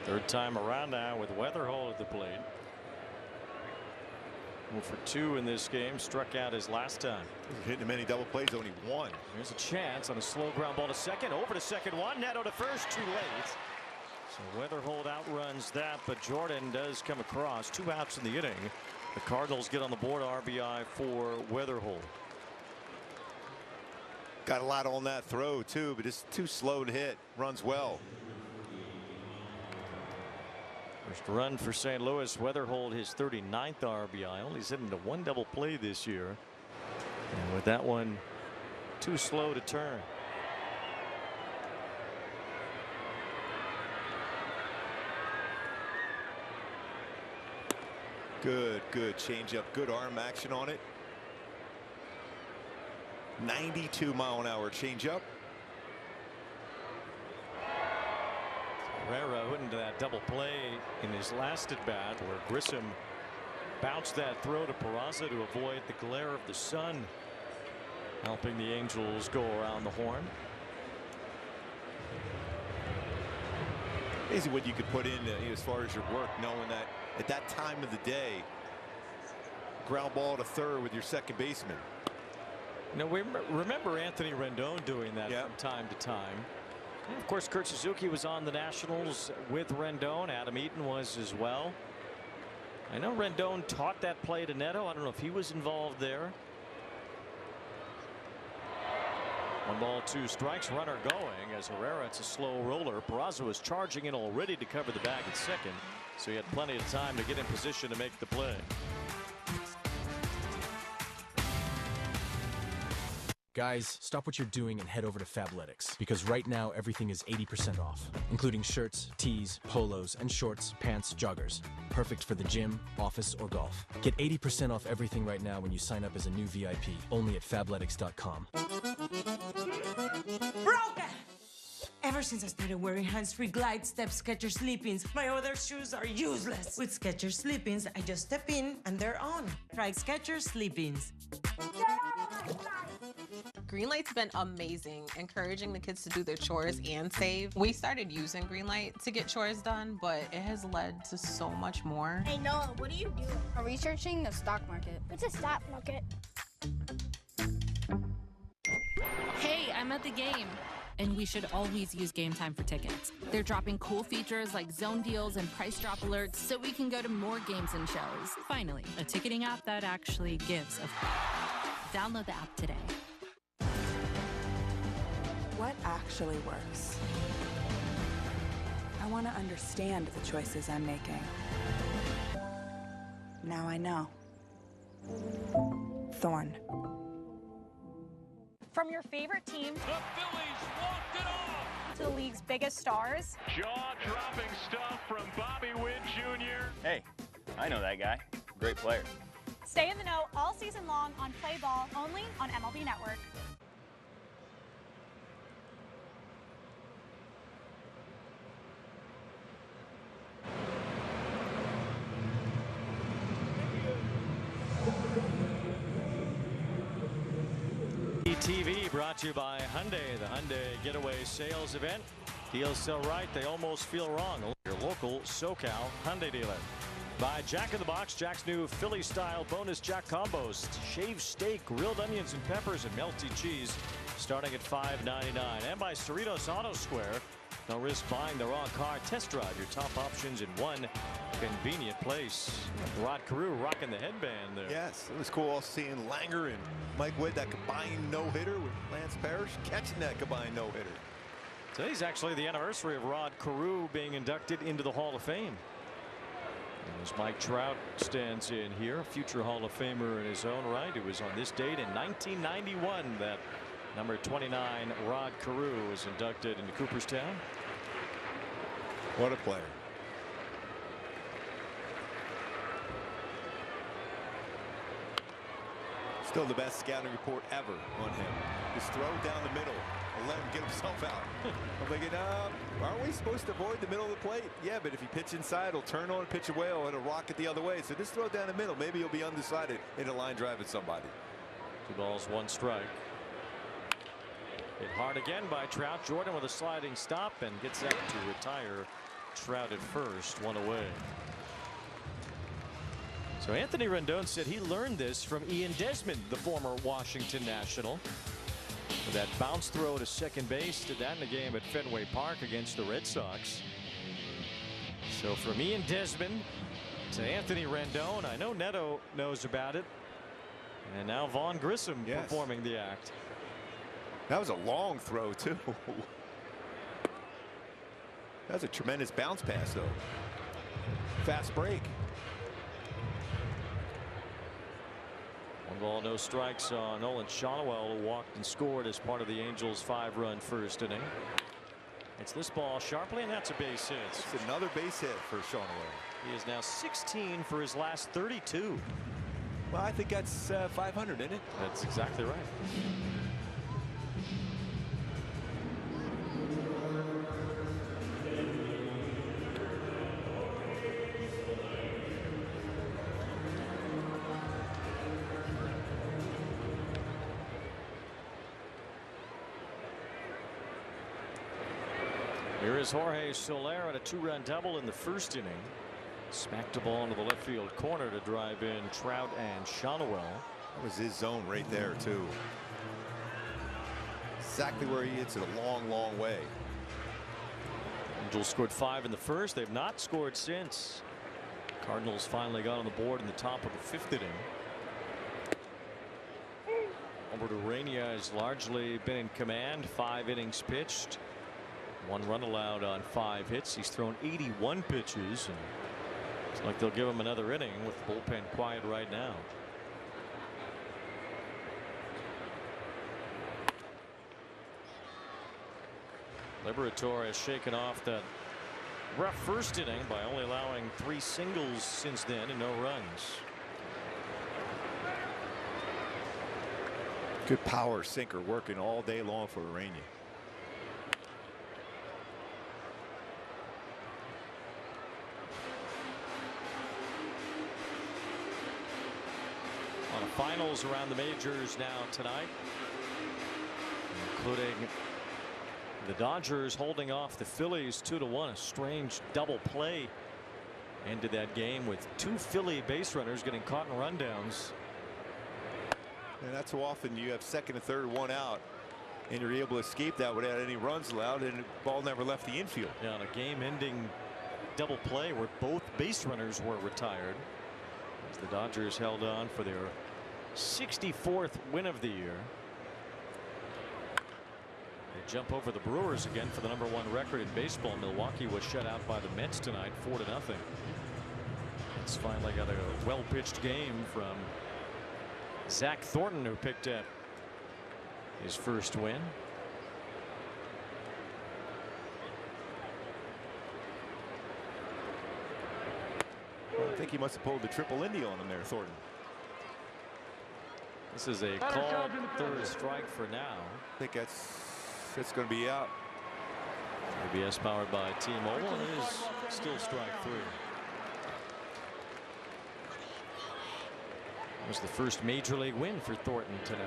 S14: Third time around now with Weatherhold at the plate. 0 for 2 in this game. Struck out his last time.
S3: Hitting many double plays, only 1.
S14: There's a chance on a slow ground ball to second. Over to second one. Neto to first. Too late. So Weatherhold outruns that, but Jordan does come across. 2 outs in the inning. The Cardinals get on the board. RBI for Weatherhold.
S3: Got a lot on that throw too, but it's too slow to hit. Runs well.
S14: First run for St. Louis. Weatherhold his 39th RBI. Only hit into 1 double play this year. And with that one too slow to turn.
S3: Good changeup. Good arm action on it. 92-mile-an-hour changeup.
S14: Herrera went into that double play in his last at bat where Grissom bounced that throw to Peraza to avoid the glare of the sun, helping the Angels go around the horn.
S3: Amazing what you could put in as far as your work, knowing that at that time of the day, ground ball to third with your second baseman.
S14: Now we remember Anthony Rendon doing that from time to time. And of course, Kurt Suzuki was on the Nationals with Rendon. Adam Eaton was as well. I know Rendon taught that play to Neto. I don't know if he was involved there. 1 ball 2 strikes. Runner going as Herrera. It's a slow roller. Peraza was charging in already to cover the bag at second, so he had plenty of time to get in position to make the play.
S7: Guys, stop what you're doing and head over to Fabletics, because right now everything is 80% off, including shirts, tees, polos, and shorts, pants, joggers. Perfect for the gym, office, or golf. Get 80% off everything right now when you sign up as a new VIP, only at Fabletics.com.
S16: Broken! Ever since I started wearing hands-free glide step Skechers Sleep-ins, my other shoes are useless. With Skechers Sleep-ins, I just step in and they're on. Try Skechers Sleep-ins.
S20: Greenlight's been amazing, encouraging the kids to do their chores and save. We started using Greenlight to get chores done, but it has led to so much more.
S8: Hey Noah, what are you doing? I'm researching the stock market. What's a stock market?
S18: Hey, I'm at the game. And we should always use Game Time for tickets. They're dropping cool features like zone deals and price drop alerts so we can go to more games and shows. Finally, a ticketing app that actually gives a download the app today.
S21: What actually works? I
S2: want to understand the choices I'm making. Now I know. Thorn.
S9: From your favorite team,
S10: the Phillies walked it off,
S9: to the league's biggest stars.
S10: Jaw-dropping stuff from Bobby Witt Jr.
S21: Hey, I know that guy. Great player.
S9: Stay in the know all season long on Play Ball, only on MLB Network.
S14: TV brought to you by Hyundai, the Hyundai Getaway Sales Event. Deals so right, they almost feel wrong. Your local SoCal Hyundai dealer. By Jack in the Box, Jack's new Philly-style bonus Jack combos. Shaved steak, grilled onions and peppers, and melty cheese, starting at $5.99. And by Cerritos Auto Square. No risk buying the wrong car. Test drive your top options in one convenient place. Rod Carew rocking the headband there.
S3: Yes, it was cool seeing Langer and Mike Witt, that combined no-hitter with Lance Parrish catching that combined no-hitter.
S14: Today's actually the anniversary of Rod Carew being inducted into the Hall of Fame. As Mike Trout stands in here, a future Hall of Famer in his own right. It was on this date in 1991 that number 29 Rod Carew was inducted into Cooperstown.
S3: What a player. Still the best scouting report ever on him. Just throw down the middle and let him get himself out. I'm thinking, aren't we supposed to avoid the middle of the plate? Yeah, but if you pitch inside, he'll turn on, pitch away, or it'll rocket the other way. So just throw it down the middle. Maybe he'll be undecided in a line drive at somebody.
S14: 2 balls, 1 strike. Hit hard again by Trout. Jordan with a sliding stop and gets up to retire Trout at first, 1 away. So Anthony Rendon said he learned this from Ian Desmond, the former Washington National. With that bounce throw to second base, did that in the game at Fenway Park against the Red Sox. So from Ian Desmond to Anthony Rendon, I know Neto knows about it. And now Vaughn Grissom performing the act.
S3: That was a long throw, too. That was a tremendous bounce pass, though. Fast break.
S14: 1 ball, no strikes on Nolan Shawwell, who walked and scored as part of the Angels' 5-run first inning. It's this ball sharply, and that's a base hit.
S3: It's another base hit for Shawwell.
S14: He is now 16 for his last 32.
S3: Well, I think that's 500, isn't it?
S14: That's exactly right. Here is Jorge Soler at a 2-run double in the first inning. Smacked the ball into the left field corner to drive in Trout and Shawwell.
S3: That was his zone right there, too. Exactly where he hits it a long, long way.
S14: Angels scored 5 in the first. They've not scored since. Cardinals finally got on the board in the top of the 5th inning. Walbert Ureña has largely been in command. 5 innings pitched. 1 run allowed on 5 hits. He's thrown 81 pitches. And it's like they'll give him another inning with the bullpen quiet right now. Liberatore has shaken off that rough first inning by only allowing 3 singles since then and no runs.
S3: Good power sinker working all day long for Ureña.
S14: On the finals around the majors now tonight, including the Dodgers holding off the Phillies 2-1. A strange double play ended that game with 2 Philly base runners getting caught in rundowns.
S3: And that's how often you have second and third, 1 out, and you're able to escape that without any runs allowed, and the ball never left the infield.
S14: Yeah, on a game-ending double play where both base runners were retired, as the Dodgers held on for their 64th win of the year. jump over the Brewers again for the #1 record in baseball. Milwaukee was shut out by the Mets tonight, 4-0. It's finally got a well-pitched game from Zach Thornton, who picked up his first win.
S3: Well, I think he must have pulled the triple Indy on him there, Thornton.
S14: This is a called third strike for now.
S3: I think that's going to be out.
S14: ABS powered by T-Mobile, and it is still strike 3. That was the first major league win for Thornton tonight.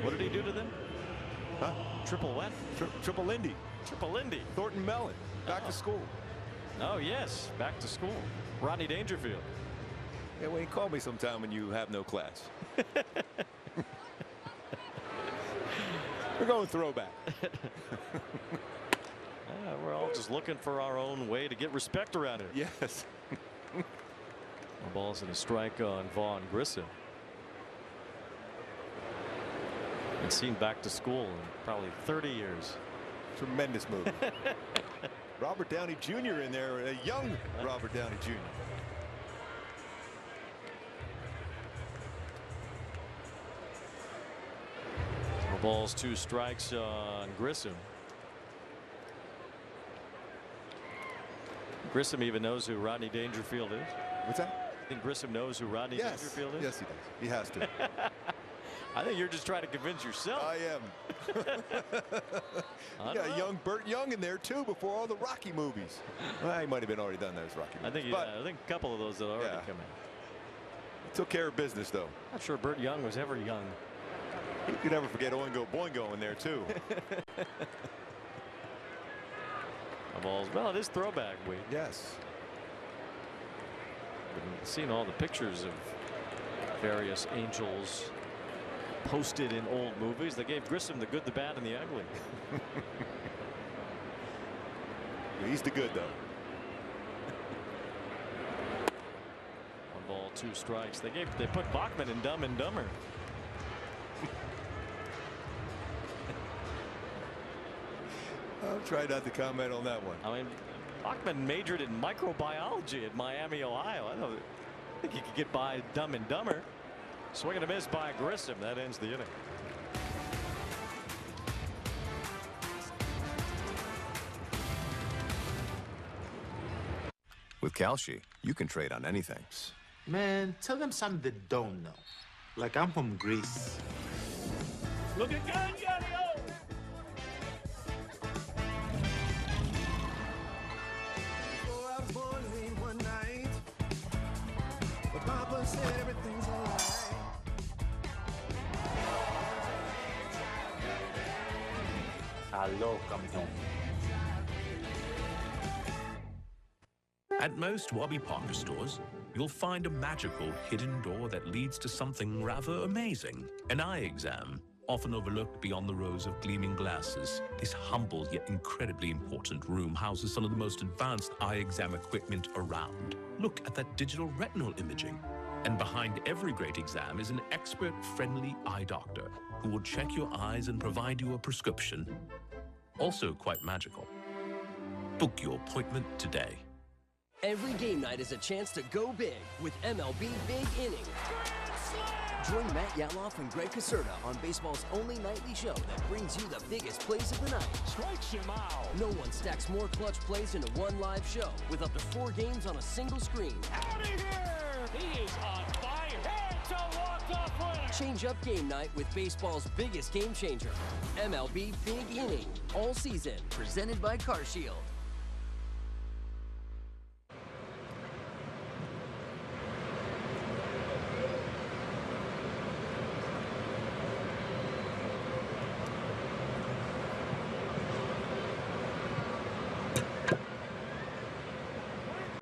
S14: What did he do to them?
S3: Huh?
S14: Triple what?
S3: Triple Indy.
S14: Triple Indy.
S3: Thornton Mellon. Back to school.
S14: Oh, yes. Back to school. Rodney Dangerfield.
S3: Yeah, well, you call me sometime when you have no class. We're going throwback.
S14: We're all just looking for our own way to get respect around here.
S3: Yes.
S14: The ball's in a strike on Vaughn Grissom. Been seen back to school in probably 30 years.
S3: Tremendous move. Robert Downey Jr. in there, a young Robert Downey Jr.
S14: No balls, 2 strikes on Grissom. Grissom even knows who Rodney Dangerfield is.
S3: What's that?
S14: I think Grissom knows who Rodney Dangerfield is.
S3: Yes, he does. He has to.
S14: I think you're just trying to convince yourself.
S3: I am. You got a young Burt Young in there too before all the Rocky movies. Well, he might have been already done those Rocky movies.
S14: I think a couple of those had already come in.
S3: He took care of business though.
S14: Not sure Burt Young was ever young.
S3: You can never forget Oingo Boingo in there too.
S14: The balls. Well, it is throwback week.
S3: Yes.
S14: Been seeing all the pictures of various Angels posted in old movies. They gave Grissom the good, the bad, and the ugly.
S3: He's the good though.
S14: 1 ball, 2 strikes. They put Bachman in Dumb and Dumber.
S3: I'll try not to comment on that one.
S14: I mean, Bachman majored in microbiology at Miami, Ohio. I think he could get by Dumb and Dumber. Swing and a miss by Grissom. That ends the inning.
S4: With Kalshi, you can trade on anything.
S5: Man, tell them something they don't know. Like I'm from Greece.
S10: Looking good, Yaddy-O!
S5: Hello, campeón.
S13: At most Warby Parker stores, you'll find a magical hidden door that leads to something rather amazing. An eye exam, often overlooked beyond the rows of gleaming glasses. This humble yet incredibly important room houses some of the most advanced eye exam equipment around. Look at that digital retinal imaging. And behind every great exam is an expert-friendly eye doctor who will check your eyes and provide you a prescription. Also quite magical. Book your appointment today.
S15: Every game night is a chance to go big with MLB Big Inning. Join Matt Yatloff and Greg Caserta on baseball's only nightly show that brings you the biggest plays of the night.
S10: Strikes him out.
S15: No one stacks more clutch plays into one live show with up to 4 games on a single screen.
S10: Out of here! He is on fire. It's a walk-off winner.
S15: Change up game night with baseball's biggest game changer. MLB Big Inning. All season. Presented by CarShield.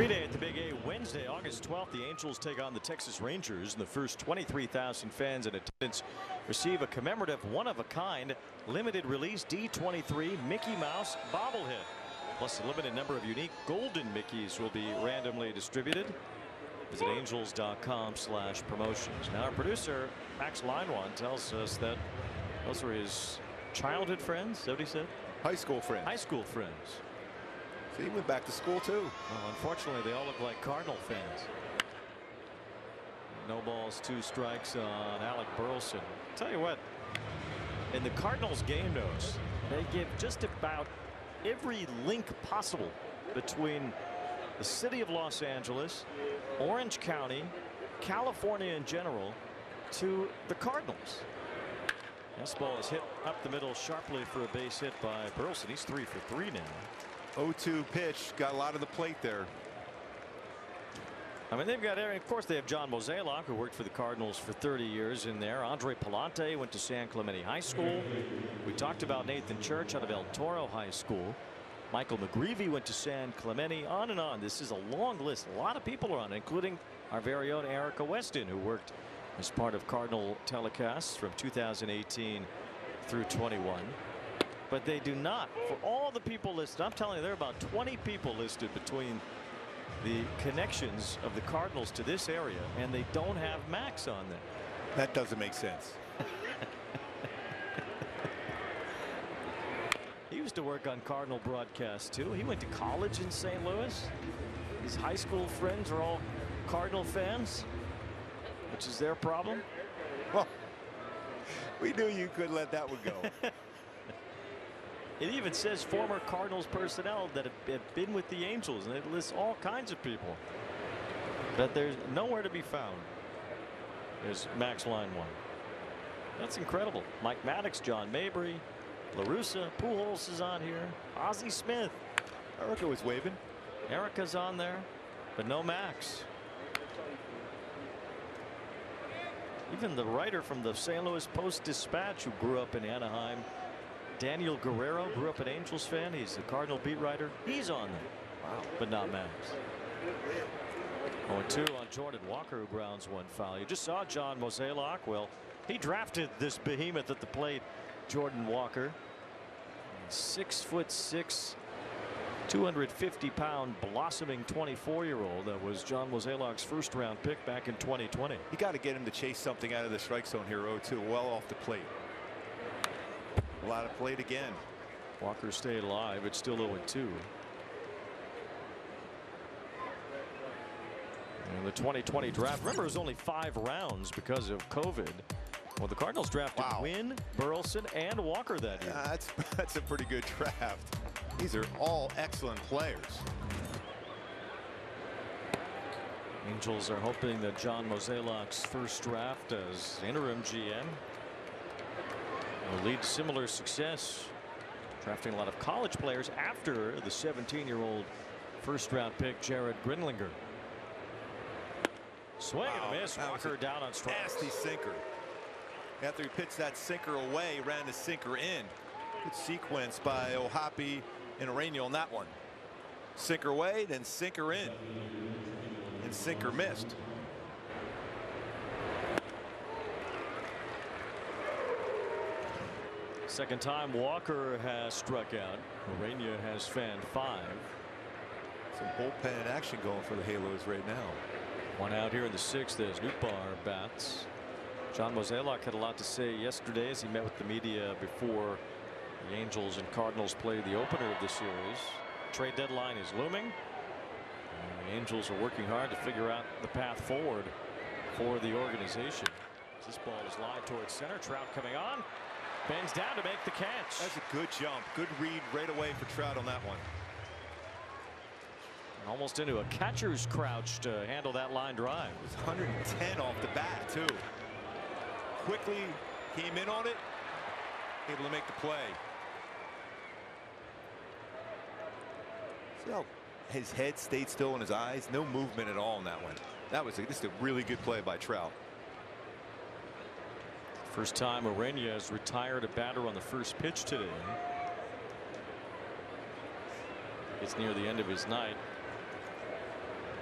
S14: Day at the Big A Wednesday, August 12th, the Angels take on the Texas Rangers, and the first 23,000 fans in attendance receive a commemorative one-of-a-kind limited release D23 Mickey Mouse bobblehead. Plus a limited number of unique golden Mickeys will be randomly distributed. Visit angels.com/promotions. Now our producer Max Linewan tells us that those are his childhood friends. Is that what he said?
S3: High school friends.
S14: High school friends.
S3: So he went back to school too.
S14: Well, unfortunately, they all look like Cardinal fans. No balls, 2 strikes on Alec Burleson. Tell you what, in the Cardinals game notes, they give just about every link possible between the city of Los Angeles, Orange County, California in general, to the Cardinals. This ball is hit up the middle sharply for a base hit by Burleson. He's 3 for 3 now.
S3: 0-2 pitch, got a lot of the plate there.
S14: I mean, they've got, of course, they have John Mozeliak, who worked for the Cardinals for 30 years in there. Andre Palante went to San Clemente High School. We talked about Nathan Church out of El Toro High School. Michael McGreevy went to San Clemente, on and on. This is a long list. A lot of people are on it, including our very own Erica Weston, who worked as part of Cardinal telecasts from 2018 through 21. But they do not, for all the people listed, I'm telling you, there are about 20 people listed between the connections of the Cardinals to this area, and they don't have Max on them.
S3: That doesn't make sense.
S14: He used to work on Cardinal broadcasts too. He went to college in St. Louis. His high school friends are all Cardinal fans, which is their problem.
S3: Well, we knew you couldn't let that one go.
S14: It even says former Cardinals personnel that have been with the Angels, and it lists all kinds of people. But there's nowhere to be found. There's Max line 1. That's incredible. Mike Maddox, John Mabry, La Russa, Pujols is on here. Ozzie Smith.
S3: Erica was waving.
S14: Erica's on there, but no Max. Even the writer from the St. Louis Post-Dispatch, who grew up in Anaheim, Daniel Guerrero, grew up an Angels fan. He's the Cardinal beat writer. He's on there. Wow. But not Max. 0-2 on Jordan Walker, who grounds 1 foul. You just saw John Mozeliak. Well, he drafted this behemoth at the plate, Jordan Walker. 6'6", 250-pound blossoming 24-year-old. That was John Mozeliak's first-round pick back in 2020.
S3: You got to get him to chase something out of the strike zone here. 0-2, well off the plate. A lot of plate again.
S14: Walker stayed alive. It's still 0-2. In the 2020 draft, remember, it was only 5 rounds because of COVID. Well, the Cardinals drafted Wynn, Burleson, and Walker that year.
S3: That's a pretty good draft. These are all excellent players.
S14: Angels are hoping that John Mozeliak's first draft as interim GM will lead to similar success, drafting a lot of college players after the 17-year-old first-round pick Jared Grinlinger. Swing and a miss. Walker down on strikes.
S3: Nasty sinker. After he pitched that sinker away, ran the sinker in. Good sequence by Ohapi and Ureña on that one. Sinker away, then sinker in. And sinker missed.
S14: Second time Walker has struck out. Ureña has fanned 5.
S3: Some bullpen action going for the Halos right now.
S14: 1 out here in the 6th as Nootbaar bats. John Mozeliak had a lot to say yesterday as he met with the media before the Angels and Cardinals played the opener of the series. Trade deadline is looming. And the Angels are working hard to figure out the path forward for the organization. This ball is lined towards center. Trout coming on. Bends down to make the catch.
S3: That's a good jump. Good read right away for Trout on that one.
S14: Almost into a catcher's crouch to handle that line drive.
S3: It was 110 off the bat too. Quickly came in on it, able to make the play. See how his head stayed still in his eyes? No movement at all in that one. That was just a really good play by Trout.
S14: First time Ureña has retired a batter on the first pitch today. It's near the end of his night.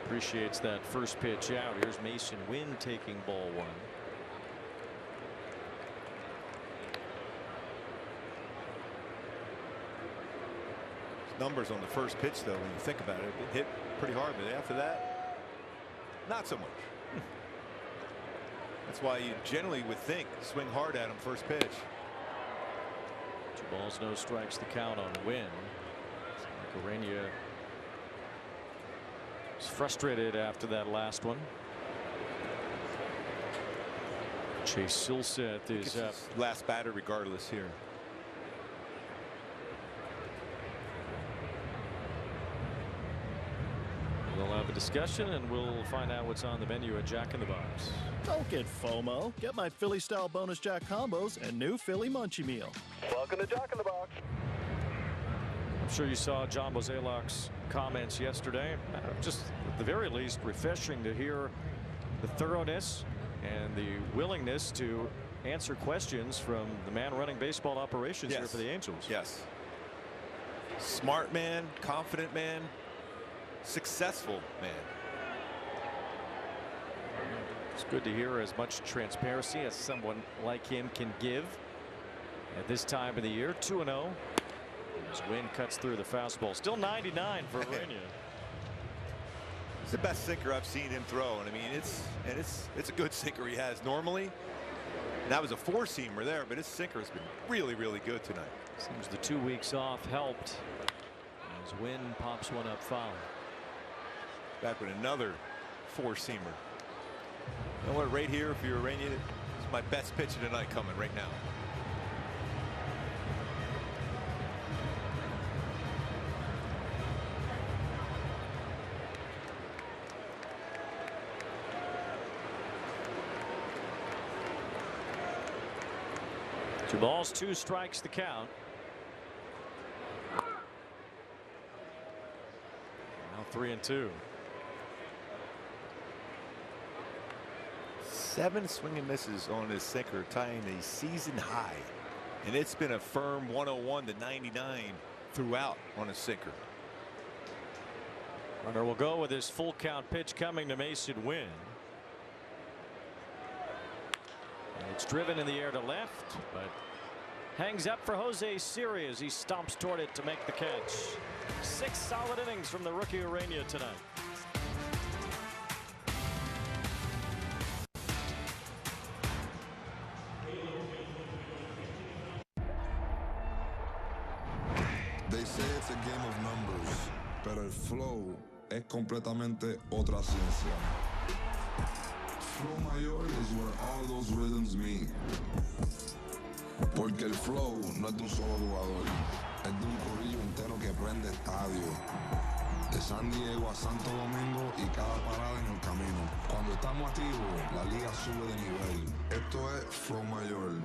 S14: Appreciates that first pitch out. Here's Mason Wynn taking ball 1.
S3: Numbers on the first pitch, though, when you think about it, it hit pretty hard, but after that, not so much. That's why you generally would think swing hard at him first pitch.
S14: 2 balls, no strikes, the count on Wynn. Ureña is frustrated after that last one. Chase Silseth is up.
S3: Last batter regardless here.
S14: We'll have a discussion and we'll find out what's on the menu at Jack in the Box.
S1: Don't get FOMO. Get my Philly style bonus Jack combos and new Philly Munchie Meal.
S11: Welcome to Jack in the Box.
S14: I'm sure you saw John Mozeliak's comments yesterday. Just at the very least refreshing to hear the thoroughness and the willingness to answer questions from the man running baseball operations here for the Angels.
S3: Yes. Smart man, confident man, successful man.
S14: It's good to hear as much transparency as someone like him can give at this time of the year. 2-0 as Wynn cuts through the fastball. Still 99 for Ureña.
S3: It's the best sinker I've seen him throw, and I mean it's a good sinker he has normally. And that was a 4-seamer there, but his sinker has been really good tonight.
S14: Seems the 2 weeks off helped as Wynn pops one up foul.
S3: Back with another 4-seamer. You know what, right here for Ureña, this is my best pitch of the night coming right now.
S14: Two balls, 2 strikes, the count. Now 3-2.
S3: 7 swing and misses on his sinker, tying a season high, and it's been a firm 101 to 99 throughout on a sinker.
S14: Runner will go with his full count pitch coming to Mason Wynn. And it's driven in the air to left, but hangs up for Jose Siri as he stomps toward it to make the catch. 6 solid innings from the rookie Ureña tonight.
S17: They say it's a game of numbers, pero el flow es completamente otra ciencia. Flow mayor is where all those rhythms meet. Porque el flow no es de un solo jugador, es de un corillo entero que prende estadio. De San Diego a Santo Domingo y cada parada en el camino. Cuando estamos activos, la liga sube de nivel. Esto es Flow Mayor.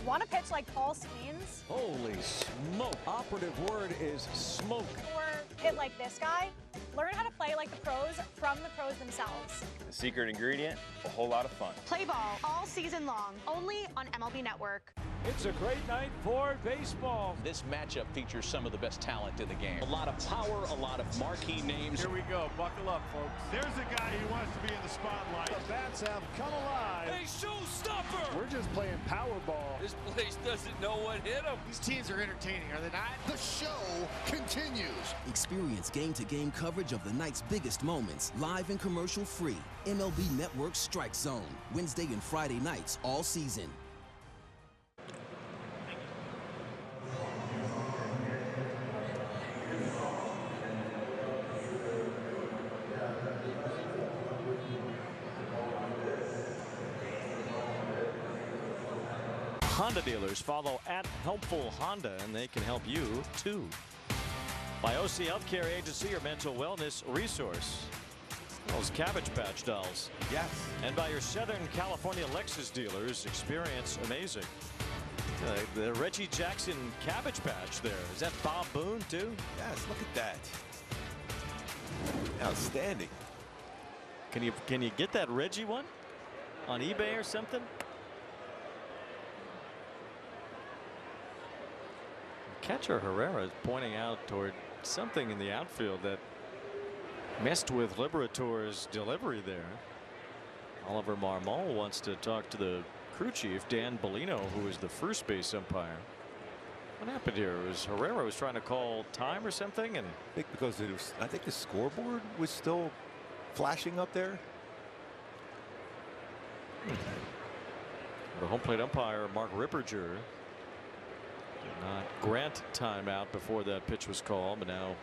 S9: Want to pitch like Paul Skeens?
S14: Holy smoke. Operative word is smoke.
S9: Or hit like this guy? Learn how to play like the pros from the pros themselves.
S21: The secret ingredient, a whole lot of fun.
S9: Play ball all season long, only on MLB Network.
S10: It's a great night for baseball.
S22: This matchup features some of the best talent in the game. A lot of power, a lot of marquee names.
S10: Here we go. Buckle up, folks. There's a guy who wants to be in the spotlight. The bats have come alive.
S22: Hey, showstopper!
S10: We're just playing Powerball.
S22: This place doesn't know what hit them.
S10: These teams are entertaining, are they not?
S24: The show continues.
S15: Experience game-to-game coverage of the night's biggest moments, live and commercial-free. MLB Network Strike Zone, Wednesday and Friday nights all season.
S14: Honda dealers, follow @Helpful Honda and they can help you too. By OC Healthcare Agency, your mental wellness resource. Those Cabbage Patch dolls.
S3: Yes.
S14: And by your Southern California Lexus dealers, experience amazing. The Reggie Jackson Cabbage Patch there. Is that Bob Boone too?
S3: Yes, look at that. Outstanding.
S14: Can you get that Reggie one on eBay or something? Catcher Herrera is pointing out toward something in the outfield that messed with Liberatore's delivery there. Oliver Marmol wants to talk to the crew chief, Dan Bellino, who is the first base umpire. What happened here? Was Herrera was trying to call time or something? And
S3: I think because it was, I think the scoreboard was still flashing up there.
S14: The home plate umpire, Mark Ripperger, not grant timeout before that pitch was called, but now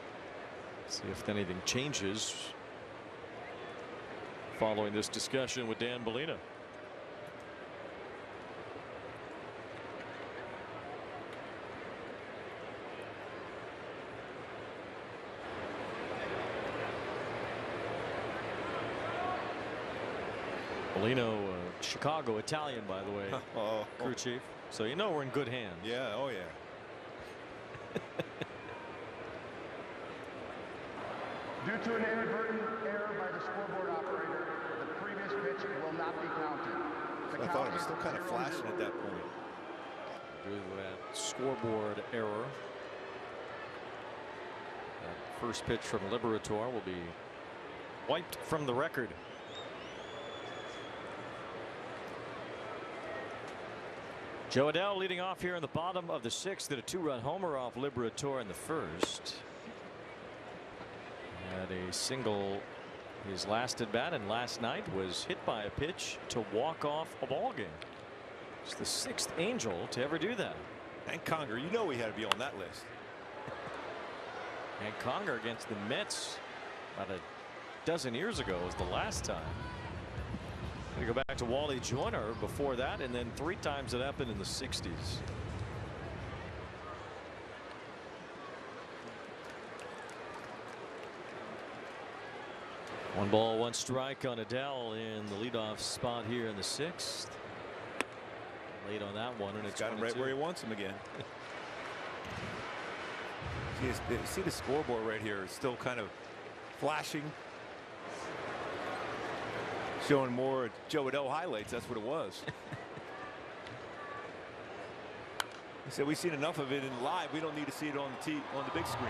S14: see if anything changes following this discussion with Dan Bellina. Bellino, Chicago Italian, by the way, crew chief. So you know we're in good hands.
S3: Yeah. Oh yeah.
S6: Due to an inadvertent error by the scoreboard operator, the previous pitch will not be counted.
S3: I thought it was still kind of flashing at that point.
S14: Due to that scoreboard error, that first pitch from Liberatore will be wiped from the record. Joe Adell leading off here in the bottom of the 6th, did a 2-run homer off Liberatore in the first. Had a single his last at bat, and last night was hit by a pitch to walk off a ball game. It's the 6th Angel to ever do that.
S3: And Conger, you know he had to be on that list.
S14: And Conger against the Mets about a dozen years ago was the last time. We go back to Wally Joyner before that, and then 3 times it happened in the 60s. One ball, one strike on Adell in the leadoff spot here in the 6th. Late on that one, and it's
S3: got him right where he wants him again. See the scoreboard right here. It's still kind of flashing, showing more Joe Adell highlights. That's what it was. He said we've seen enough of it in live. We don't need to see it on the big screen.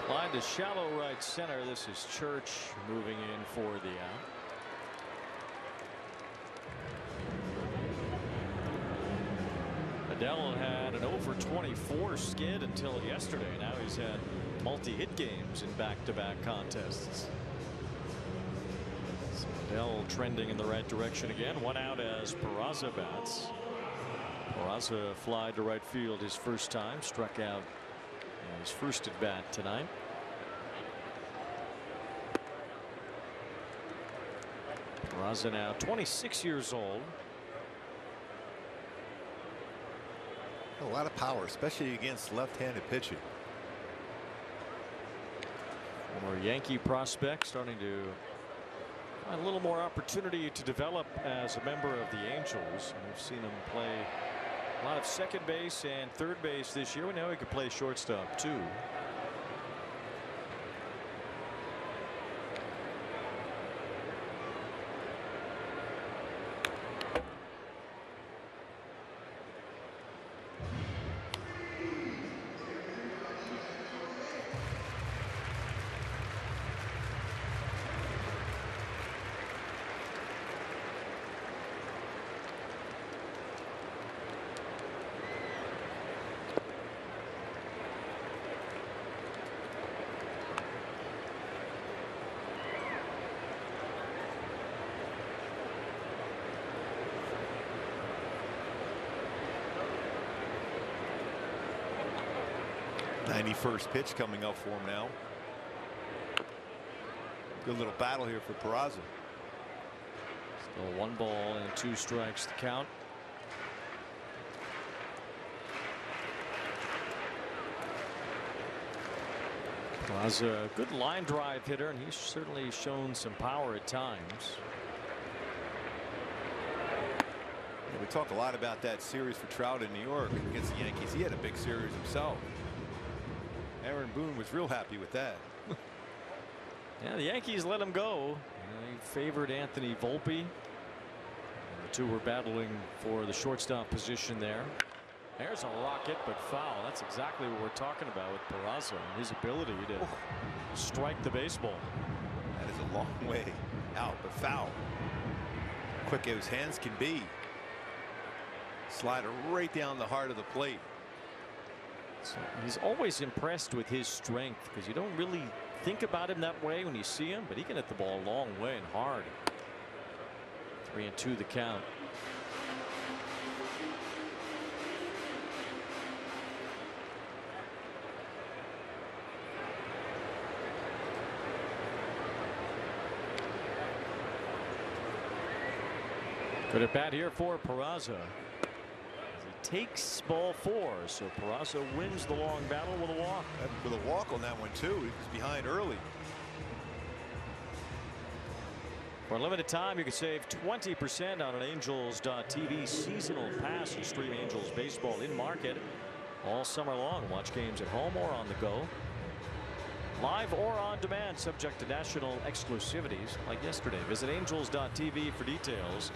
S14: Line to shallow right center. This is Church moving in for the out. Adell had an over 24 skid until yesterday. Now he's had multi-hit games in back-to-back contests. So Adell trending in the right direction again. One out as Peraza bats. Peraza fly to right field his first time. Struck out his first at bat tonight. Peraza now 26 years old.
S3: A lot of power, especially against left-handed pitching.
S14: Former Yankee prospect starting to find a little more opportunity to develop as a member of the Angels. We've seen him play a lot of second base and third base this year. We know he could play shortstop too.
S3: First pitch coming up for him now. Good little battle here for Peraza.
S14: Still 1 ball and 2 strikes to count. Peraza, a good line drive hitter, and he's certainly shown some power at times.
S3: Yeah, we talk a lot about that series for Trout in New York against the Yankees. He had a big series himself. Aaron Boone was real happy with that.
S14: Yeah, the Yankees let him go. They favored Anthony Volpe. The 2 were battling for the shortstop position there. There's a rocket, but foul. That's exactly what we're talking about with Peraza and his ability to strike the baseball.
S3: That is a long way out, but foul. Quick as hands can be. Slider right down the heart of the plate.
S14: So he's always impressed with his strength because you don't really think about him that way when you see him, but he can hit the ball a long way and hard. 3-2 the count. Good at bat here for Peraza. He takes ball 4, so Peraza wins the long battle with a walk.
S3: With a walk on that one too. He was behind early.
S14: For a limited time, you can save 20% on an Angels.TV seasonal pass and stream Angels baseball in market all summer long. Watch games at home or on the go. Live or on demand, subject to national exclusivities like yesterday. Visit Angels.TV for details.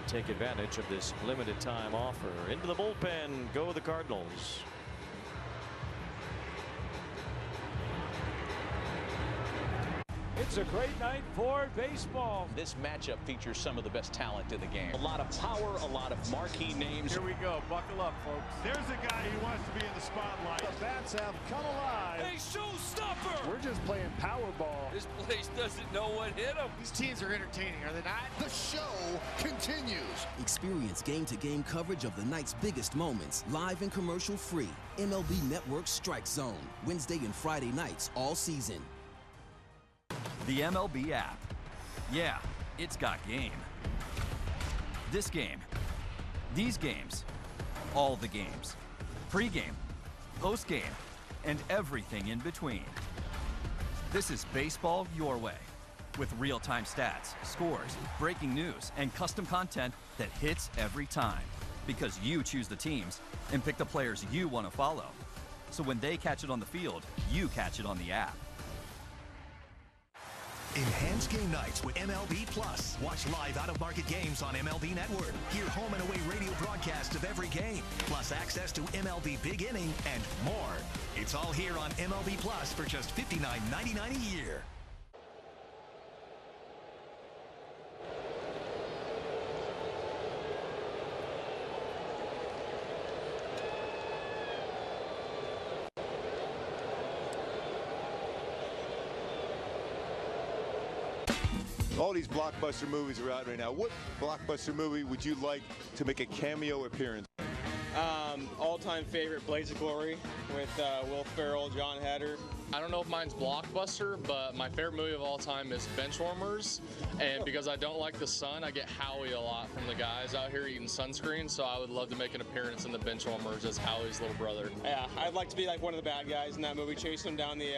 S14: Take advantage of this limited time offer. Into the bullpen go the Cardinals.
S22: It's a great night for baseball. This matchup features some of the best talent in the game. A lot of power, a lot of marquee names.
S10: Here we go. Buckle up, folks. There's a guy who wants to be in the spotlight. The bats have come alive.
S22: Hey, showstopper!
S10: We're just playing Powerball.
S22: This place doesn't know what hit them.
S10: These teams are entertaining, are they not?
S24: The show continues.
S15: Experience game-to-game coverage of the night's biggest moments, live and commercial-free. MLB Network Strike Zone, Wednesday and Friday nights all season.
S11: The MLB app. Yeah, it's got game. This game. These games. All the games. Pre-game, post-game, and everything in between. This is baseball your way. With real-time stats, scores, breaking news, and custom content that hits every time. Because you choose the teams and pick the players you want to follow. So when they catch it on the field, you catch it on the app.
S12: Enhanced game nights with MLB Plus. Watch live out-of-market games on MLB Network. Hear home and away radio broadcasts of every game, plus access to MLB Big Inning and more. It's all here on MLB Plus for just $59.99 a year.
S3: All these blockbuster movies are out right now. What blockbuster movie would you like to make a cameo appearance?
S19: All-time favorite, Blades of Glory, with Will Ferrell, John Hatter.
S23: I don't know if mine's blockbuster, but my favorite movie of all time is Benchwarmers. And because I don't like the sun, I get Howie a lot from the guys out here eating sunscreen. So I would love to make an appearance in the Benchwarmers as Howie's little brother.
S19: Yeah, I'd like to be like one of the bad guys in that movie, chasing him down the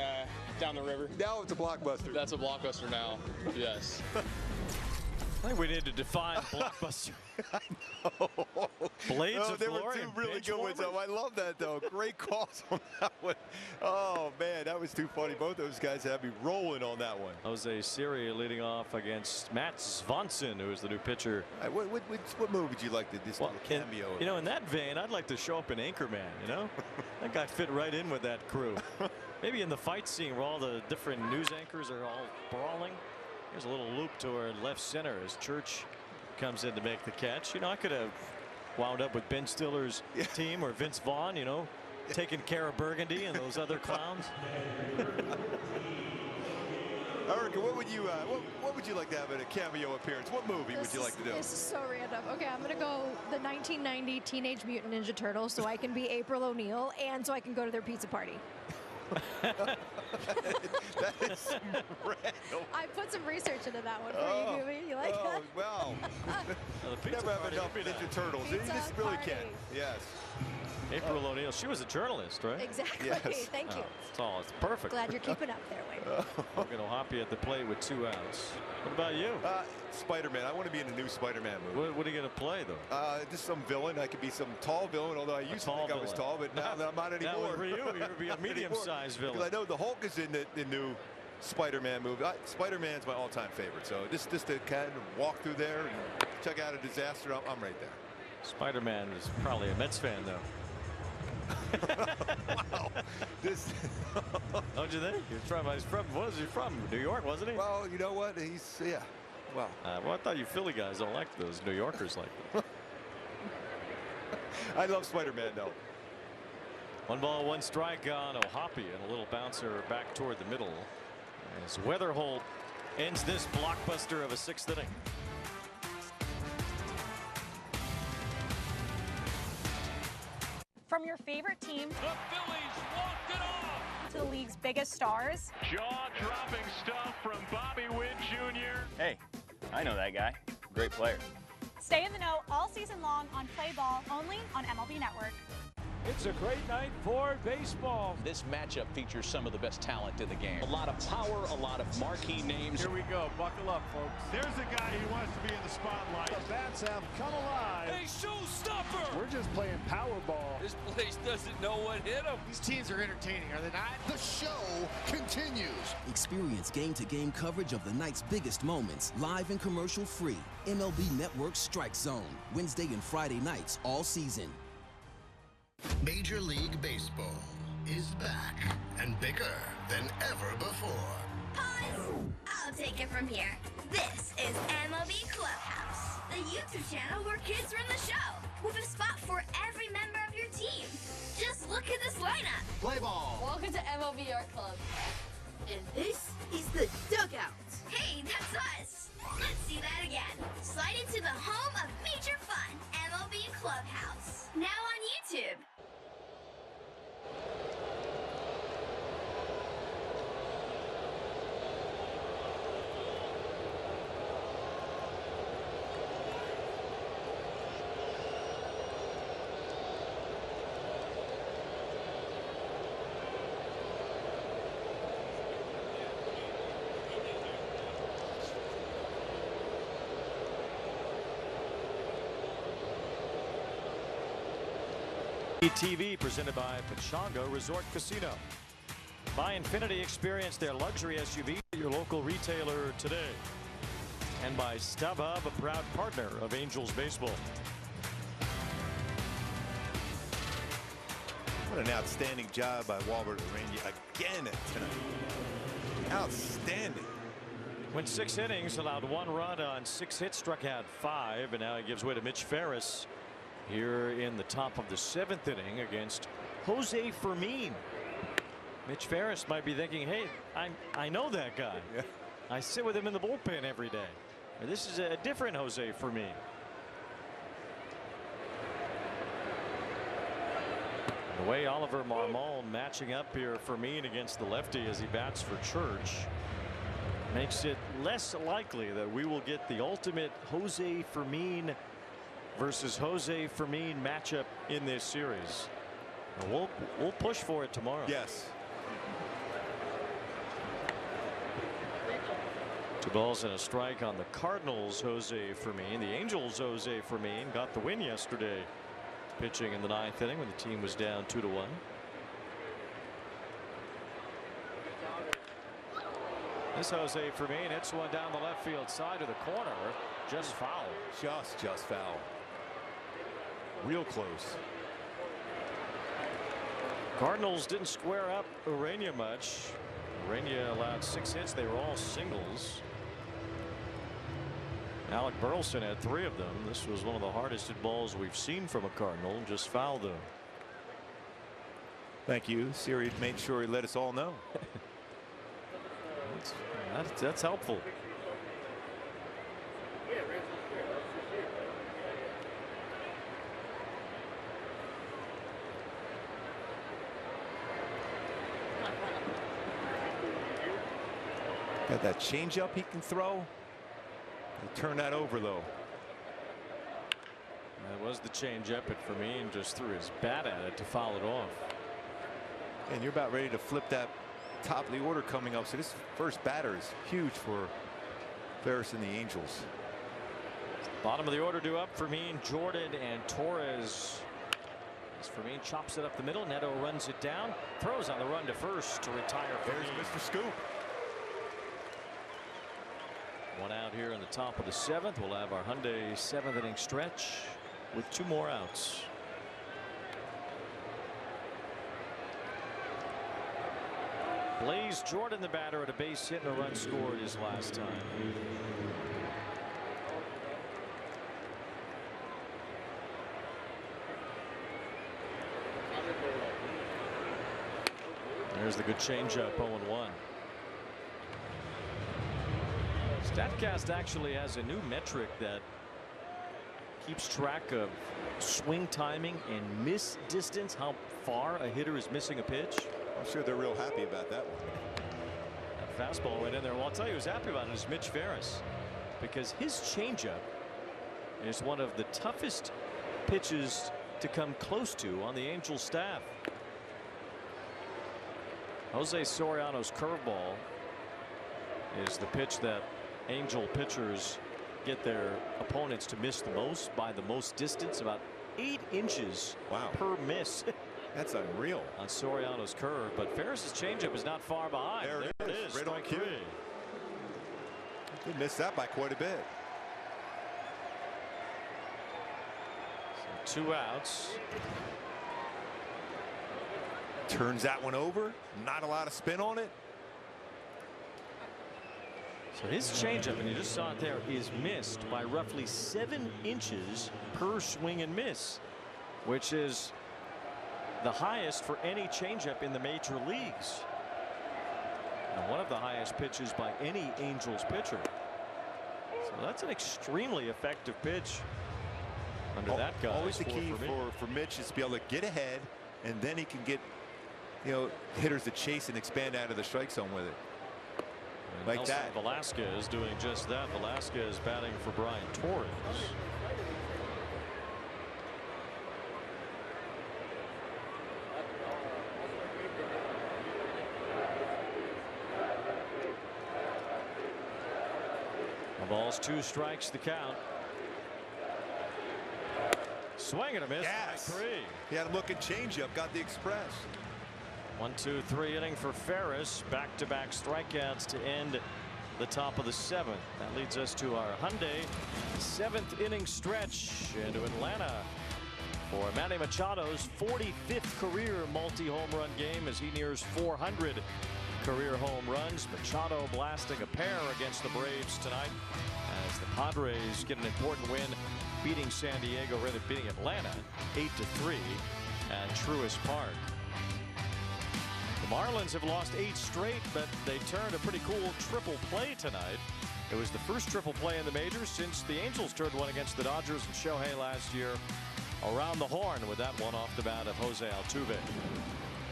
S19: river.
S3: Now it's a blockbuster.
S23: That's a blockbuster now. Yes.
S14: I think we need to define blockbuster.
S3: I know.
S14: Blades of
S3: There
S14: Glory.
S3: were two really good ones. Oh, I love that, though. Great calls on that one. Oh, man, that was too funny. Both those guys had me rolling on that one.
S14: Jose Siri leading off against Matt Swanson, who is the new pitcher.
S3: What movie would you like to do a cameo?
S14: In that vein, I'd like to show up in Anchorman, That guy fit right in with that crew. Maybe in the fight scene where all the different news anchors are all brawling. Here's a little loop toward left center as Church comes in to make the catch. I could have wound up with Ben Stiller's team or Vince Vaughn, taking care of Burgundy and those other clowns.
S3: Erica, what would you like to have in a cameo appearance? What movie would you like to do?
S25: This is so random. Okay, I'm gonna go the 1990 Teenage Mutant Ninja Turtles, so I can be April O'Neil, and so I can go to their pizza party.
S3: That is random.
S25: I put some research into that one for you, Gooby. You like that?
S3: Wow. Never have enough Ninja Turtles. You just really can't. Yes.
S14: April O'Neil, she was a journalist, right?
S25: Exactly.
S3: Yes.
S25: Thank you.
S14: It's perfect.
S25: Glad you're keeping up there, Wade.
S14: Logan O'Hoppe at the plate with 2 outs. What about you?
S3: Spider-Man. I want to be in the new Spider-Man movie.
S14: What are you going to play, though?
S3: Just some villain. I could be some tall villain, although I used to think I was tall, but now I'm not anymore.
S14: For you, you're going to be a medium-sized villain.
S3: Because I know the Hulk is in the new Spider-Man movie. Spider-Man's my all-time favorite. So just to kind of walk through there and check out a disaster, I'm right there.
S14: Spider-Man is probably a Mets fan, though.
S3: Wow.
S14: Don't you think? What is he from? New York, wasn't he?
S3: Well, you know what? Well,
S14: I thought you Philly guys don't like those New Yorkers like that.
S3: I love Spider-Man, though.
S14: 1 ball, 1 strike on O'Hoppe, and a little bouncer back toward the middle as Weatherholt ends this blockbuster of a 6th inning.
S9: From your favorite team,
S10: The Phillies walked it off.
S9: to the league's biggest stars,
S10: Jaw-dropping stuff from Bobby Witt Jr.
S21: Hey, I know that guy. Great player.
S9: stay in the know all season long on Play Ball, only on MLB Network.
S22: It's a great night for baseball. This matchup features some of the best talent in the game. A lot of power, a lot of marquee names.
S10: Here we go. Buckle up, folks. There's a guy who wants to be in the spotlight. The bats have come alive.
S7: Hey, showstopper!
S10: We're just playing Powerball.
S7: This place doesn't know what hit them.
S24: These teams are entertaining, are they not? The show continues.
S8: Experience game-to-game coverage of the night's biggest moments, live and commercial-free. MLB Network Strike Zone, Wednesday and Friday nights all season.
S24: Major League Baseball is back and bigger than ever before.
S16: Pause! I'll take it from here. This is MLB Clubhouse, the YouTube channel where kids run the show, with a spot for every member of your team. Just look at this lineup.
S24: Play ball.
S16: Welcome to MLB Art Club. And this is the dugout. Hey, that's us. Let's see that again. Slide into the home of major fun, MLB Clubhouse. Now on YouTube.
S14: TV presented by Pechanga Resort Casino. By Infinity, experience their luxury SUV at your local retailer today. And by StubHub, a proud partner of Angels Baseball.
S3: What an outstanding job by Walbert Ureña again tonight. Outstanding.
S14: Went 6 innings, allowed 1 run on 6 hits, struck out 5, and now he gives way to Mitch Ferris here in the top of the 7th inning against Jose Fermin. Mitch Ferris might be thinking, hey, I know that guy.
S3: Yeah.
S14: I sit with him in the bullpen every day. This is a different Jose Fermin. The way Oliver Marmol matching up here Fermin against the lefty as he bats for Church makes it less likely that we will get the ultimate Jose Fermin versus Jose Fermin matchup in this series. We'll push for it tomorrow.
S3: Yes.
S14: 2 balls and a strike on the Cardinals. Jose Fermin. The Angels. Jose Fermin got the win yesterday, pitching in the 9th inning when the team was down 2-1. This Jose Fermin hits one down the left field side of the corner. Just foul.
S3: Just foul. Real close.
S14: Cardinals didn't square up Ureña much. Ureña allowed 6 hits. They were all singles. Alec Burleson had 3 of them. This was one of the hardest hit balls we've seen from a Cardinal. Just fouled them.
S3: Thank you. Siri made sure he let us all know.
S14: That's helpful.
S3: Got that changeup he can throw. He'll turn that over though.
S14: That was the changeup at Fermin, just threw his bat at it to foul it off.
S3: And you're about ready to flip that top of the order coming up. So this first batter is huge for Ferris and the Angels.
S14: Bottom of the order due up. Fermin, Jordan, and Torres. As Fermin chops it up the middle, Neto runs it down, throws on the run to first to retire Fermin.
S3: There's Mr. Scoop.
S14: 1 out here in the top of the 7th. We'll have our Hyundai 7th inning stretch with 2 more outs. Blaze Jordan, the batter, at a base hit and a run scored his last time. There's the good changeup, 0-1. StatCast actually has a new metric that keeps track of swing timing and miss distance, how far a hitter is missing a pitch.
S3: I'm sure they're real happy about that one.
S14: That fastball went in there. Well, I'll tell you who's happy about it is Mitch Ferris, because his changeup is one of the toughest pitches to come close to on the Angels staff. Jose Soriano's curveball is the pitch that Angel pitchers get their opponents to miss the most by the most distance, about 8 inches per miss.
S3: That's unreal
S14: on Soriano's curve, but Ferris's changeup is not far behind.
S3: There it is, right on cue. He missed that by quite a bit.
S14: So 2 outs.
S3: Turns that one over. Not a lot of spin on it.
S14: So his changeup, and you just saw it there, is missed by roughly 7 inches per swing and miss, which is the highest for any changeup in the major leagues. And one of the highest pitches by any Angels pitcher. So that's an extremely effective pitch under that guy.
S3: Always the key for Mitch is to be able to get ahead, and then he can get, hitters to chase and expand out of the strike zone with it.
S14: And
S3: like
S14: Nelson
S3: that.
S14: Velasquez doing just that. Velasquez batting for Brian Torres. The ball's 2 strikes the count. Swing and a miss.
S3: Yes.
S14: 3.
S3: He had a looking changeup, got the express.
S14: 1-2-3 inning for Ferris. Back-to-back strikeouts to end the top of the 7th. That leads us to our Hyundai 7th inning stretch into Atlanta for Manny Machado's 45th career multi-home run game as he nears 400 career home runs. Machado blasting a pair against the Braves tonight as the Padres get an important win, beating San Diego, rather beating Atlanta 8-3 at Truist Park. The Marlins have lost 8 straight, but they turned a pretty cool triple play tonight. It was the first triple play in the majors since the Angels turned one against the Dodgers and Shohei last year around the horn with that one off the bat of Jose Altuve.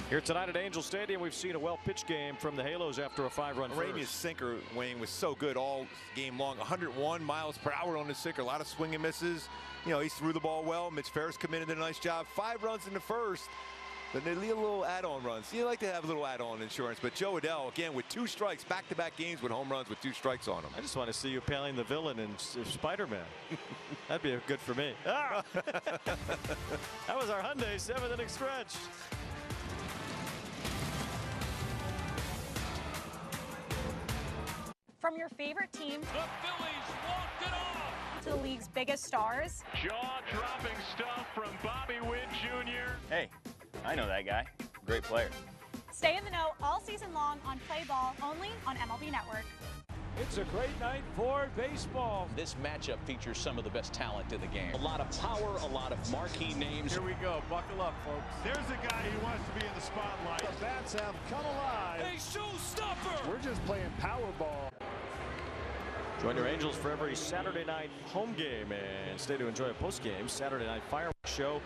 S14: Here tonight at Angel Stadium, we've seen a well-pitched game from the Halos after a 5-run
S3: Ureña's
S14: first.
S3: sinker, Wayne, was so good all game long. 101 miles per hour on his sinker. A lot of swing and misses. He threw the ball well. Mitch Ferris committed a nice job. 5 runs in the first. But they leave a little add-on runs. You like to have a little add-on insurance. But Joe Adell, again, with 2 strikes, back-to-back games with home runs with 2 strikes on them.
S14: I just want to see you playing the villain in Spider-Man. That'd be good for me. Ah! That was our Hyundai 7th inning stretch.
S9: From your favorite team
S10: The Phillies walked it off.
S9: to the league's biggest stars,
S10: Jaw-dropping stuff from Bobby Witt Jr.
S21: Hey, I know that guy. Great player.
S9: stay in the know all season long on Play Ball, only on MLB Network.
S22: It's a great night for baseball. This matchup features some of the best talent in the game. A lot of power, a lot of marquee names.
S10: Here we go. Buckle up, folks. There's a guy who wants to be in the spotlight. The bats have come alive.
S7: Hey, showstopper!
S10: We're just playing Powerball.
S14: Join your Angels for every Saturday night home game and stay to enjoy a post-game Saturday night fireworks show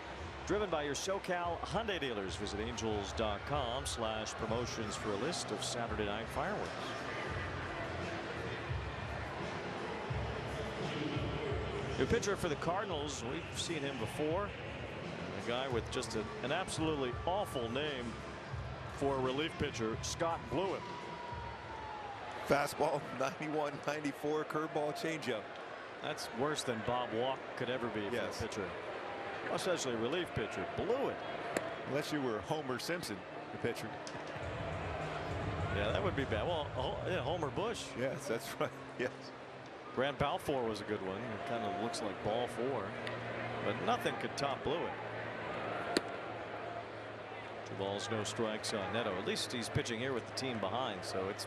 S14: driven by your SoCal Hyundai dealers. Visit angels.com/promotions for a list of Saturday night fireworks. New pitcher for the Cardinals. We've seen him before. A guy with just an absolutely awful name for a relief pitcher, Scott Blewett.
S3: Fastball, 91, 94, curveball, changeup.
S14: That's worse than Bob Walk could ever be for a pitcher. Especially a relief pitcher. Blewett.
S3: Unless you were Homer Simpson, the pitcher.
S14: Yeah, that would be bad. Well, yeah, Homer Bush.
S3: Yes, that's right. Yes.
S14: Brand Balfour was a good one. It kind of looks like ball 4, but nothing could top Blewett. 2 balls, no strikes on Neto. At least he's pitching here with the team behind, so it's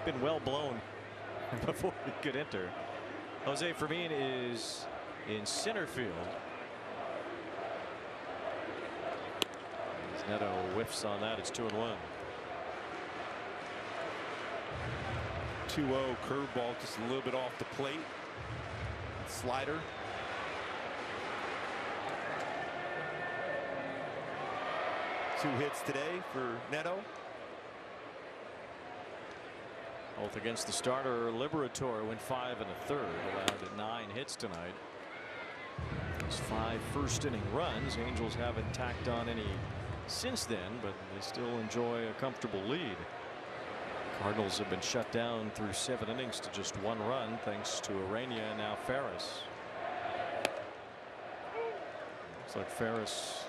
S14: been well blown before he could enter. Jose Fermin is in center field. As Neto whiffs on that, it's 2-1.
S2: 2-0 curveball, just a little bit off the plate. Slider.
S3: Two hits today for Neto.
S14: Both against the starter Liberatore, went 5 1/3, allowed 9 hits tonight. Those 5 first-inning runs. Angels haven't tacked on any since then, but they still enjoy a comfortable lead. Cardinals have been shut down through 7 innings to just 1 run, thanks to Ureña and now Ferris. Looks like Ferris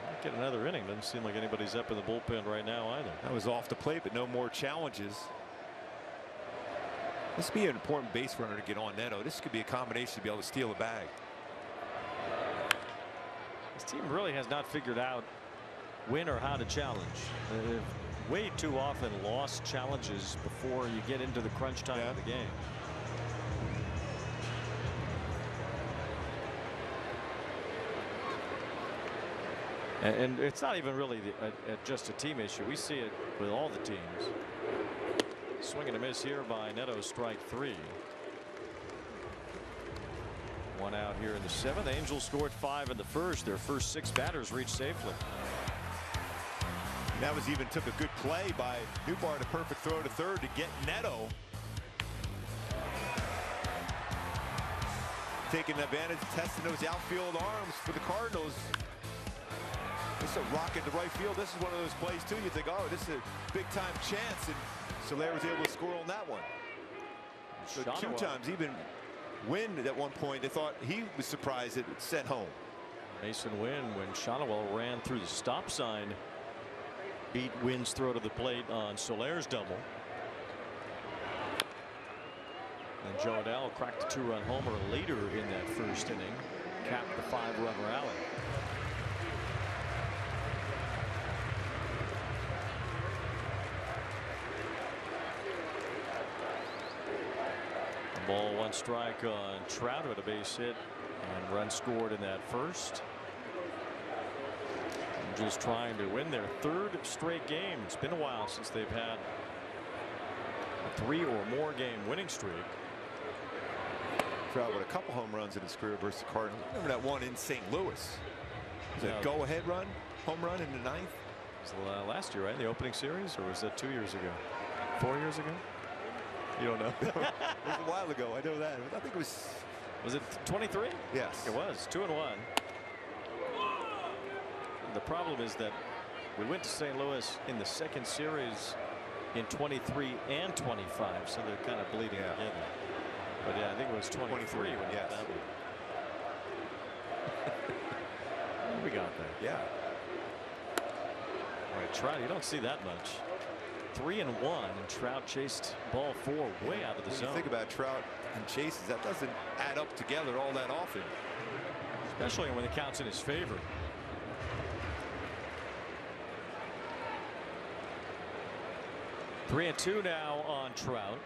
S14: might get another inning. Doesn't seem like anybody's up in the bullpen right now either.
S3: That was off the plate, but no more challenges. This would be an important base runner to get on Neto. This could be a combination to be able to steal a bag.
S14: This team really has not figured out when or how to challenge. They've way too often lost challenges before you get into the crunch time of the game. And it's not even really just a team issue. We see it with all the teams. Swing and a miss here by Neto, strike 3. 1 out here in the 7th. Angels scored 5 in the first. Their first 6 batters reached safely.
S3: That was even took a good play by Newbar, a perfect throw to third to get Neto. Taking advantage, testing those outfield arms for the Cardinals. This is a rocket to right field. This is one of those plays too. You think, oh, this is a big time chance, and Soler was able to score on that one. So 2 times, even Wynn at one point, they thought he was surprised it sent home.
S14: Mason Wynn, when Shotwell ran through the stop sign, beat Wynn's throw to the plate on Soler's double. And Joe Adell cracked a 2-run homer later in that first inning, capped the 5-run rally. Ball 1 strike on Trout with a base hit and run scored in that first. Angels trying to win their 3rd straight game. It's been a while since they've had a 3 or more game winning streak.
S3: Trout with a couple home runs in his career versus the Cardinals. Remember that one in St. Louis? Was it a go-ahead run, home run in the 9th?
S14: It was last year, right? In the opening series, or was that 2 years ago? 4 years ago?
S3: You don't know. It was a while ago. I know that. I think it was.
S14: Was it 23?
S3: Yes.
S14: It was 2-1. The problem is that we went to St. Louis in the 2nd series in 23 and 25, so they're kind of bleeding together. But yeah, I think it was 23 when we got that one. We got that.
S3: Yeah.
S14: All right, Trout, you don't see that much. 3-1, and Trout chased ball 4 way out of the zone.
S3: You think about Trout and chases, that doesn't add up together all that often.
S14: Especially when it counts in his favor. Three and 2 now on Trout.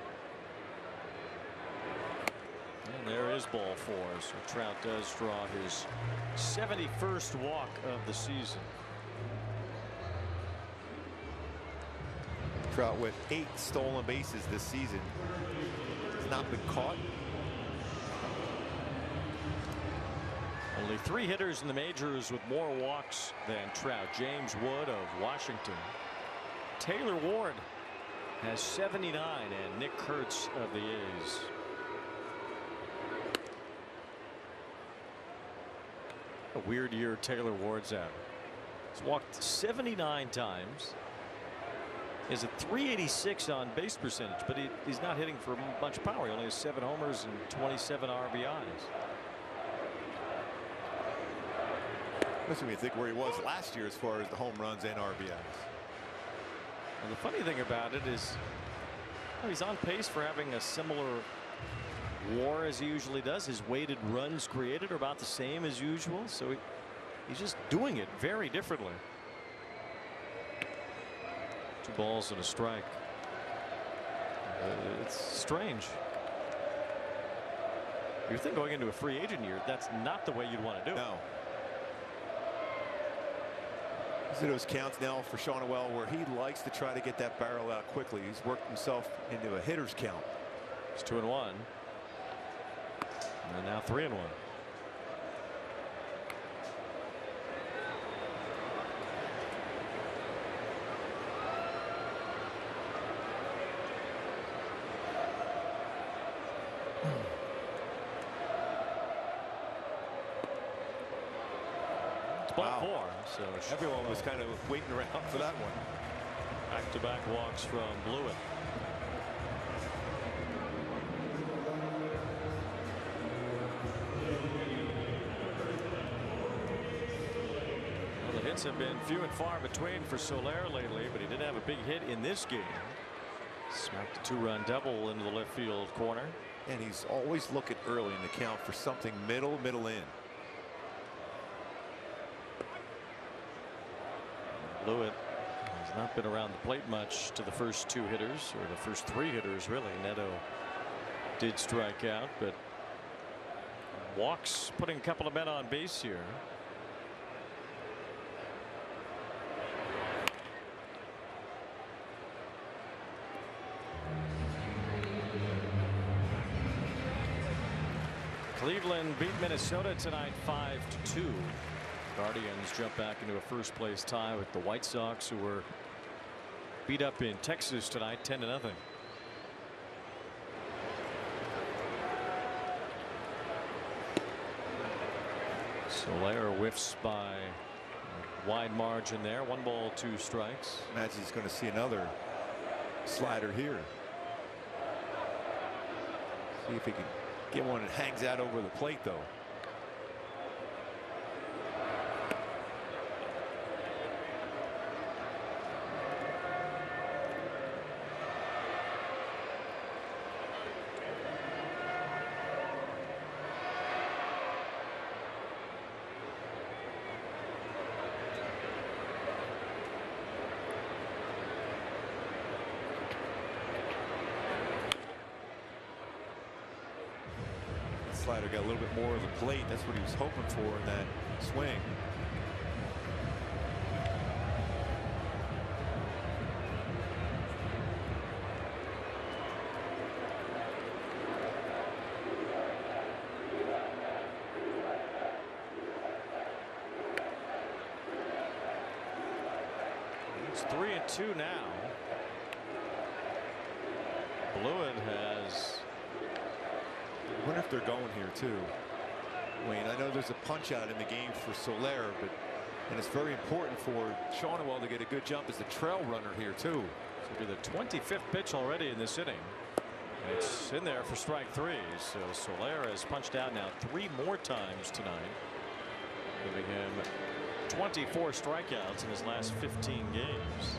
S14: And there is ball 4. So Trout does draw his 71st walk of the season.
S3: Trout with 8 stolen bases this season. Has not been caught.
S14: Only 3 hitters in the majors with more walks than Trout. James Wood of Washington. Taylor Ward has 79, and Nick Kurtz of the A's. A weird year Taylor Ward's at. He's walked 79 times. He has a .386 on base percentage, but he's not hitting for much power. He only has 7 homers and 27 RBIs.
S3: Especially when you think where he was last year as far as the home runs and RBIs.
S14: And the funny thing about it is, he's on pace for having a similar WAR as he usually does. His weighted runs created are about the same as usual, so he's just doing it very differently. 2 balls and a strike. It's strange. You think going into a free agent year, that's not the way you'd want to do it.
S3: No. These are those counts now for Sean Noel where he likes to try to get that barrel out quickly. He's worked himself into a hitter's count.
S14: It's 2-1. And now 3-1.
S3: Wow.
S14: 4. So
S3: everyone was kind of waiting around for that one.
S14: Back-to-back walks from Blewett. Well, the hits have been few and far between for Soler lately, but he did have a big hit in this game. Smacked a 2-run double into the left field corner.
S3: And he's always looking early in the count for something middle in.
S14: Blewett has not been around the plate much to the first 2 hitters, or the first 3 hitters really. Neto did strike out, but walks, putting a couple of men on base here. Cleveland beat Minnesota tonight 5-2. Guardians jump back into a first-place tie with the White Sox, who were beat up in Texas tonight 10-0. Soler whiffs by a wide margin there. 1 ball, 2 strikes.
S3: Imagine he's going to see another slider here. See if he can get one that hangs out over the plate, though. Slider got a little bit more of the plate. That's what he was hoping for in that swing.
S14: It's 3-2 now. Blewett has.
S3: I wonder if they're going here too. Wayne, I know there's a punch out in the game for Soler, but and it's very important for Sean Noel to get a good jump as the trail runner here too.
S14: So it'll be the 25th pitch already in this inning. It's in there for strike 3. So Soler has punched out now 3 more times tonight, giving him 24 strikeouts in his last 15 games.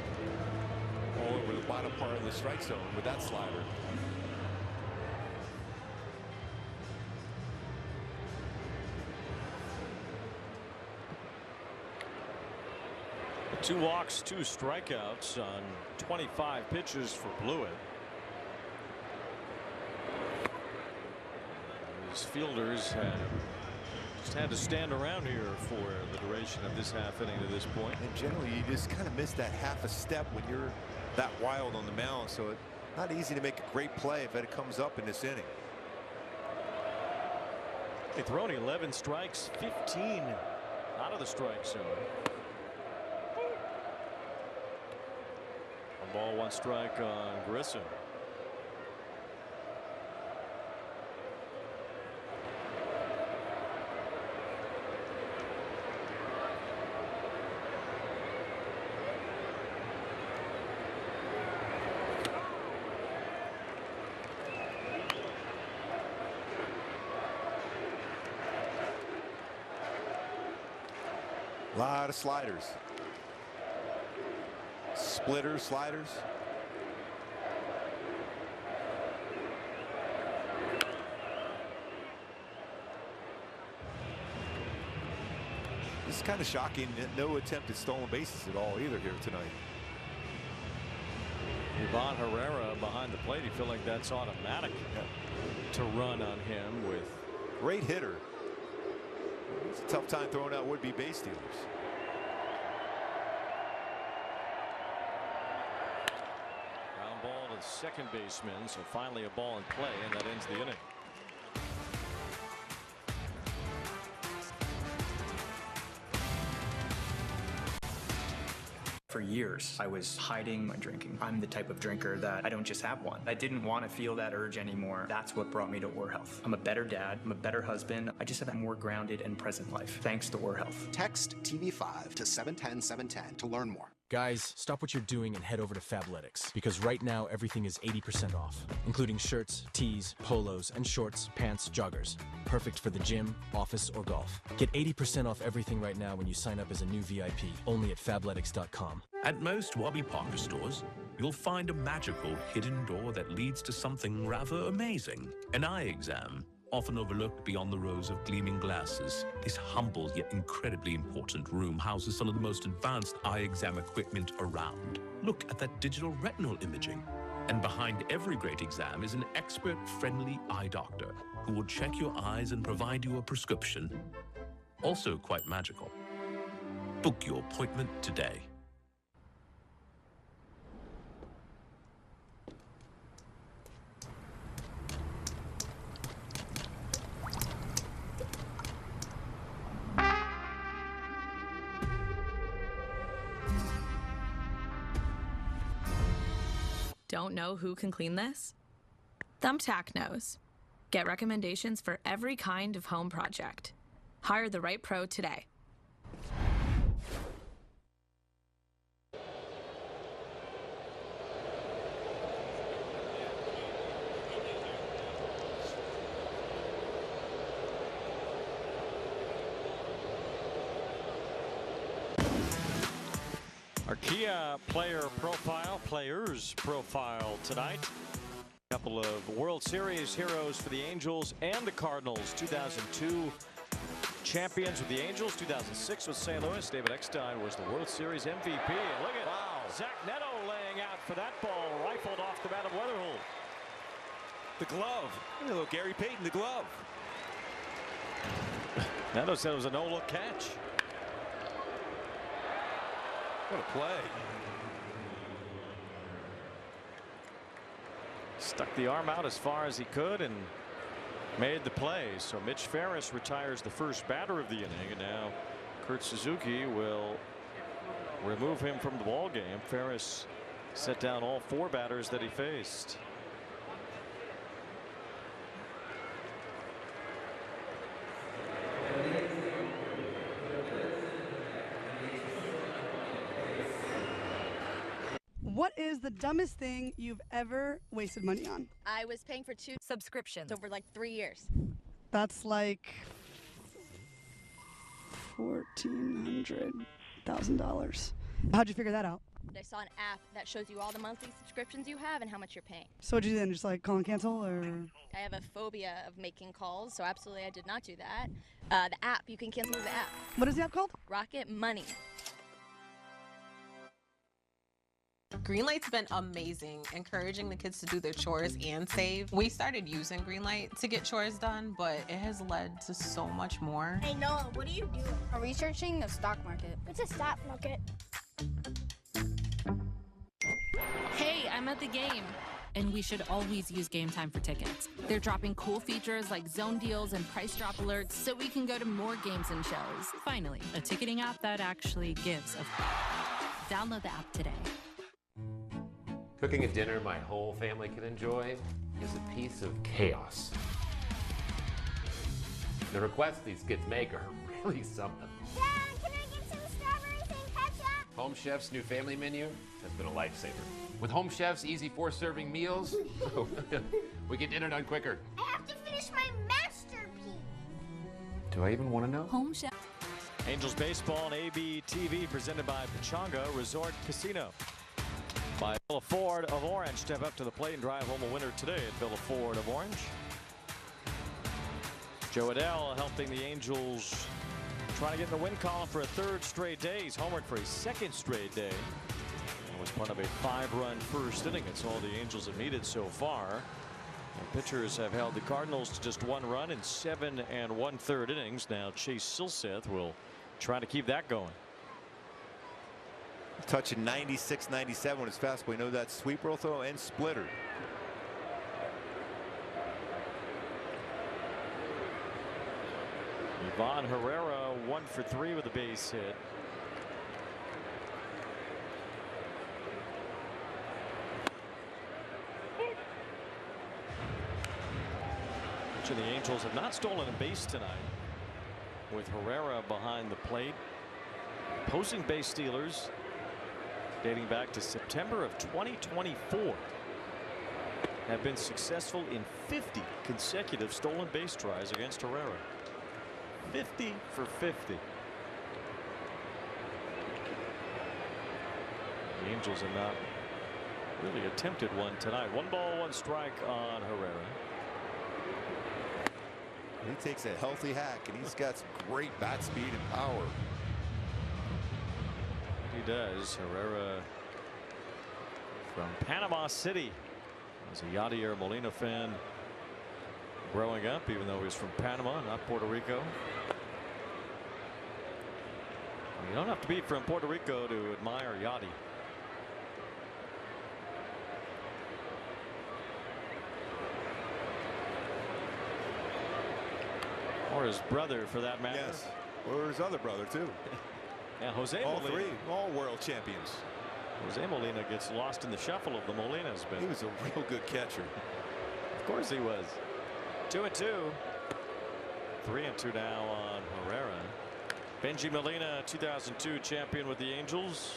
S3: All over the bottom part of the strike zone with that slider.
S14: Two walks, 2 strikeouts on 25 pitches for Blewett. His fielders have just had to stand around here for the duration of this half inning to this point.
S3: And generally, you just kind of miss that half a step when you're that wild on the mound. So it's not easy to make a great play if it comes up in this inning.
S14: They've thrown 11 strikes, 15 out of the strike zone. 1 ball, 1 strike on Grissom.
S3: A lot of sliders. Splitters, sliders. This is kind of shocking. No attempt at stolen bases at all either here tonight.
S14: Ivan Herrera behind the plate. You feel like that's automatic to run on him with.
S3: Great hitter. It's a tough time throwing out would-be base stealers.
S14: second baseman. So finally a ball in play, and that ends the inning.
S4: For years, I was hiding my drinking. I'm the type of drinker that I don't just have one. I didn't want to feel that urge anymore. That's what brought me to Ur Health. I'm a better dad. I'm a better husband. I just have a more grounded and present life, thanks to Ur Health.
S5: Text TV5 to 710-710 to learn more.
S13: Guys, stop what you're doing and head over to Fabletics, because right now everything is 80% off, including shirts, tees, polos, and shorts, pants, joggers. Perfect for the gym, office, or golf. Get 80% off everything right now when you sign up as a new VIP, only at Fabletics.com.
S18: At most Warby Parker stores, you'll find a magical hidden door that leads to something rather amazing. An eye exam, often overlooked beyond the rows of gleaming glasses. This humble yet incredibly important room houses some of the most advanced eye exam equipment around. Look at that digital retinal imaging. And behind every great exam is an expert-friendly eye doctor who will check your eyes and provide you a prescription. Also quite magical. Book your appointment today.
S20: Don't know who can clean this? Thumbtack knows. Get recommendations for every kind of home project. Hire the right pro today.
S14: Our Kia players profile tonight. A couple of World Series heroes for the Angels and the Cardinals. 2002 champions with the Angels. 2006 with St. Louis. David Eckstein was the World Series MVP. Look at Zach Neto laying out for that ball, rifled off the bat of Weatherhold.
S2: The glove. A little Gary Payton, the glove.
S14: Neto said it was a no-look catch.
S2: What a play.
S14: Stuck the arm out as far as he could and made the play. So Mitch Ferris retires the first batter of the inning, and now Kurt Suzuki will remove him from the ball game. Ferris set down all four batters that he faced.
S26: What is the dumbest thing you've ever wasted money on?
S27: I was paying for 2 subscriptions over like 3 years.
S26: That's like $1,400,000. How'd you figure that out?
S27: I saw an app that shows you all the monthly subscriptions you have and how much you're paying.
S26: So what'd you do then? Just like call and cancel, or?
S27: I have a phobia of making calls, so absolutely I did not do that. The app, you can cancel the app.
S26: What is the app called?
S27: Rocket Money.
S28: Greenlight's been amazing, encouraging the kids to do their chores and save. We started using Greenlight to get chores done, but it has led to so much more.
S27: Hey Noah, what are you doing? I'm researching the stock market.
S9: What's a stock market?
S29: Hey, I'm at the game. And we should always use Game Time for tickets. They're dropping cool features like zone deals and price drop alerts so we can go to more games and shows. Finally, a ticketing app that actually gives a Download the app today.
S30: Cooking a dinner my whole family can enjoy is a piece of chaos. The requests these kids make are really something.
S9: Dad, can I get some strawberries and ketchup?
S30: Home Chef's new family menu has been a lifesaver. With Home Chef's easy 4-serving meals, we get dinner done quicker.
S9: I have to finish my masterpiece.
S30: Do I even want to know?
S29: Home Chef.
S14: Angels baseball on AB TV presented by Pechanga Resort Casino. By Villa Ford of Orange. Step up to the plate and drive home a winner today at Villa Ford of Orange. Joe Adell helping the Angels trying to get in the win column for a third straight day. He's homered for a second straight day. It was part of a 5-run first inning. It's all the Angels have needed so far. And pitchers have held the Cardinals to just 1 run in 7 1/3 innings. Now Chase Silseth will try to keep that going.
S3: Touching 96, 97 when it's fastball. You know that sweeper throw and splitter.
S14: Ivan Herrera 1 for 3 with a base hit. The Angels have not stolen a base tonight, with Herrera behind the plate. Opposing base stealers dating back to September of 2024 have been successful in 50 consecutive stolen base tries against Herrera. 50 for 50. The Angels have not really attempted one tonight. 1 ball, 1 strike on Herrera.
S3: He takes a healthy hack, and he's got some great bat speed and power.
S14: He does. Herrera from Panama City. Was a Yadier Molina fan growing up, even though he was from Panama, not Puerto Rico. You don't have to be from Puerto Rico to admire Yadi. Or his brother, for that matter.
S3: Yes. Or his other brother, too.
S14: And Jose
S3: all
S14: Molina.
S3: 3, all world champions.
S14: Jose Molina gets lost in the shuffle of the Molinas. But
S3: he was a real good catcher.
S14: Of course he was. 2-2. 3-2 now on Herrera. Benji Molina, 2002 champion with the Angels.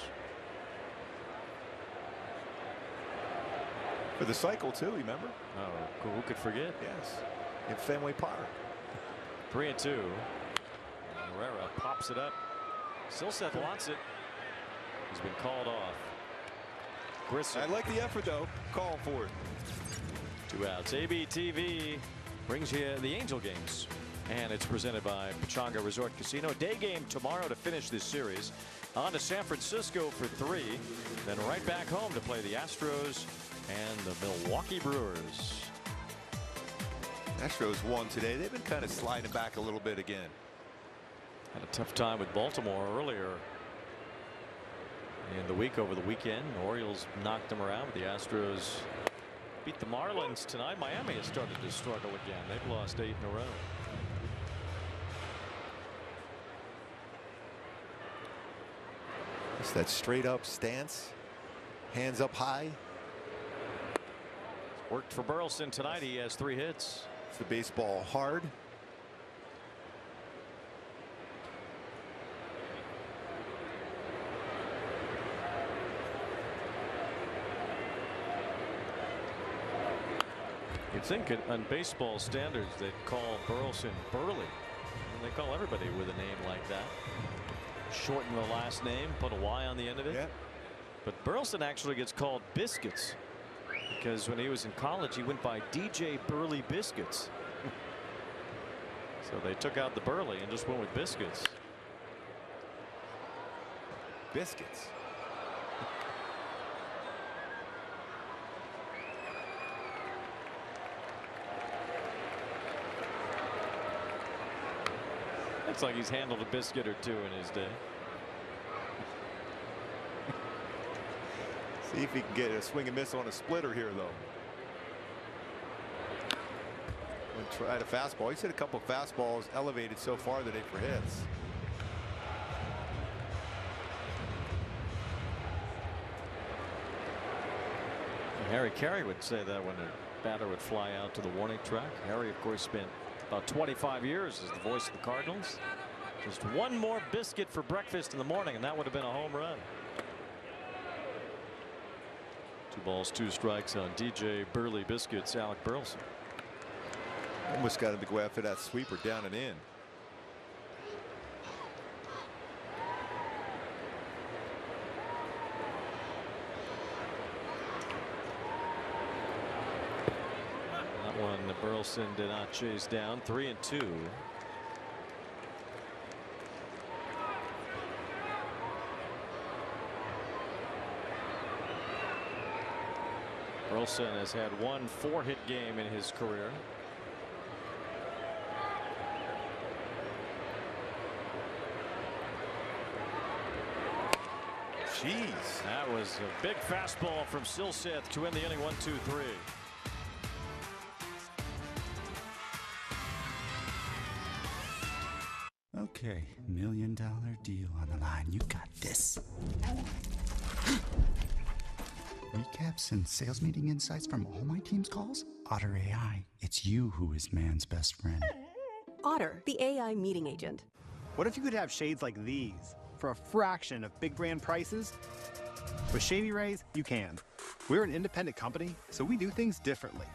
S3: For the cycle, too, remember?
S14: Oh, who could forget?
S3: Yes. In Fenway Park.
S14: 3-2. Herrera pops it up. Silseth wants it. He's been called off. Grissom.
S3: I like the effort, though. Call for it.
S14: 2 outs. ABTV brings you the Angel games. And it's presented by Pechanga Resort Casino. Day game tomorrow to finish this series. On to San Francisco for 3. Then right back home to play the Astros and the Milwaukee Brewers.
S3: Astros won today. They've been kind of sliding back a little bit again.
S14: Had a tough time with Baltimore earlier in the week over the weekend. Orioles knocked them around. The Astros beat the Marlins tonight. Miami has started to struggle again. They've lost 8 in a row.
S3: It's that straight up stance. Hands up high.
S14: Worked for Burleson tonight. He has 3 hits.
S3: It's the baseball hard.
S14: You'd think on baseball standards they'd call Burleson Burley. And they call everybody with a name like that. Shorten the last name, put a Y on the end of it.
S3: Yeah.
S14: But Burleson actually gets called Biscuits because when he was in college he went by DJ Burley Biscuits. So they took out the Burley and just went with Biscuits.
S3: Biscuits.
S14: Looks like he's handled a biscuit or 2 in his day.
S3: See if he can get a swing and miss on a splitter here, though. And try a fastball. He's hit a couple of fastballs elevated so far today for hits.
S14: Harry Carey would say that when a batter would fly out to the warning track. Harry, of course, spent about 25 years as the voice of the Cardinals. Just one more biscuit for breakfast in the morning, and that would have been a home run. 2 balls, 2 strikes on DJ Burley Biscuits, Alec Burleson.
S3: Almost got him to go after that sweeper down and in.
S14: That one Burleson did not chase down. 3-2. Burleson has had 1 4-hit game in his career.
S3: Jeez.
S14: That was a big fastball from Silseth to end the inning. 1-2-3.
S1: Okay, $1 million deal on the line. You got this. Recaps and sales meeting insights from all my team's calls? Otter AI, it's you who is man's best friend.
S6: Otter, the AI meeting agent.
S8: What if you could have shades like these for a fraction of big brand prices? With Shady Rays, you can. We're an independent company, so we do things differently.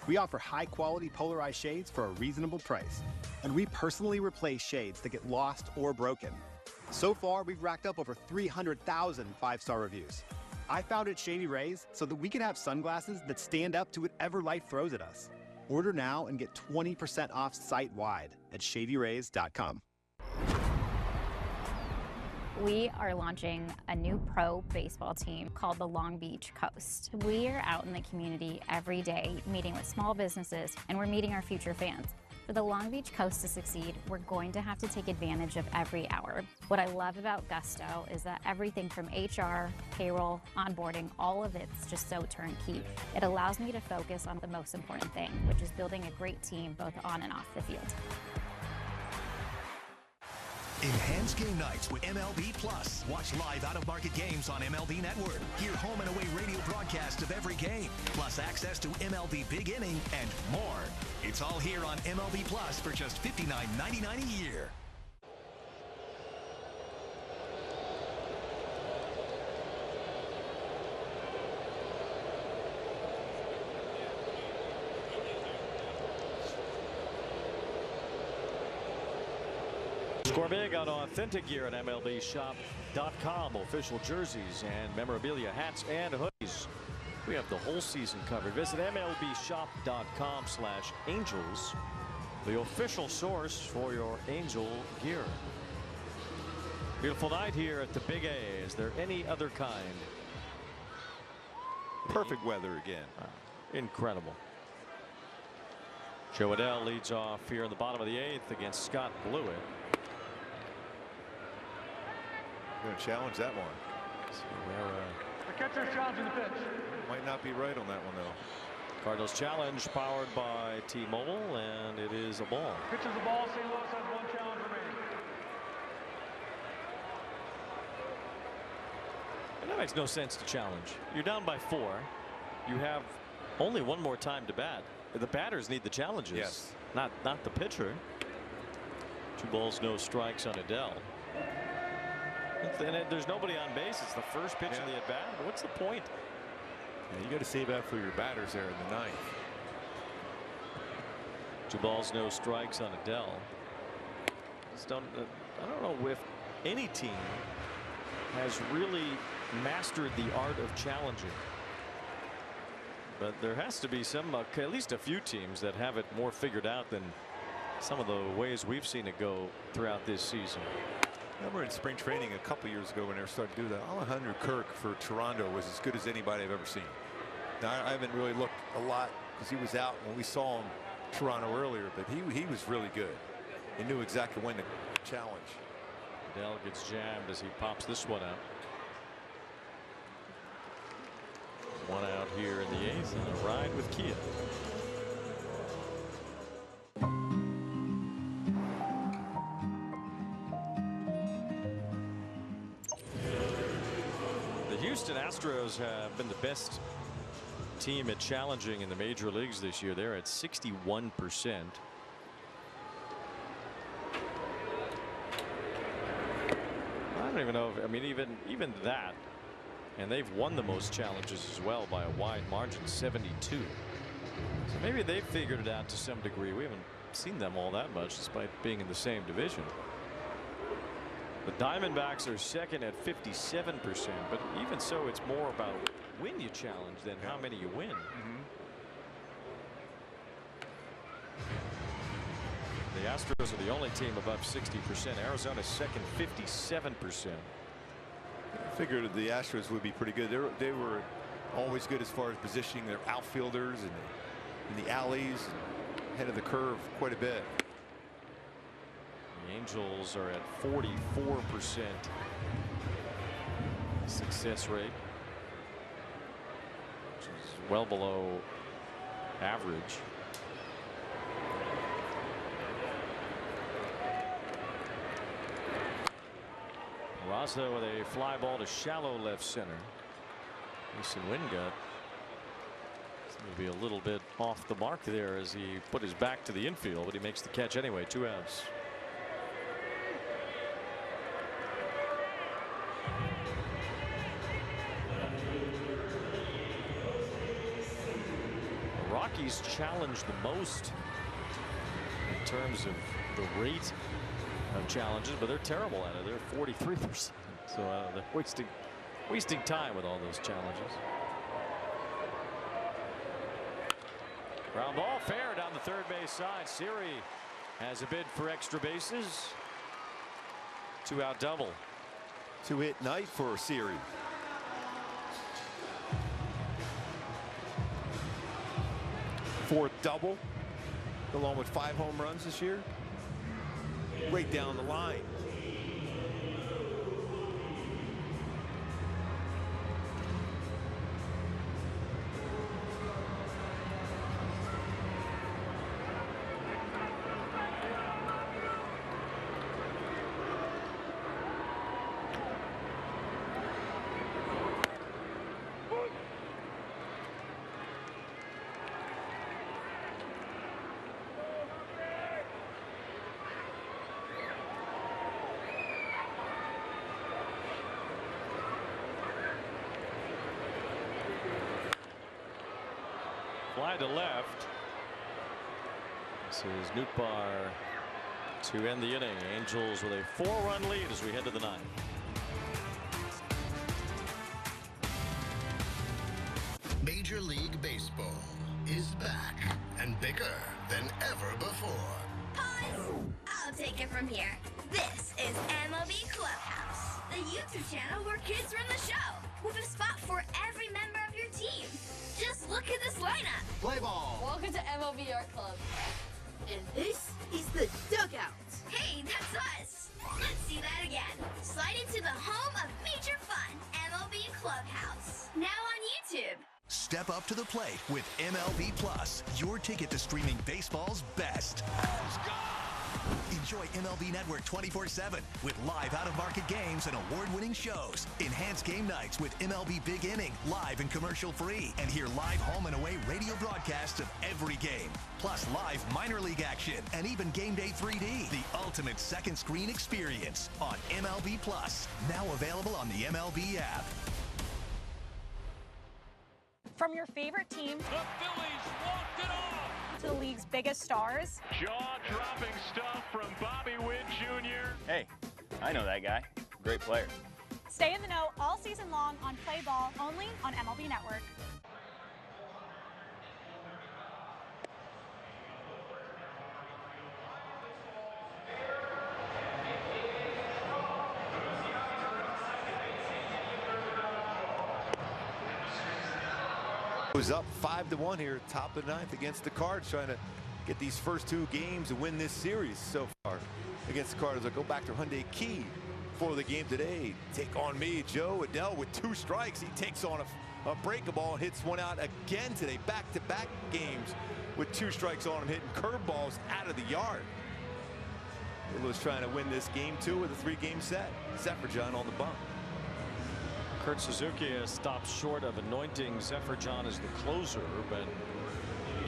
S8: We offer high-quality polarized shades for a reasonable price. And we personally replace shades that get lost or broken. So far, we've racked up over 300,000 five-star reviews. I founded Shady Rays so that we could have sunglasses that stand up to whatever life throws at us. Order now and get 20% off site-wide at shadyrays.com.
S11: We are launching a new pro baseball team called the Long Beach Coast. We are out in the community every day meeting with small businesses, and we're meeting our future fans. For the Long Beach Coast to succeed, we're going to have to take advantage of every hour. What I love about Gusto is that everything from HR, payroll, onboarding, all of it's just so turnkey. It allows me to focus on the most important thing, which is building a great team both on and off the field.
S12: Enhance game nights with MLB Plus. Watch live out-of-market games on MLB Network. Hear home and away radio broadcasts of every game, plus access to MLB Big Inning and more. It's all here on MLB Plus for just $59.99 a year.
S14: Score big on authentic gear at MLBshop.com. Official jerseys and memorabilia, hats and hoodies. We have the whole season covered. Visit MLBshop.com/Angels, the official source for your Angel gear. Beautiful night here at the Big A. Is there any other kind?
S3: Perfect weather again.
S14: Incredible. Joe Adell leads off here in the bottom of the 8th against Scott Blewett.
S3: Going to challenge that one.
S14: So where,
S10: the catcher's challenging the pitch.
S3: Might not be right on that one, though.
S14: Cardinals challenge powered by T-Mobile, and it is a ball.
S10: Pitches the ball. St. Louis has one challenge remaining.
S14: And that makes no sense to challenge. You're down by 4. You have only one more time to bat. The batters need the challenges.
S3: Yes.
S14: Not the pitcher. 2 balls, no strikes on Adell. And there's nobody on base. It's the first pitch of the at bat. What's the point?
S3: Yeah, you got to save that for your batters there in the 9th.
S14: 2 balls, no strikes on Adell. I don't know if any team has really mastered the art of challenging. But there has to be some, at least a few teams that have it more figured out than some of the ways we've seen it go throughout this season.
S3: I remember in spring training a couple years ago when they were starting to do that. Alejandro Kirk for Toronto was as good as anybody I've ever seen. Now I haven't really looked a lot because he was out when we saw him Toronto earlier, but he was really good. He knew exactly when to challenge.
S14: Adell gets jammed as he pops this one out. 1 out here in the 8th and a ride with Kia. The Houston Astros have been the best team at challenging in the major leagues this year. They're at 61%. I don't even know if, I mean, even that, and they've won the most challenges as well by a wide margin, 72. So maybe they've figured it out to some degree. We haven't seen them all that much despite being in the same division. The Diamondbacks are second at 57%, but even so, it's more about when you challenge than how many you win. The Astros are the only team above 60%. Arizona's second, 57%.
S3: I figured the Astros would be pretty good. They were always good as far as positioning their outfielders and in the alleys, ahead of the curve quite a bit.
S14: The Angels are at 44%. success rate, which is well below average. Raza with a fly ball to shallow left center. Mason Wingett seemed to be a little bit off the mark there as he put his back to the infield, but he makes the catch anyway. 2 outs. The Rockies challenged the most in terms of the rate of challenges, but they're terrible at it. They're 43%. So they're wasting time with all those challenges. Ground ball fair down the third base side. Siri has a bid for extra bases. 2-out double.
S3: 2-hit night for Siri. Fourth double, along with 5 home runs this year. Right down the line.
S14: Fly to left. This is Nootbaar to end the inning. Angels with a 4-run lead as we head to the 9th.
S7: Major League Baseball is back and bigger than ever before.
S15: Pause. I'll take it from here. This is MLB Clubhouse, the YouTube channel where kids run the show, with a spot for every member of your team. Just look at this lineup.
S7: Play ball.
S15: Welcome to MLB Art Club. And this is the dugout. Hey, that's us. Let's see that again. Slide into the home of major fun, MLB Clubhouse. Now on YouTube.
S12: Step up to the plate with MLB Plus, your ticket to streaming baseball's best. Enjoy MLB Network 24/7 with live out-of-market games and award-winning shows. Enhance game nights with MLB Big Inning, live and commercial-free. And hear live home and away radio broadcasts of every game. Plus live minor league action and even Game Day 3D. The ultimate second screen experience on MLB Plus. Now available on the MLB app.
S9: From your favorite team,
S10: The Phillies walked it off.
S9: to the league's biggest stars,
S10: Jaw-dropping stuff from Bobby Witt Jr.
S16: Hey, I know that guy. Great player.
S9: stay in the know all season long on Play Ball, only on MLB Network.
S3: Was up 5-1 here, top of the 9th against the Cards, trying to get these first 2 games and win this series so far against the Cardinals. I'll go back to Hyundai Key for the game today. Take on me, Joe Adele, with 2 strikes. He takes on a breaking ball, hits one out again today. Back-to-back games with 2 strikes on him, hitting curveballs out of the yard. He was trying to win this game 2 with a 3-game set. Zephyr on the bump.
S14: Kurt Suzuki has stopped short of anointing Zephyr as the closer, but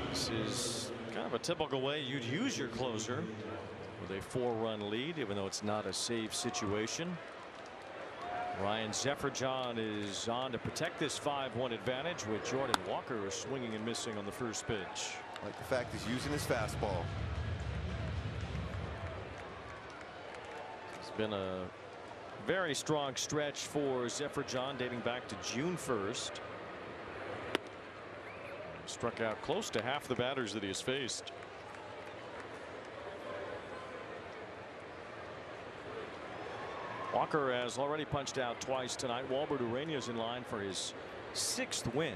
S14: this is kind of a typical way you'd use your closer with a 4-run lead, even though it's not a safe situation. Ryan Zephyr is on to protect this 5-1 advantage, with Jordan Walker swinging and missing on the first pitch.
S3: Like the fact he's using his fastball.
S14: It's been a very strong stretch for Zephyr dating back to June 1st. Struck out close to half the batters that he has faced. Walker has already punched out twice tonight. Walbert Ureña is in line for his 6th win.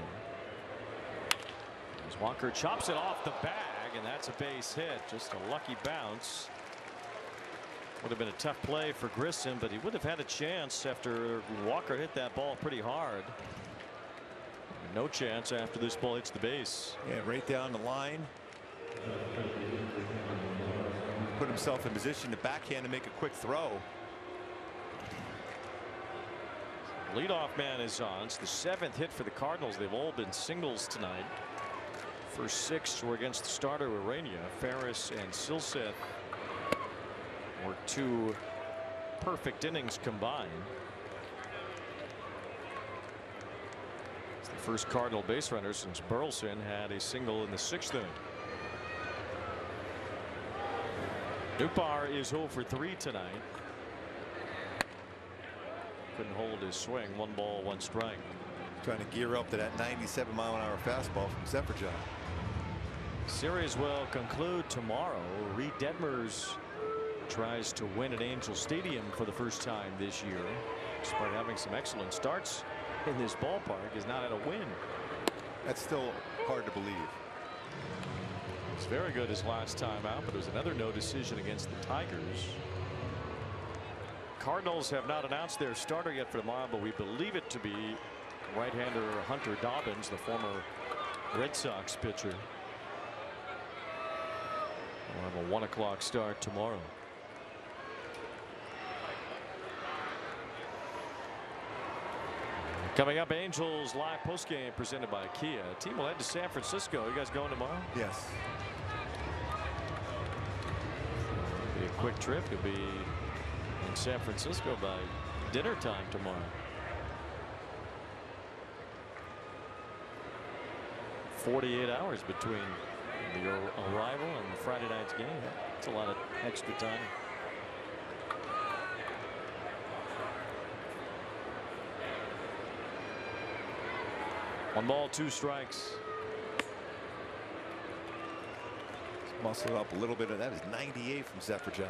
S14: As Walker chops it off the bag, and that's a base hit. Just a lucky bounce. Would have been a tough play for Grissom, but he would have had a chance after Walker hit that ball pretty hard. No chance after this ball hits the base.
S3: Yeah, right down the line. Put himself in position to backhand and make a quick throw.
S14: Leadoff man is on. It's the 7th hit for the Cardinals. They've all been singles tonight. First 6 were against the starter Ureña. Ferris and Silseth were 2 perfect innings combined. It's the first Cardinal base runner since Burleson had a single in the 6th inning. Newbar is 0 for 3 tonight. Couldn't hold his swing. 1 ball, 1 strike.
S3: Trying to gear up to that 97-mile-an-hour fastball from Zephyr.
S14: Series will conclude tomorrow. Reed Detmers tries to win at Angel Stadium for the first time this year. Despite having some excellent starts in this ballpark, has not had a win.
S3: That's still hard to believe.
S14: It's very good his last time out, but it was another no decision against the Tigers. Cardinals have not announced their starter yet for tomorrow, but we believe it to be right-hander Hunter Dobbins, the former Red Sox pitcher. We'll have a 1 o'clock start tomorrow. Coming up, Angels live postgame presented by Kia. Team will head to San Francisco. You guys going tomorrow?
S3: Yes.
S14: It'll be a quick trip. You'll be in San Francisco by dinner time tomorrow. "48 hours between the arrival and the Friday night's game. It's a lot of extra time. One ball, 2 strikes.
S3: Muscle up a little bit. That is 98 from Zephyr.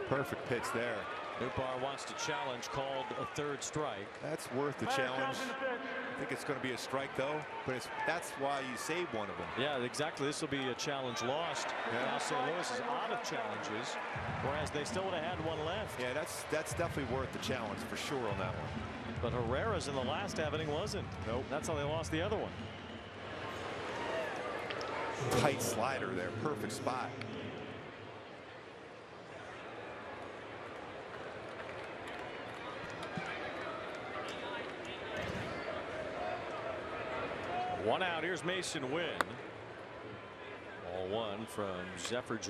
S3: Perfect pitch there.
S14: Newbar wants to challenge, called a 3rd strike.
S3: That's worth the challenge. I think it's going to be a strike though, but that's why you saved one of them.
S14: Yeah, exactly. This will be a challenge lost.
S3: Yeah.
S14: Now St. Louis is out of challenges, whereas they still would have had 1 left.
S3: Yeah, that's definitely worth the challenge for sure on that one.
S14: But Herrera's in the last half inning wasn't.
S3: Nope.
S14: That's how they lost the other one.
S3: Tight slider there, perfect spot.
S14: One out. Here's Mason Wynn. Ball 1 from Zephyr.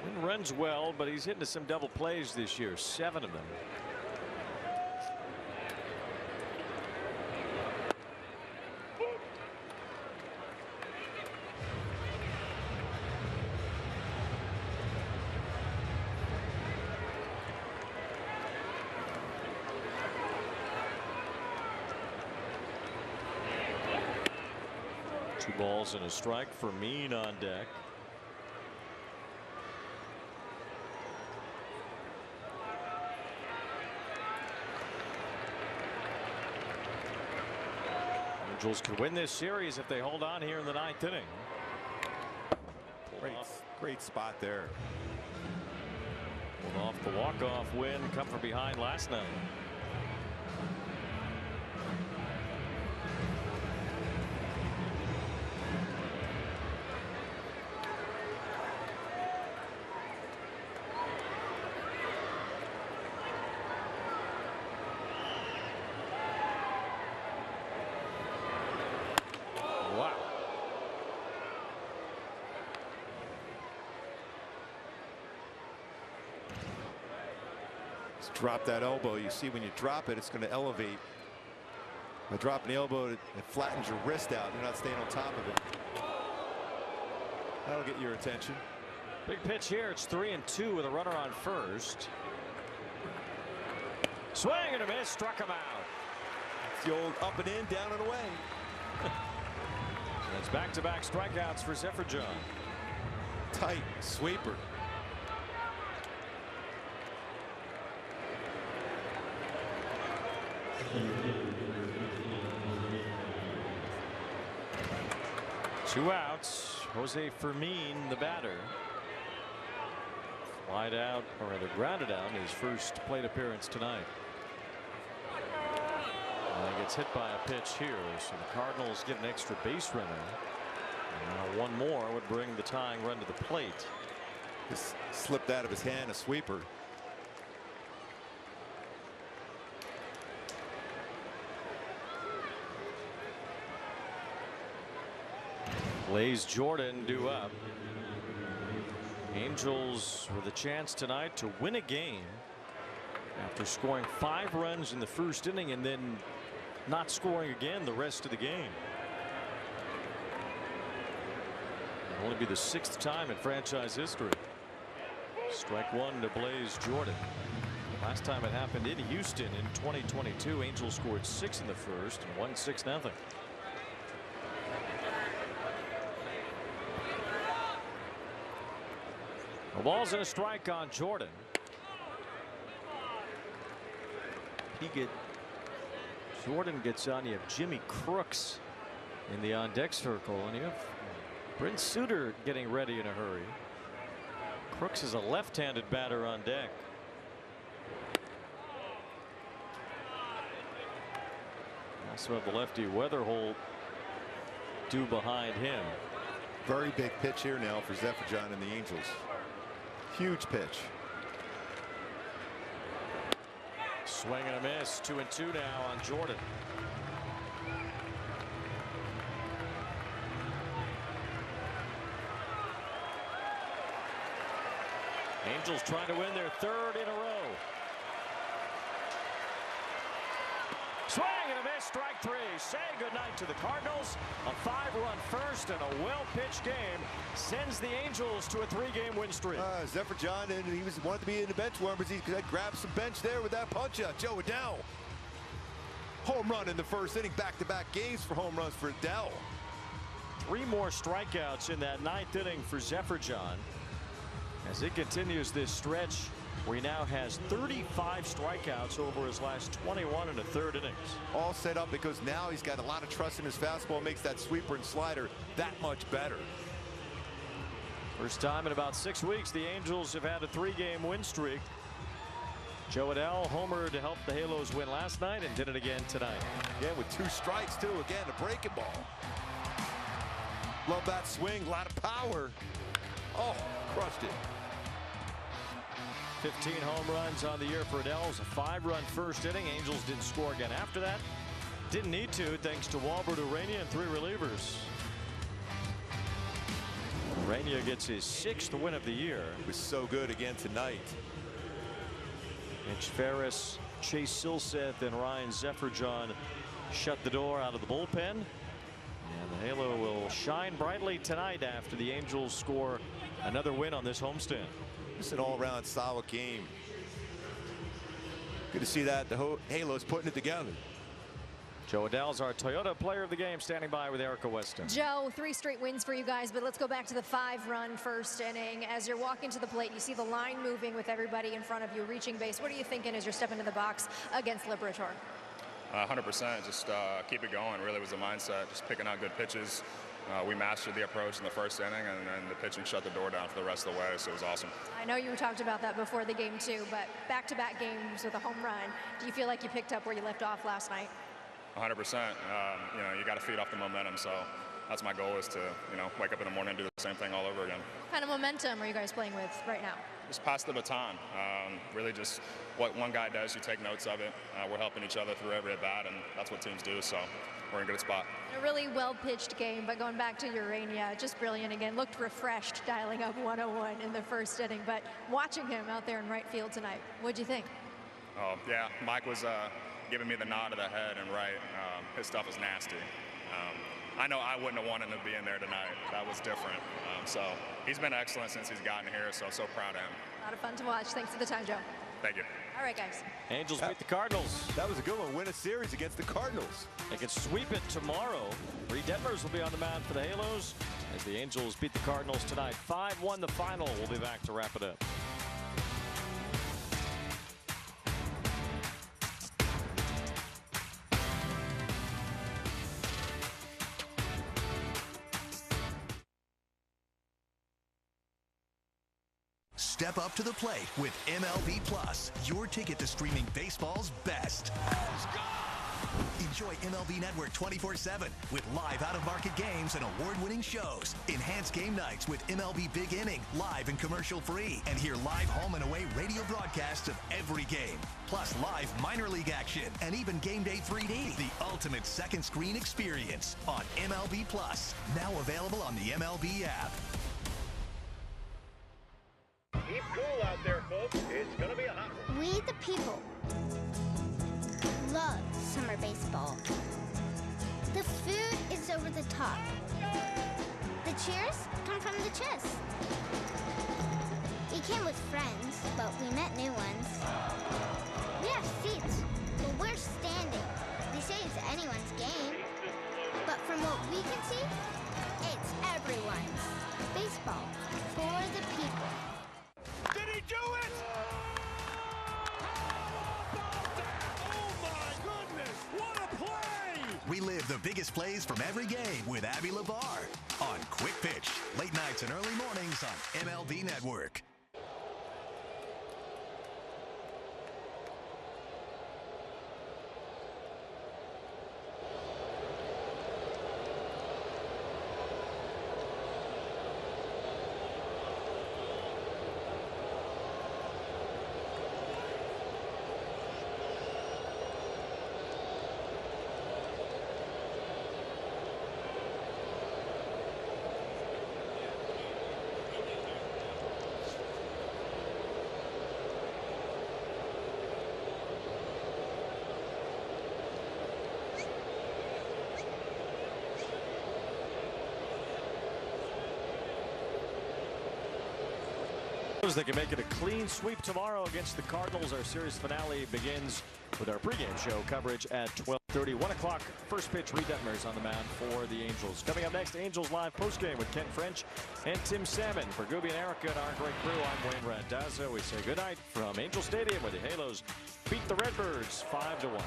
S14: Wynn runs well, but he's hitting some double plays this year, 7 of them. Two balls and a strike for Mean on deck. Angels could win this series if they hold on here in the 9th inning.
S3: Great spot there.
S14: Pulled off the walk-off win, come from behind last night.
S3: Drop that elbow. You see when you drop it, it's going to elevate. By dropping the elbow, it flattens your wrist out. You're not staying on top of it. That'll get your attention.
S14: Big pitch here. It's 3-2 with a runner on first. Swing and a miss. Struck him out.
S3: It's the old up and in, down and away.
S14: It's back-to-back strikeouts for Zephyr.
S3: Tight sweeper.
S14: Two outs. Jose Fermin, the batter. Flied out, or rather grounded out in his first plate appearance tonight. And he gets hit by a pitch here, so the Cardinals get an extra base runner. And now one more would bring the tying run to the plate.
S3: Just slipped out of his hand, a sweeper.
S14: Blaze Jordan due up. Angels with a chance tonight to win a game after scoring 5 runs in the first inning and then not scoring again the rest of the game. It'll only be the 6th time in franchise history. Strike one to Blaze Jordan. Last time it happened in Houston in 2022. Angels scored 6 in the first and won 6-0. The ball's in a strike on Jordan. Jordan gets on. You have Jimmy Crooks in the on deck circle, and you have Brent Suter getting ready in a hurry. Crooks is a left-handed batter on deck. Also have the lefty Weatherholt due behind him.
S3: Very big pitch here now for Zephyr and the Angels. Huge pitch.
S14: Swing and a miss. 2-2 now on Jordan. Angels trying to win their 3rd in a row. Swing and a miss. Strike 3. Say goodnight to the Cardinals. A 5-run first and a well-pitched game sends the Angels to a 3-game win streak.
S3: Zephyr John, and he wanted to be in the bench warmers. He could grab some bench there with that punch out. Joe Adell. Home run in the first inning. Back-to-back games for home runs for Adell.
S14: 3 more strikeouts in that 9th inning for Zephyr John as it continues this stretch where he now has 35 strikeouts over his last 21 and a 3rd innings.
S3: All set up because now he's got a lot of trust in his fastball, makes that sweeper and slider that much better.
S14: First time in about 6 weeks the Angels have had a 3-game win streak. Joe Adell homered to help the Halos win last night and did it again tonight.
S3: Yeah, with 2 strikes too. Again, a breaking ball. Love that swing, a lot of power. Oh, crushed it.
S14: 15 home runs on the year for Adell. It was a 5-run first inning. Angels didn't score again after that. Didn't need to thanks to Walbert, Ureña, and 3 relievers. Ureña gets his 6th win of the year.
S3: He was so good again tonight.
S14: Mitch Ferris, Chase Silseth, and Ryan Zephyr-John shut the door out of the bullpen. And the Halo will shine brightly tonight after the Angels score another win on this homestand.
S3: Just an all-around solid game. Good to see that the Halos putting it together.
S14: Joe Adell's our Toyota player of the game, standing by with Erica Weston.
S4: Joe, 3 straight wins for you guys, but let's go back to the 5-run first inning. As you're walking to the plate, you see the line moving with everybody in front of you, reaching base. What are you thinking as you're stepping into the box against Liberatore?
S5: 100%. Just keep it going. Really was the mindset. Just picking out good pitches. We mastered the approach in the first inning, and then the pitching shut the door down for the rest of the way, so it was awesome.
S4: I know you talked about that before the game too, but back-to-back games with a home run. Do you feel like you picked up where you left off last night?
S5: 100%. You know, you got to feed off the momentum, so that's my goal, is to, you know, wake up in the morning and do the same thing all over again.
S4: What kind of momentum are you guys playing with right now?
S5: Just pass the baton. Really just what one guy does, you take notes of it. We're helping each other through every at-bat, and that's what teams do, so we're in a good spot.
S4: A really well-pitched game, but going back to Ureña, just brilliant again. Looked refreshed, dialing up 101 in the first inning, but watching him out there in right field tonight, what'd you think?
S5: Oh, yeah, Mike was giving me the nod of the head and right. His stuff was nasty. I know I wouldn't have wanted him to be in there tonight. That was different. So he's been excellent since he's gotten here, so proud of him.
S4: A lot of fun to watch. Thanks for the time, Joe.
S5: Thank you.
S4: All right, guys.
S14: Angels beat the Cardinals.
S3: That was a good one. Win a series against the Cardinals.
S14: They can sweep it tomorrow. Reed Detmers will be on the mound for the Halos as the Angels beat the Cardinals tonight. 5-1 the final. We'll be back to wrap it up.
S12: Step up to the plate with MLB Plus, your ticket to streaming baseball's best. Enjoy MLB Network 24/7 with live out-of-market games and award-winning shows. Enhance game nights with MLB Big Inning, live and commercial-free. And hear live home and away radio broadcasts of every game. Plus live minor league action and even Game Day 3D. The ultimate second screen experience on MLB Plus. Now available on the MLB app.
S10: Keep cool out there, folks. It's going to be a hot one.
S13: We the people love summer baseball. The food is over the top. The cheers come from the chest. We came with friends, but we met new ones. We have seats, but we're standing. They say it's anyone's game, but from what we can see, it's everyone's. Baseball for the people.
S10: Did he do it?
S12: We live the biggest plays from every game with Abby LeVar on Quick Pitch, late nights and early mornings on MLB Network.
S14: They can make it a clean sweep tomorrow against the Cardinals. Our series finale begins with our pregame show coverage at 12:30. 1 o'clock, first pitch. Reed Detmers on the mound for the Angels. Coming up next, Angels Live postgame with Ken French and Tim Salmon. For Gooby and Erica and our great crew, I'm Wayne Randazzo. We say goodnight from Angel Stadium, where the Halos beat the Redbirds 5-1.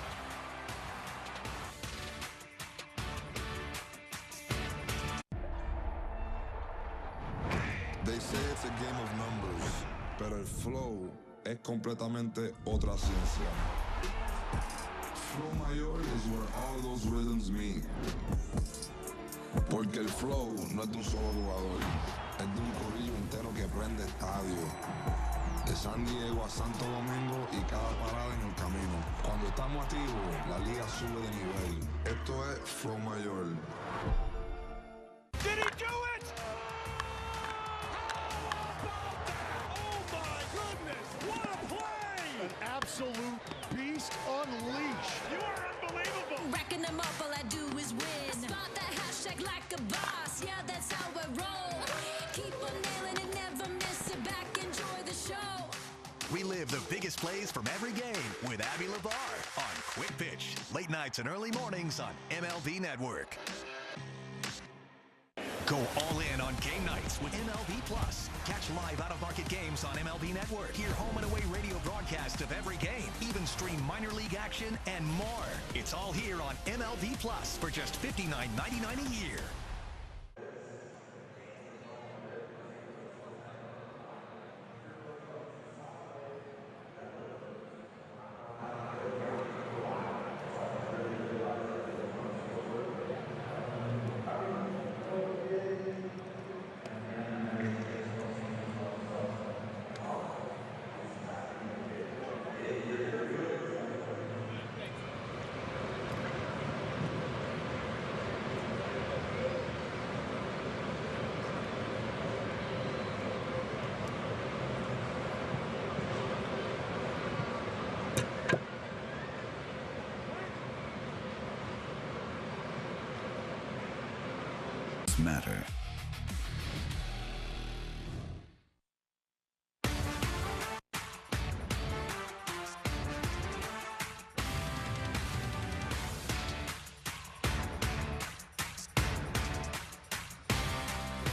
S17: They say it's a game of numbers, pero el flow es completamente otra ciencia. Flow mayor is where all those rhythms meet. Porque el flow no es de un solo jugador, es de un corillo entero que prende estadio. De San Diego a Santo Domingo y cada parada en el camino. Cuando estamos activos, la liga sube de nivel. Esto es Flow Mayor.
S10: Did he do it? An absolute beast unleashed. You are unbelievable.
S18: Racking them up, all I do is win. Spot that hashtag like a boss. Yeah, that's how I roll. Keep on nailing it, never miss it. Back, enjoy the show.
S12: We live the biggest plays from every game with Abby LeVar on Quick Pitch, late nights and early mornings on MLB Network. Go all in on game nights with MLB Plus. Catch live out-of-market games on MLB Network. Hear home and away radio broadcasts of every game. Even stream minor league action and more. It's all here on MLB Plus for just $59.99 a year.
S19: Matter.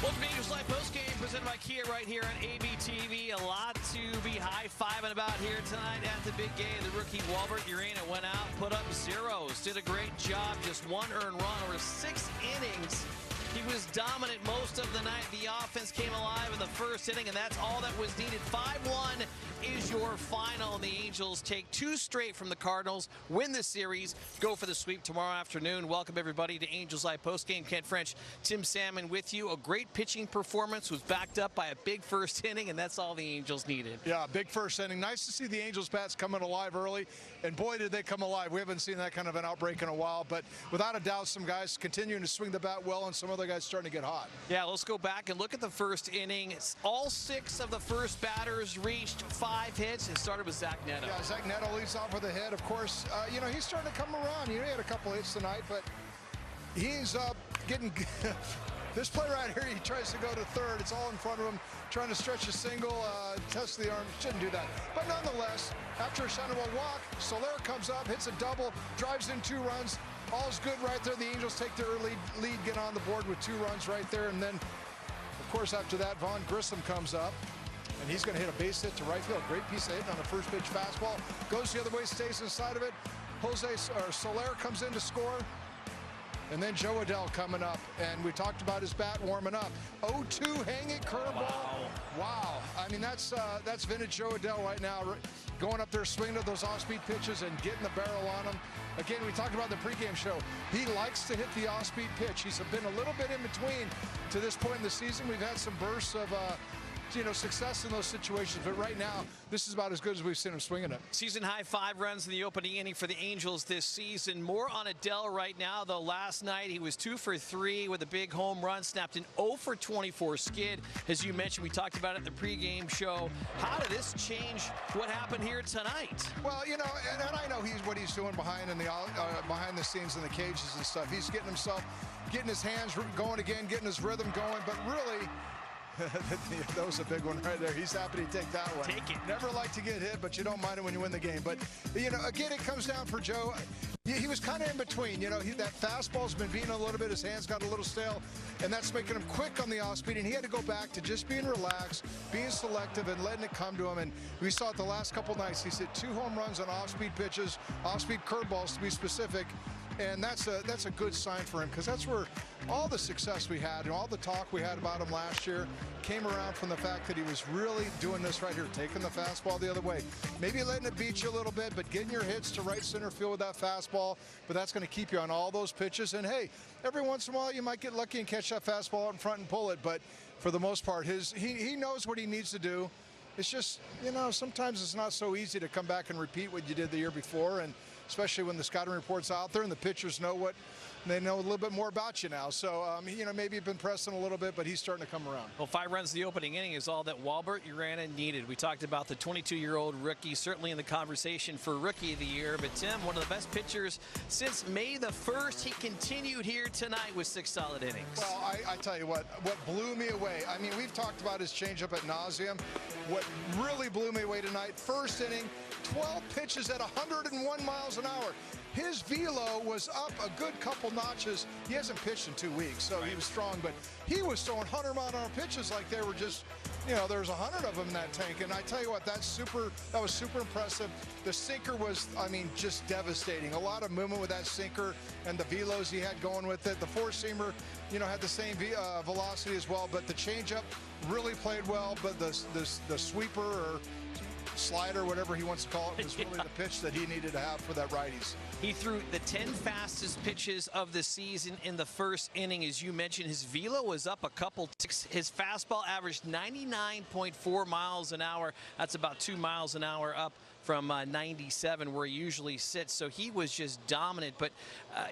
S20: Welcome to Angels Live postgame presented by Kia right here on ABTV. A lot to be high-fiving about here tonight at the big game. The rookie Walbert Ureña went out, put up zeros, did a great job, just one earned run over 6 innings. He was dominant most of the night. The offense came alive in the first inning, and that's all that was needed. 5-1 is your final. The Angels take 2 straight from the Cardinals, win the series, go for the sweep tomorrow afternoon. Welcome, everybody, to Angels Live postgame. Kent French, Tim Salmon with you. A great pitching performance was backed up by a big first inning, and that's all the Angels needed.
S2: Yeah, big first inning. Nice to see the Angels bats coming alive early, and boy, did they come alive. We haven't seen that kind of an outbreak in a while, but without a doubt, some guys continuing to swing the bat well, and some other guys starting to get hot.
S20: Yeah, let's go back and look at the first inning. All 6 of the first batters reached 5 hits. It started with Zach Neto.
S2: Yeah, Zach Neto leads off with a hit. Of course, you know, he's starting to come around. You know, he had a couple hits tonight, but he's getting this play right here, he tries to go to third. It's all in front of him, trying to stretch a single, test the arm. Shouldn't do that. But nonetheless, after a center walk, Soler comes up, hits a double, drives in 2 runs. All's good right there. The Angels take their early lead, get on the board with 2 runs right there. And then, of course, after that, Vaughn Grissom comes up, and he's going to hit a base hit to right field. Great piece of hitting on the first pitch fastball. Goes the other way, stays inside of it. Soler comes in to score. And then Joe Adell coming up, and we talked about his bat warming up. 0-2 hanging curveball. Wow. I mean, that's vintage Joe Adell right now, going up there swinging at those off-speed pitches and getting the barrel on them. Again, we talked about the pregame show. He likes to hit the off-speed pitch. He's been a little bit in between to this point in the season. We've had some bursts of success in those situations, but right now this is about as good as we've seen him swinging it.
S20: Season high 5 runs in the opening inning for the Angels this season. More on Adell right now, though. Last night he was 2 for 3 with a big home run, snapped an 0 for 24 skid. As you mentioned, we talked about it in the pregame show. How did this change what happened here tonight?
S2: Well, you know, and I know what he's doing behind the scenes in the cages and stuff. He's getting his hands going again, getting his rhythm going, but really, that was a big one right there. He's happy to take that one.
S20: Take it.
S2: Never like to get hit, but you don't mind it when you win the game. But, you know, again, it comes down for Joe. He was kind of in between. You know, that fastball's been beating a little bit. His hands got a little stale, and that's making him quick on the off-speed. And he had to go back to just being relaxed, being selective, and letting it come to him. And we saw it the last couple nights. He's hit 2 home runs on off-speed pitches, off-speed curveballs to be specific. And that's a good sign for him, because that's where all the success we had and all the talk we had about him last year came around from the fact that he was really doing this right here, taking the fastball the other way. Maybe letting it beat you a little bit, but getting your hits to right center field with that fastball. But that's going to keep you on all those pitches. And, hey, every once in a while you might get lucky and catch that fastball out in front and pull it. But for the most part, he knows what he needs to do. It's just, you know, sometimes it's not so easy to come back and repeat what you did the year before, and especially when the scouting report's out there and the pitchers know they know a little bit more about you now. So, you know, maybe you've been pressing a little bit, but he's starting to come around.
S20: Well, 5 runs in the opening inning is all that Walbert Ureña needed. We talked about the 22-year-old rookie, certainly in the conversation for Rookie of the Year. But, Tim, one of the best pitchers since May the 1st. He continued here tonight with 6 solid innings.
S2: Well, I tell you what blew me away. I mean, we've talked about his changeup ad nauseum. What really blew me away tonight, first inning, 12 pitches at 101 miles an hour. His velo was up a good couple notches. He hasn't pitched in 2 weeks, so he was strong, but he was throwing 100-mile-an-hour pitches like they were just, you know, there's 100 of them in that tank. And I tell you what, that was super impressive. The sinker was, I mean, just devastating. A lot of movement with that sinker and the velos he had going with it. The four-seamer, you know, had the same velocity as well, but the changeup really played well. But the sweeper or slider, whatever he wants to call it, was really the pitch that he needed to have for that righties.
S20: He threw the 10 fastest pitches of the season in the first inning. As you mentioned, his velo was up a couple ticks. His fastball averaged 99.4 miles an hour. That's about 2 miles an hour up from 97, where he usually sits. So he was just dominant. But,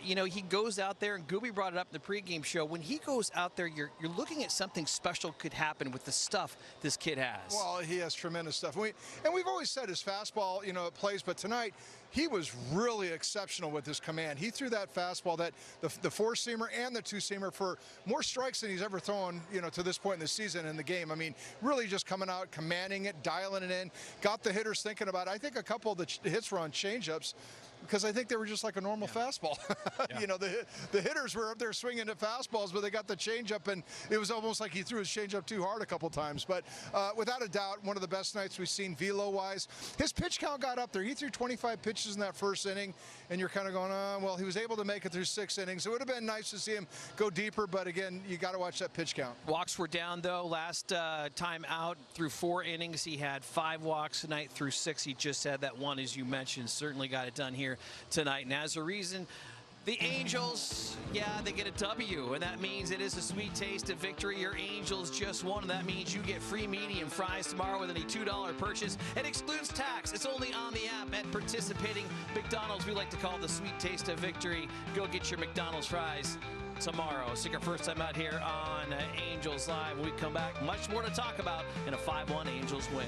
S20: you know, he goes out there, and Gooby brought it up in the pregame show. When he goes out there, you're looking at something special could happen with the stuff this kid has.
S2: Well, he has tremendous stuff. And we've always said his fastball, you know, it plays, but tonight he was really exceptional with his command. He threw that fastball, the four-seamer and the two-seamer, for more strikes than he's ever thrown, you know, to this point in the season in the game. I mean, really just coming out, commanding it, dialing it in, got the hitters thinking about it. I think a couple of the hits were on changeups. because I think they were just like a normal fastball. You know, the hitters were up there swinging at fastballs, but they got the changeup, and it was almost like he threw his changeup too hard a couple times. But without a doubt, one of the best nights we've seen velo-wise. His pitch count got up there. He threw 25 pitches in that first inning, and you're kind of going, well, he was able to make it through 6 innings. It would have been nice to see him go deeper, but again, you got to watch that pitch count.
S20: Walks were down, though. Last time out through 4 innings, he had 5 walks tonight through 6. He just had that one, as you mentioned. Certainly got it done here tonight. And as a reason, the Angels, they get a W, and that means it is a sweet taste of victory. Your Angels just won, and that means you get free medium fries tomorrow with any $2 purchase. It excludes tax. It's only on the app at participating McDonald's. We like to call the sweet taste of victory. Go get your McDonald's fries tomorrow. It's your first time out here on Angels Live. When we come back, much more to talk about in a 5-1 Angels win.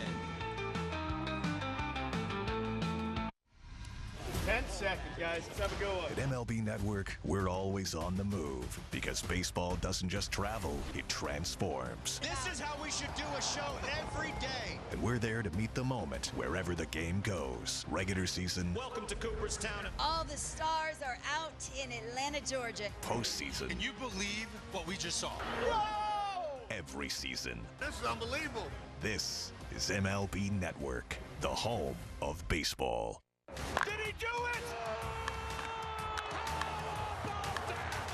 S10: 10 seconds, guys. Let's have a go.
S12: At MLB Network, we're always on the move because baseball doesn't just travel, it transforms.
S10: This is how we should do a show every day.
S12: And we're there to meet the moment wherever the game goes. Regular season.
S10: Welcome to Cooperstown.
S19: All the stars are out in Atlanta, Georgia.
S12: Postseason.
S10: Can you believe what we just saw?
S12: Whoa! Every season.
S10: This is unbelievable.
S12: This is MLB Network, the home of baseball.
S10: Did he do it?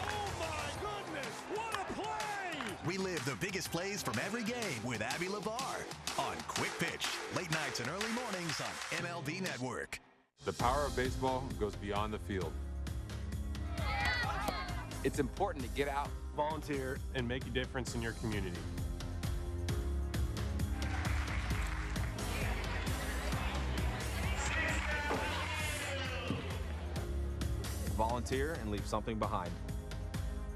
S10: Oh my goodness, what a play!
S12: Relive the biggest plays from every game with Abby LeVar on Quick Pitch, late nights and early mornings on MLB Network.
S21: The power of baseball goes beyond the field.
S22: It's important to get out,
S21: volunteer, and make a difference in your community.
S22: volunteer, and leave something behind.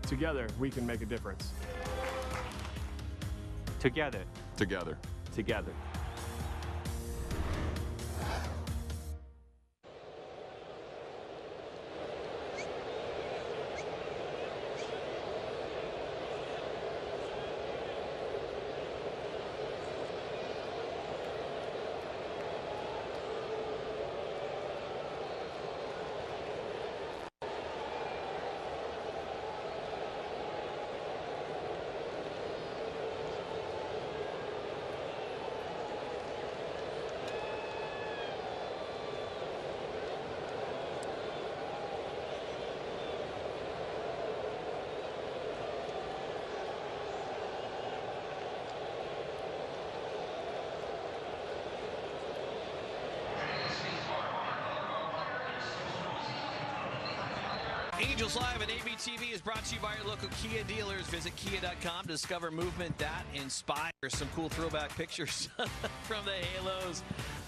S21: Together, we can make a difference.
S22: Together.
S21: Together.
S22: Together.
S20: Angels Live and ABTV is brought to you by your local Kia dealers. Visit kia.com to discover movement that inspires. Some cool throwback pictures from the Halos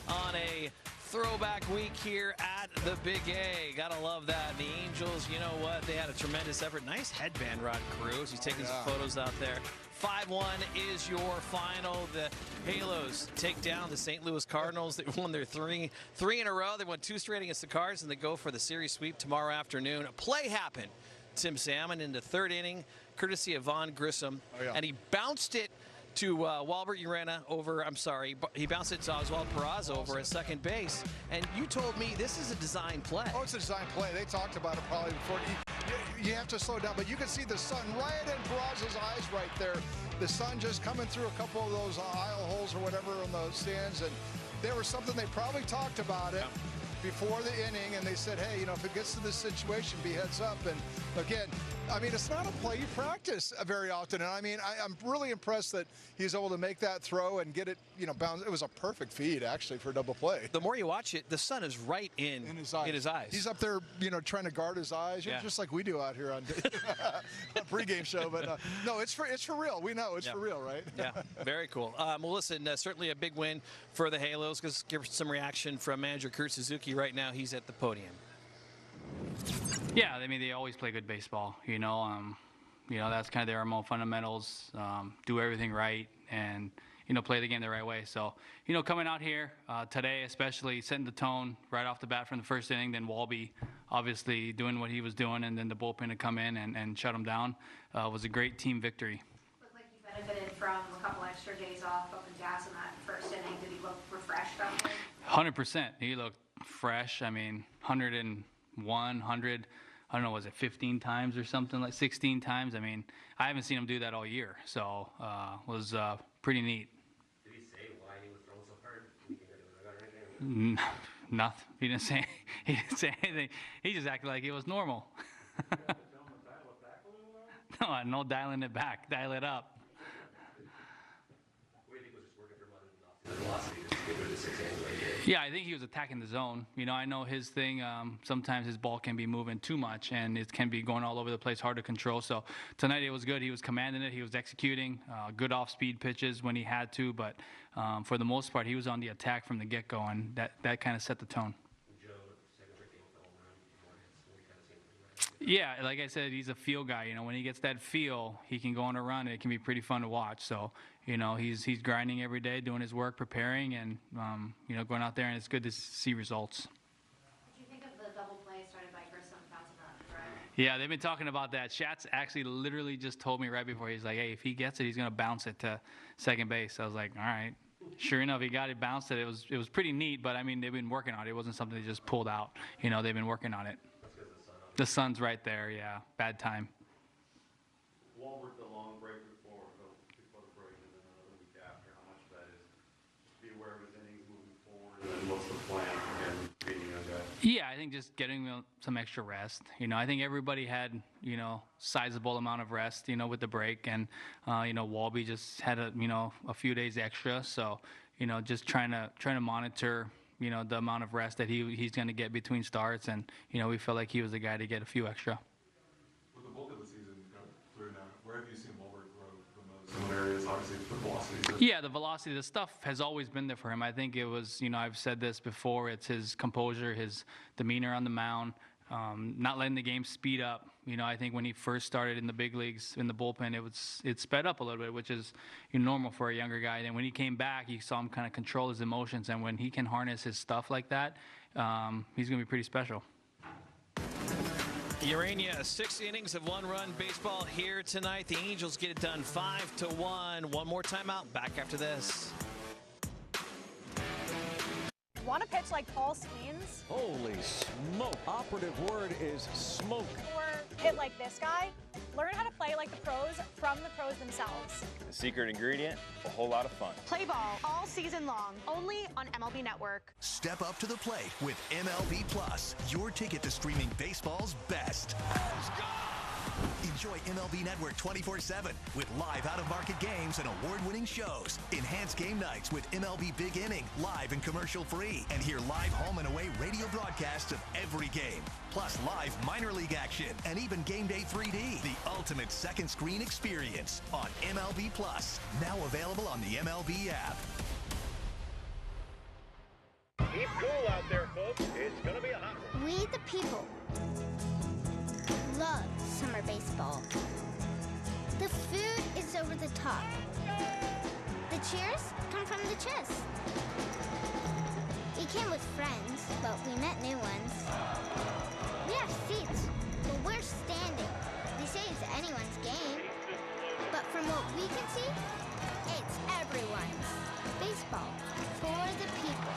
S20: on a throwback week here at the Big A. Gotta love that. The Angels, you know what? They had a tremendous effort. Nice headband, Rod Cruz. He's taking some photos out there. 5-1 is your final. The Halos take down the St. Louis Cardinals. They won their three in a row. They won 2 straight against the Cards, and they go for the series sweep tomorrow afternoon. A play happened. Tim Salmon in the 3rd inning, courtesy of Vaughn Grissom, and he bounced it to Walbert Ureña over, he bounced it to Oswald Peraza over at second base. And you told me this is a design play.
S2: Oh, it's a design play. They talked about it probably before. You have to slow down, but you can see the sun right in Peraza's eyes right there. The sun just coming through a couple of those aisle holes or whatever on the stands, and there was something they probably talked about it before the inning, and they said, hey, you know, if it gets to this situation, be heads up. And again, I mean, it's not a play you practice very often. And I mean, I'm really impressed that he's able to make that throw and get it, you know, bounce. It was a perfect feed, actually, for a double play.
S20: The more you watch it, the sun is right in his eyes.
S2: He's up there, you know, trying to guard his eyes, just like we do out here on a pregame show. But no, it's for real. We know it's for real, right?
S20: Yeah, very cool. Well, listen, certainly a big win for the Halos. Let's give some reaction from manager Kurt Suzuki right now. He's at the podium.
S23: Yeah, I mean, they always play good baseball, you know. That's kind of their MO fundamentals, do everything right, and, you know, play the game the right way. So, you know, coming out here today, especially setting the tone right off the bat from the first inning, then Walby obviously doing what he was doing, and then the bullpen to come in and shut him down was a great team victory.
S24: Looked like you benefited from a couple extra days off up in gas in that first inning. Did he look refreshed out there?
S23: 100%. He looked fresh. I mean, 101, 100, I don't know, was it 15 times or something, like 16 times? I mean, I haven't seen him do that all year, so was pretty neat.
S1: Did he say why he was throwing so hard? Did he get rid of it or anything?
S23: Nothing. He didn't say anything. He just acted like it was normal. No, no dialing it back. Dial it up.
S1: What do you think was just working for him other than the velocity to get rid of the 6 angle?
S23: Yeah, I think he was attacking the zone. You know, I know his thing, sometimes his ball can be moving too much, and it can be going all over the place, hard to control. So tonight it was good. He was commanding it. He was executing good off-speed pitches when he had to. But for the most part, he was on the attack from the get-go, and that kind of set the tone. Yeah, like I said, he's a feel guy. You know, when he gets that feel, he can go on a run. It can be pretty fun to watch. So, you know, he's grinding every day, doing his work, preparing, and, you know, going out there, and it's good to see results.
S24: What do you think of the double play started by Grissom bouncing up, right?
S23: Yeah, they've been talking about that. Schatz actually literally just told me right before. He's like, hey, if he gets it, he's going to bounce it to second base. I was like, all right. Sure enough, he got it, bounced it. It was pretty neat, but, I mean, they've been working on it. It wasn't something they just pulled out. You know, they've been working on it. The sun's right there, yeah. Bad time.
S10: Walbert, the long break before the break, and then another week after. How much of that is just be aware of his innings moving forward, and then what's the plan again, being a guy?
S23: Yeah, I think just getting some extra rest. You know, I think everybody had, you know, sizable amount of rest, you know, with the break, and you know, Walby just had a few days extra. So, you know, just trying to monitor, you know, the amount of rest that he's going to get between starts, and you know, we felt like he was the guy to get a few extra.
S21: With the bulk of the season through now, where have you seen Walbert grow the most? In what areas, obviously, the velocity.
S23: Yeah, the velocity, the stuff has always been there for him. I think it was, you know, I've said this before. It's his composure, his demeanor on the mound, not letting the game speed up. You know, I think when he first started in the big leagues, in the bullpen, it sped up a little bit, which is, you know, normal for a younger guy. And then when he came back, you saw him kind of control his emotions. And when he can harness his stuff like that, he's going to be pretty special.
S20: Ureña, 6 innings of 1-run baseball here tonight. The Angels get it done 5-1. One more timeout. Back after this.
S9: Want to pitch like Paul Skeens?
S14: Holy smoke. Operative word is smoke.
S9: Or hit like this guy? Learn how to play like the pros from the pros themselves.
S16: The secret ingredient, a whole lot of fun.
S9: Play ball all season long, only on MLB Network.
S12: Step up to the plate with MLB Plus, your ticket to streaming baseball's best. Enjoy MLB Network 24/7 with live out-of-market games and award-winning shows. Enhance game nights with MLB Big Inning, live and commercial-free. And hear live home and away radio broadcasts of every game. Plus live minor league action and even Game Day 3D. The ultimate second screen experience on MLB Plus. Now available on the MLB app.
S10: Keep cool out there, folks. It's going to be a hot one.
S13: We the people love summer baseball. The food is over the top. The cheers come from the chest. We came with friends, but we met new ones. We have seats, but we're standing. They say it's anyone's game, but from what we can see, it's everyone's. Baseball for the people.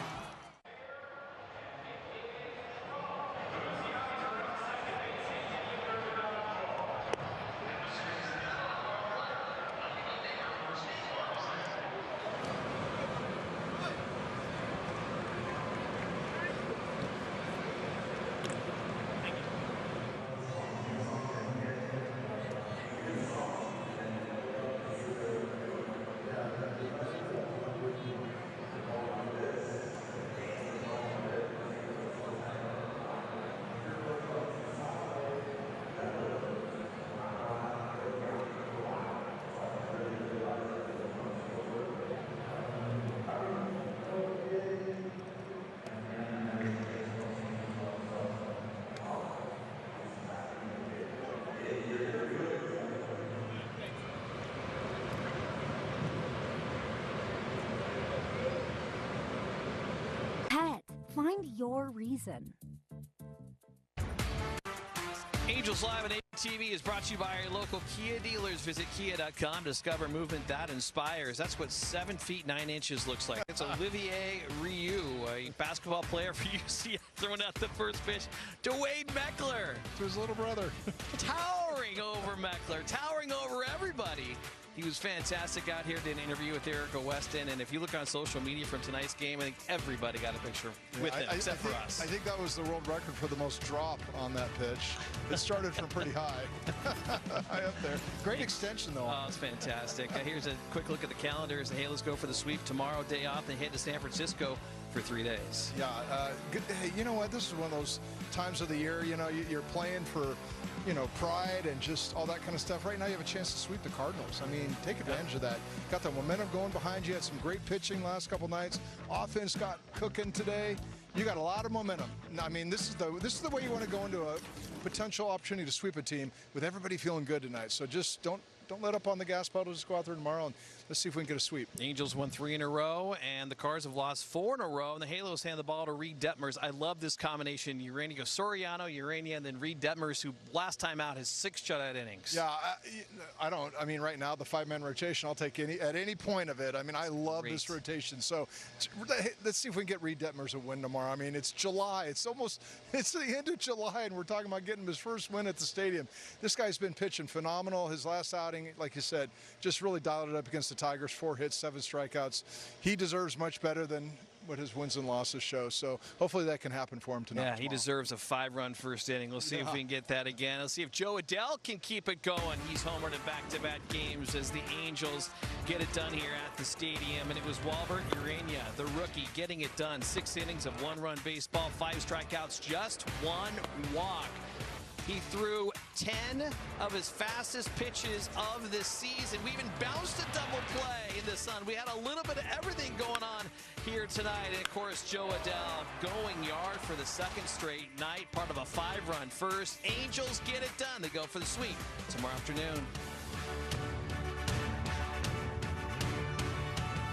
S6: Find your reason.
S20: Angels Live on ATV is brought to you by our local Kia dealers. Visit kia.com to discover movement that inspires. That's what 7 feet 9 inches looks like. It's Olivier Rioux. a basketball player for UCF throwing out the first pitch to Wade Meckler.
S2: To his little brother.
S20: Towering over Meckler, towering over everybody. He was fantastic out here, did an interview with Erica Weston, and if you look on social media from tonight's game, I think everybody got a picture with him, except for us.
S2: I think that was the world record for the most drop on that pitch. It started from pretty high. High up there. Great extension, though.
S20: Oh, it's fantastic. Here's a quick look at the calendar as the Halos go for the sweep tomorrow, day off. They head to San Francisco for 3 days.
S2: Yeah, good. Hey, you know what? This is one of those times of the year, you know, you're playing for, you know, pride and just all that kind of stuff. Right now you have a chance to sweep the Cardinals. I mean, take advantage of that. Got the momentum going behind you. Had some great pitching last couple nights. Offense got cooking today. You got a lot of momentum. I mean, this is the way you want to go into a potential opportunity to sweep a team with everybody feeling good tonight. So just don't let up on the gas pedal. Just go out there tomorrow and let's see if we can get a sweep.
S20: The Angels won 3 in a row, and the Cards have lost 4 in a row, and the Halos hand the ball to Reed Detmers. I love this combination. Ureña, Soriano, Ureña, and then Reed Detmers, who last time out has 6 shutout innings.
S2: Yeah, I mean, right now, the 5-man rotation, I'll take at any point of it. I mean, I love this rotation. So let's see if we can get Reed Detmers a win tomorrow. I mean, it's July. It's the end of July, and we're talking about getting his first win at the stadium. This guy's been pitching phenomenal. His last outing, like you said, just really dialed it up against the Tigers. 4 hits, 7 strikeouts. He deserves much better than what his wins and losses show. So hopefully that can happen for him tonight.
S20: Yeah, he deserves a 5-run first inning. We'll see if we can get that again. Let's see if Joe Adell can keep it going. He's homered in back-to-back games as the Angels get it done here at the stadium. And it was Walbert Ureña, the rookie, getting it done. 6 innings of 1-run baseball, 5 strikeouts, just 1 walk. He threw 10 of his fastest pitches of this season. We even bounced a double play in the sun. We had a little bit of everything going on here tonight. And, of course, Joe Adell going yard for the 2nd straight night, part of a 5-run first. Angels get it done. They go for the sweep tomorrow afternoon.